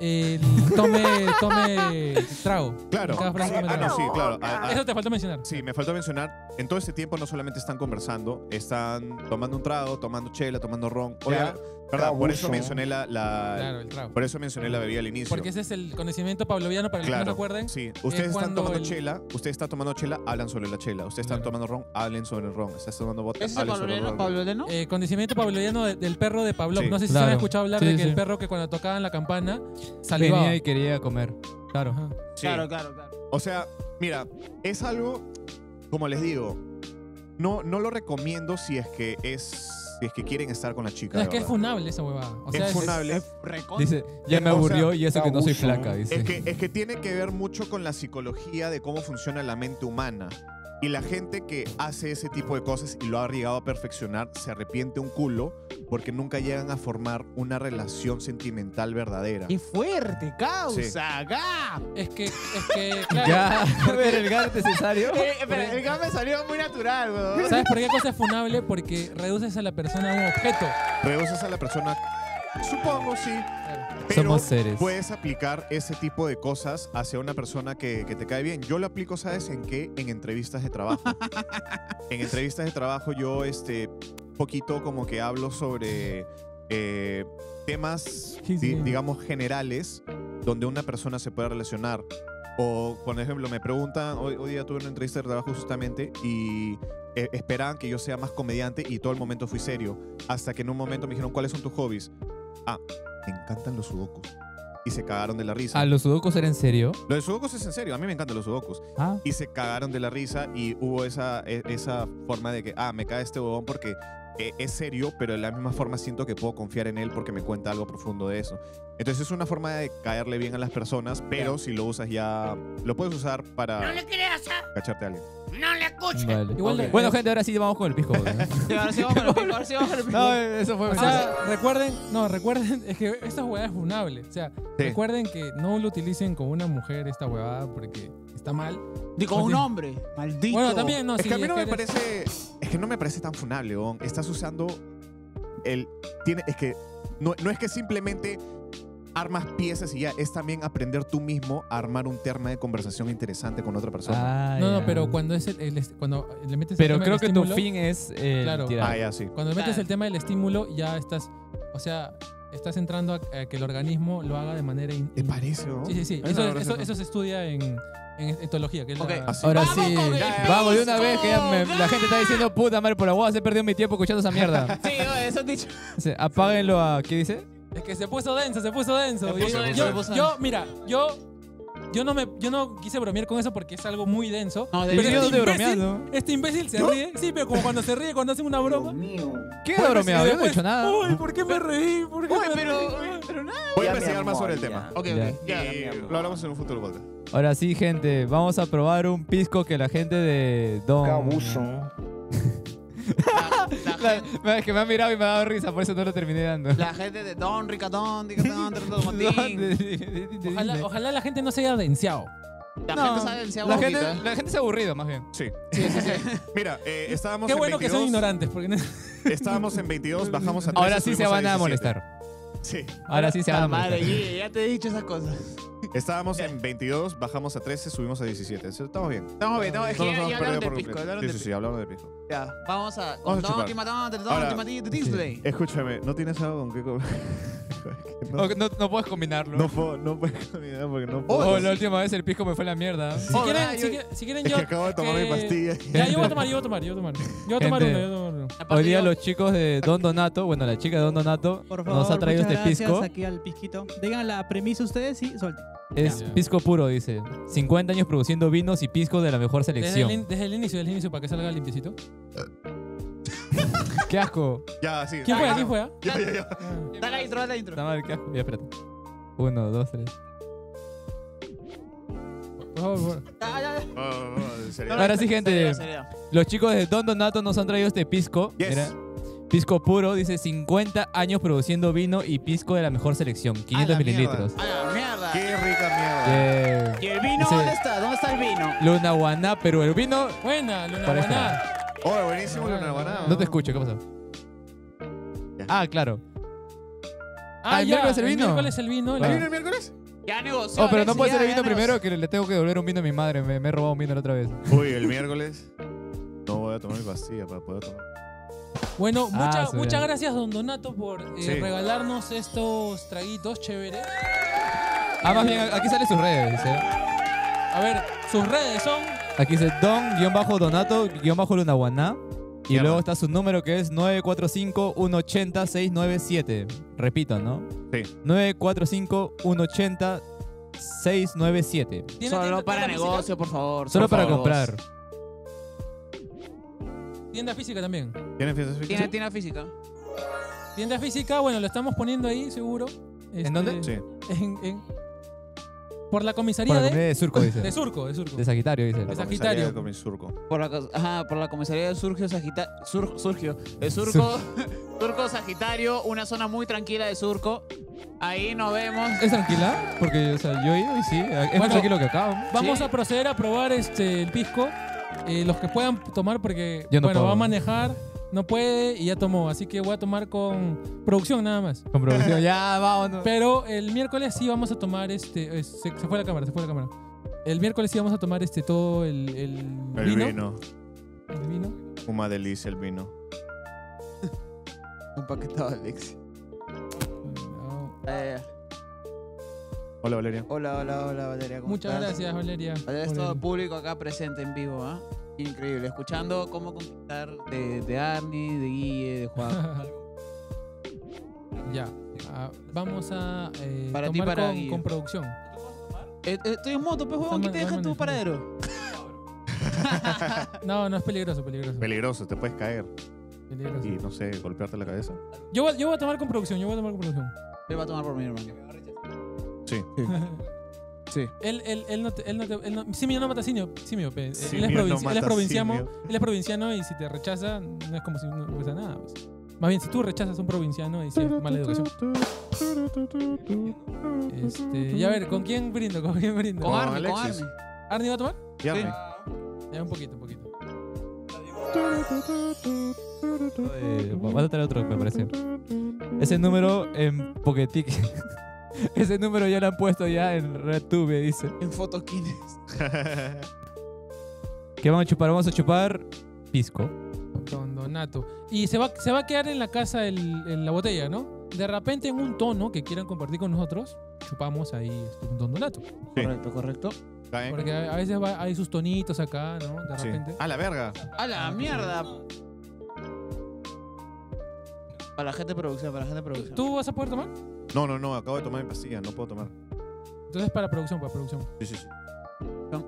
tome trago. Claro. En cada frase tome trago. No, sí, claro. Eso te faltó mencionar. Sí, me faltó mencionar, en todo este tiempo no solamente están conversando, están tomando un trago, tomando chela, tomando ron. Oye, Ya. ¿verdad? Por Abuso. eso mencioné Claro, el trago. por eso mencioné la bebida al inicio. Porque ese es el conocimiento pavloviano para los que no Claro, recuerden. sí. Ustedes están cuando tomando chela, hablan sobre la chela. Ustedes están Claro. tomando ron, hablen sobre el ron. Estás tomando vodka, ¿Ese es hablen sobre el ron. pavloviano? Conocimiento pavloviano del perro de Pavlov. Sí. No sé si Claro. se han escuchado hablar Sí, de que sí. el perro que cuando tocaban la campana salivaba. Venía y quería comer. Claro. Ajá. Sí. Claro. O sea, mira, es algo, como les digo, no lo recomiendo si es que quieren estar con la chica. No, de es que es verdad. funable esa huevada. O sea, Es funable. Dice, ya me O sea, aburrió y eso que no soy abuso. flaca, dice. Es que tiene que ver mucho con la psicología de cómo funciona la mente humana. Y la gente que hace ese tipo de cosas y lo ha llegado a perfeccionar se arrepiente un culo porque nunca llegan a formar una relación sentimental verdadera. ¡Qué fuerte, causa! Sí. ¡Ga! Es que, claro. Ya, a ver, el gas necesario. Espera, el gas me salió muy natural, weón. ¿Sabes por qué cosa es funable? Porque reduces a la persona a un objeto. Reduces a la persona, supongo, sí. Pero Somos seres. puedes aplicar ese tipo de cosas hacia una persona que te cae bien. Yo lo aplico, ¿sabes en qué? En entrevistas de trabajo. En entrevistas de trabajo yo, poquito como que hablo sobre temas, Sí, sí. digamos, generales donde una persona se puede relacionar. O, por ejemplo, me preguntan, hoy día tuve una entrevista de trabajo justamente y esperaban que yo sea más comediante y todo el momento fui serio. Hasta que en un momento me dijeron, ¿cuáles son tus hobbies? Ah, me encantan los sudokus. Y se cagaron de la risa. ¿A los sudokus era en serio? Lo de sudokus es en serio, a mí me encantan los sudokus. Ah. Y se cagaron de la risa y hubo esa forma de que, me cae este huevón porque es serio, pero de la misma forma siento que puedo confiar en él porque me cuenta algo profundo de eso. Entonces es una forma de caerle bien a las personas, pero si lo usas ya, lo puedes usar para No le creas, cacharte a alguien. no le escuches. Vale. Igual de- Bueno, gente, ahora sí vamos con el pisco. ¿no? Sí, ahora sí vamos con el pico, ahora sí vamos con el pico. No, eso fue. O sea, recuerden, es que esta huevada es funable. O sea, Sí. recuerden que no lo utilicen con una mujer esta huevada porque está mal. Digo, un hombre, maldito. Bueno, también, no, Es sí, que a mí no me eres- parece, es que no me parece tan funable, weón. Estás usando es que no es que simplemente armas piezas y ya, es también aprender tú mismo a armar un tema de conversación interesante con otra persona. Ah, No, ya. pero cuando es cuando le metes Pero el tema creo del que tu estímulo, fin es Claro. tirar. Ya, sí. cuando metes Claro. el tema del estímulo ya estás, o sea, estás entrando a que el organismo lo haga de manera ¿Te parece, weón? Sí, sí, sí. A mí Eso, me parece eso, no. eso se estudia en etología, que es Ok. la... Así. Ahora Vamos sí, con el vamos de una pisco, vez que ya la gente está diciendo, puta madre, por la hueá, se perdió mi tiempo escuchando esa mierda. Sí, oye, eso han dicho. Dice, apáguenlo a, ¿qué dice? Es que se puso denso, se puso denso. Se puso Yo- denso, yo, se puso yo, denso. mira, yo no quise bromear con eso porque es algo muy denso. No, de Pero hecho, yo no estoy imbécil- bromeando. Este imbécil se ríe. Sí, pero como cuando se ríe cuando hacen una Dios broma. mío. ¿Qué Bueno, bromeado? sí, Yo no he después, hecho nada. Uy, ¿por qué me reí? ¿Por qué Uy, me pero reí? nada. Voy a Ya, mi investigar más amor, sobre el ya. tema. Ok, Ya. ok. Ya, Y mi amor. lo hablamos en un futuro podcast. Ahora sí, gente, vamos a probar un pisco que la gente de Don... Qué abuso. La gente- Es que me ha mirado y me ha dado risa, por eso no lo terminé dando. La gente de Don, Ricatón, Ricatón, Tomatín. Ojalá la gente no se haya denciado. La No, gente sabe el la gente se ha aburrido, más bien. Sí. Mira, estábamos Qué en bueno que 22. son ignorantes. Porque no- Estábamos en 22, bajamos a 13. Ahora sí se subimos van a 17. molestar. Sí. Ahora sí se van a Madre, molestar. ya te he dicho esas cosas. Estábamos en 22, bajamos a 13, subimos a 17. Estamos bien. Estamos bien, es que No nos ya hemos hablaron perdido de por pisco, completo. hablaron Sí, de sí, sí, pisco. hablamos de pisco. Ya, vamos a... Vamos Con a Don, chupar. Timatón, Don, Ahora- Timatí, Tuesday. Escúchame, ¿no tienes algo con qué comer? No puedes combinarlo. No puedo caminar porque no puedo. Oh, la última vez el pisco me fue la mierda. Si Oh, quieren, ¿verdad? si quieren Es yo... que acabo de tomar mi pastilla. Ya, yo voy a tomar. Yo voy a tomar Gente. uno. Hoy día los chicos de Don Donato, bueno, la chica de Don Donato, Por favor, nos ha traído muchas este pisco. gracias, aquí al pisquito. Digan la premisa ustedes y suelten. Es Ya. pisco puro, dice. 50 años produciendo vinos y pisco de la mejor selección. Desde el inicio, para que salga limpiecito. ¡Qué asco! Ya, sí. ¿Quién fue? ¿Quién fue? Ya. Dale la intro, dale la intro. Está mal, qué asco. Ya, espérate. 1, 2, 3. Por favor. En serio. Ahora sí, gente. Seriedad, seriedad. Los chicos de Don Donato nos han traído este pisco. Yes. Mira. Pisco puro, dice 50 años produciendo vino y pisco de la mejor selección, 500 la mililitros. A la mierda. Qué rica mierda. ¿Y el vino Dice- dónde está? ¿Dónde está el vino? Luna Guaná, pero el vino... Buena, Luna Parece- Buena. Oh, buenísimo la guaná. No te escucho, ¿qué pasó? Ya. Ah, claro. Ah, ¿el ya. miércoles el vino? miércoles el vino. Ah. ¿Ahí viene el miércoles? Ya negoció. Oh, pero no Alex, puede ser el ya vino primero, negoció. que le tengo que devolver un vino a mi madre. Me he robado un vino la otra vez. Uy, el miércoles no voy a tomar mi pastilla para poder tomar. Bueno, Ah, sí, muchas ya. gracias, don Donato, por Sí. regalarnos estos traguitos chéveres. Ah, más bien, aquí sale sus redes, dice. A ver, sus redes son... Aquí dice Don-Donato-Lunaguaná. Y Ya, luego man. está su número que es 945-180-697. Repito, ¿no? Sí. 945-180-697. Solo para tienda negocio, por favor. Solo por para favor. comprar. física? Tienda física también. ¿Tienen fiestas físicas? Tiene física. Tienda física, bueno, lo estamos poniendo ahí, seguro. ¿En dónde? Sí. En Por la Por comisaría la comunidad de Surco, dice. de Surco, de Surco. De Sagitario, dice. De Sagitario. Con mi surco. Por la comisaría de Surgio Surgio. De Surco. Surco Sagitario, una zona muy tranquila de Surco. Ahí nos vemos. ¿Es tranquila? Porque, o sea, yo he ido y sí. Es más Bueno, tranquilo que acá. Vamos Sí. a proceder a probar el pisco. Los que puedan tomar, porque Yo no bueno, puedo. va a manejar, no puede y ya tomó. Así que voy a tomar con producción nada más. Con producción. Ya, vámonos. Pero el miércoles sí vamos a tomar se fue la cámara, se fue la cámara. El miércoles sí vamos a tomar todo el El vino. vino. El vino. Una delicia el vino. Un paquetado de Alex. No. Hola, Valeria. Hola, Valeria. ¿cómo Muchas estás? gracias, Valeria. Valeria, es por todo el- el público acá presente en vivo, ¿ah? Increíble. Escuchando cómo conquistar de Arnie, de Guille, de Juan. Ya. Vamos a Para ti, tomar para con, Guille. con producción. Estoy en moto, pues, huevón. Está ¿Quién te deja mal en tu manejado. paradero? No, no es peligroso, peligroso. Peligroso, te puedes caer Peligroso. y, no sé, golpearte la cabeza. Yo voy a tomar con producción, yo voy a tomar con producción. Él va a tomar por mí, hermano. Sí. Sí. Simio no mata simio, pe. Él Simio es, no él es mata provinciano, simio. él es provinciano y si te rechaza no es como si no fuese nada. Pues. Más bien, si tú rechazas a un provinciano y si es mala educación. Y a ver, ¿con quién brindo? ¿Con quién brindo? Con Con Arnie, con Alexis. Arnie. ¿Arnie va a tomar? Ya, Sí. me. Ya, un poquito, un poquito. Vas a traer otro, me parece. Ese número en Poketic. Ese número ya lo han puesto ya en RedTube, dice. En Photokines. ¿Qué vamos a chupar? Vamos a chupar pisco. Don Donato. Y se va a quedar en la casa la botella, ¿no? De repente en un tono que quieran compartir con nosotros, chupamos ahí un Don Donato. Correcto, correcto. ¿Caen? Porque a veces hay sus tonitos acá, ¿no? De Sí. repente. A la verga. ¡A la mierda! Para la gente de producción, para la gente de producción. ¿Tú vas a poder tomar? No, acabo de tomar mi pastilla, no puedo tomar. Entonces para producción, para producción. Sí, sí, sí. Para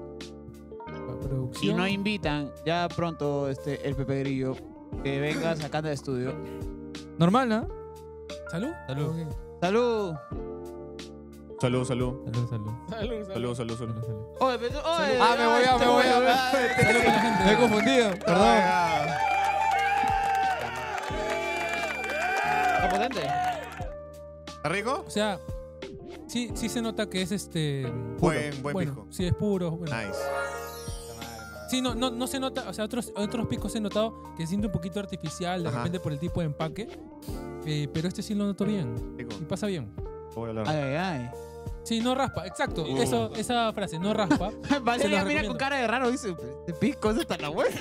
Si producción. no invitan ya pronto el Pepe Grillo que venga sacando de estudio. Normal, ¿no? ¿Salud? Salud. Ok. ¡Salud! Salud. Salud. Oye, pero, oye, Ah, me voy a. Salud para la gente. Me he confundido, perdón. ¿Está potente? ¿Está rico? O sea, sí se nota que es Buen bueno, pisco. sí, es puro. Bueno. Nice. Sí, no se nota, o sea, otros picos he notado que se siente un poquito artificial de Ajá. repente por el tipo de empaque, pero este sí lo noto bien Rico. y pasa bien. Voy a hablar. Ay. Sí, no raspa, exacto, esa frase, no raspa. Valeria los mira recomiendo. con cara de raro, dice, este pisco es hasta la buena.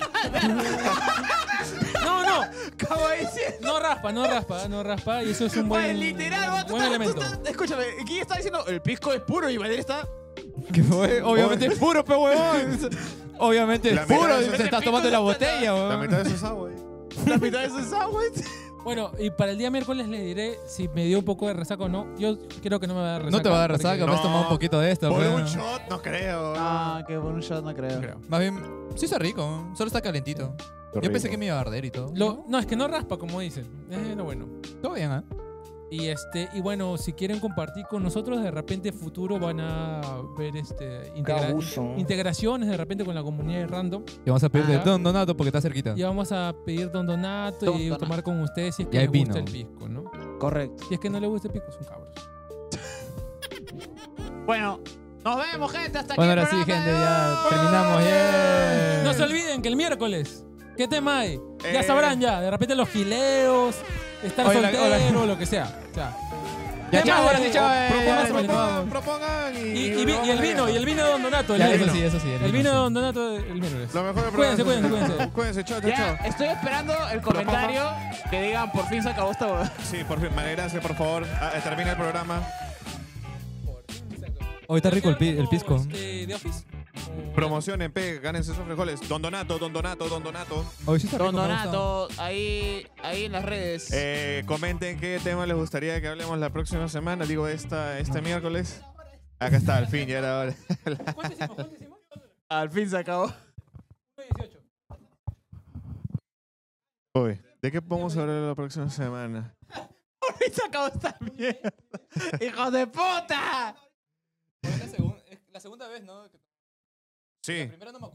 No, ¿Cómo dice? no raspa y eso es un buen, Oye, literal, vato, buen elemento. Escúchame, aquí está diciendo, el pisco es puro y Valeria está... ¿Qué fue? Obviamente es puro, pe huevón. Obviamente es La mitad puro. de eso- Se está tomando la botella, La huevón. mitad de eso es agua, La mitad de sus aguas. Bueno, y para el día miércoles les diré si me dio un poco de resaca o no. Yo creo que no me va a dar resaca. No te va a dar porque- resaca, me has No. tomado un poquito de esto, Por pe. un shot, no creo. Ah, qué buen shot, no creo. Creo. Más bien, sí está rico, solo está calentito. Yo pensé que me iba a arder y todo. No, es que no raspa, como dicen. Es lo bueno. Todo bien, ¿eh? Y bueno, si quieren compartir con nosotros, de repente futuro van a ver integraciones de repente con la comunidad random. Y vamos a pedir de Ajá. Don Donato porque está cerquita. Y vamos a pedir Don Donato Don y Donato. tomar con ustedes si es Y que hay les gusta vino. el pisco, ¿no? Correcto. Si es que no les gusta el pisco, son cabros. Bueno, nos vemos, gente. Hasta aquí. Bueno, el ahora sí, programa gente, de ya hoy. terminamos. Yeah. No se olviden que el miércoles, ¿qué tema hay? Ya Eh. sabrán ya, de repente los gileos, estar Oye, soltero, lo que sea. O sea, Ya, temas chao, ahora de- sí, chao. temas ya, de- nos vamos. Propongan y el vino de Don Donato. Ya, el eso vino. sí, eso sí. El vino de Don Donato el miércoles. Lo mejor del Cuídense, programa. cuídense. Cuídense, chao, Ya, estoy esperando el comentario que digan por fin se acabó esta huevada. Sí, por fin, gracias, por favor. Termina el programa. Hoy está rico el pisco. ¿De Office? Promocionen, gánense esos frijoles. Don Donato. Hoy sí está rico. Don me gusta. Donato, ahí en las redes. Comenten qué tema les gustaría que hablemos la próxima semana. Digo, este miércoles. Acá está, al fin, ya era hora. ¿Cuánto hicimos? Al fin se acabó. 18. Uy, ¿de qué podemos hablar la próxima semana? Por fin se acabó esta mierda. ¡Hijos de puta! Es segunda vez, ¿no? La Sí. primera no me acuerdo.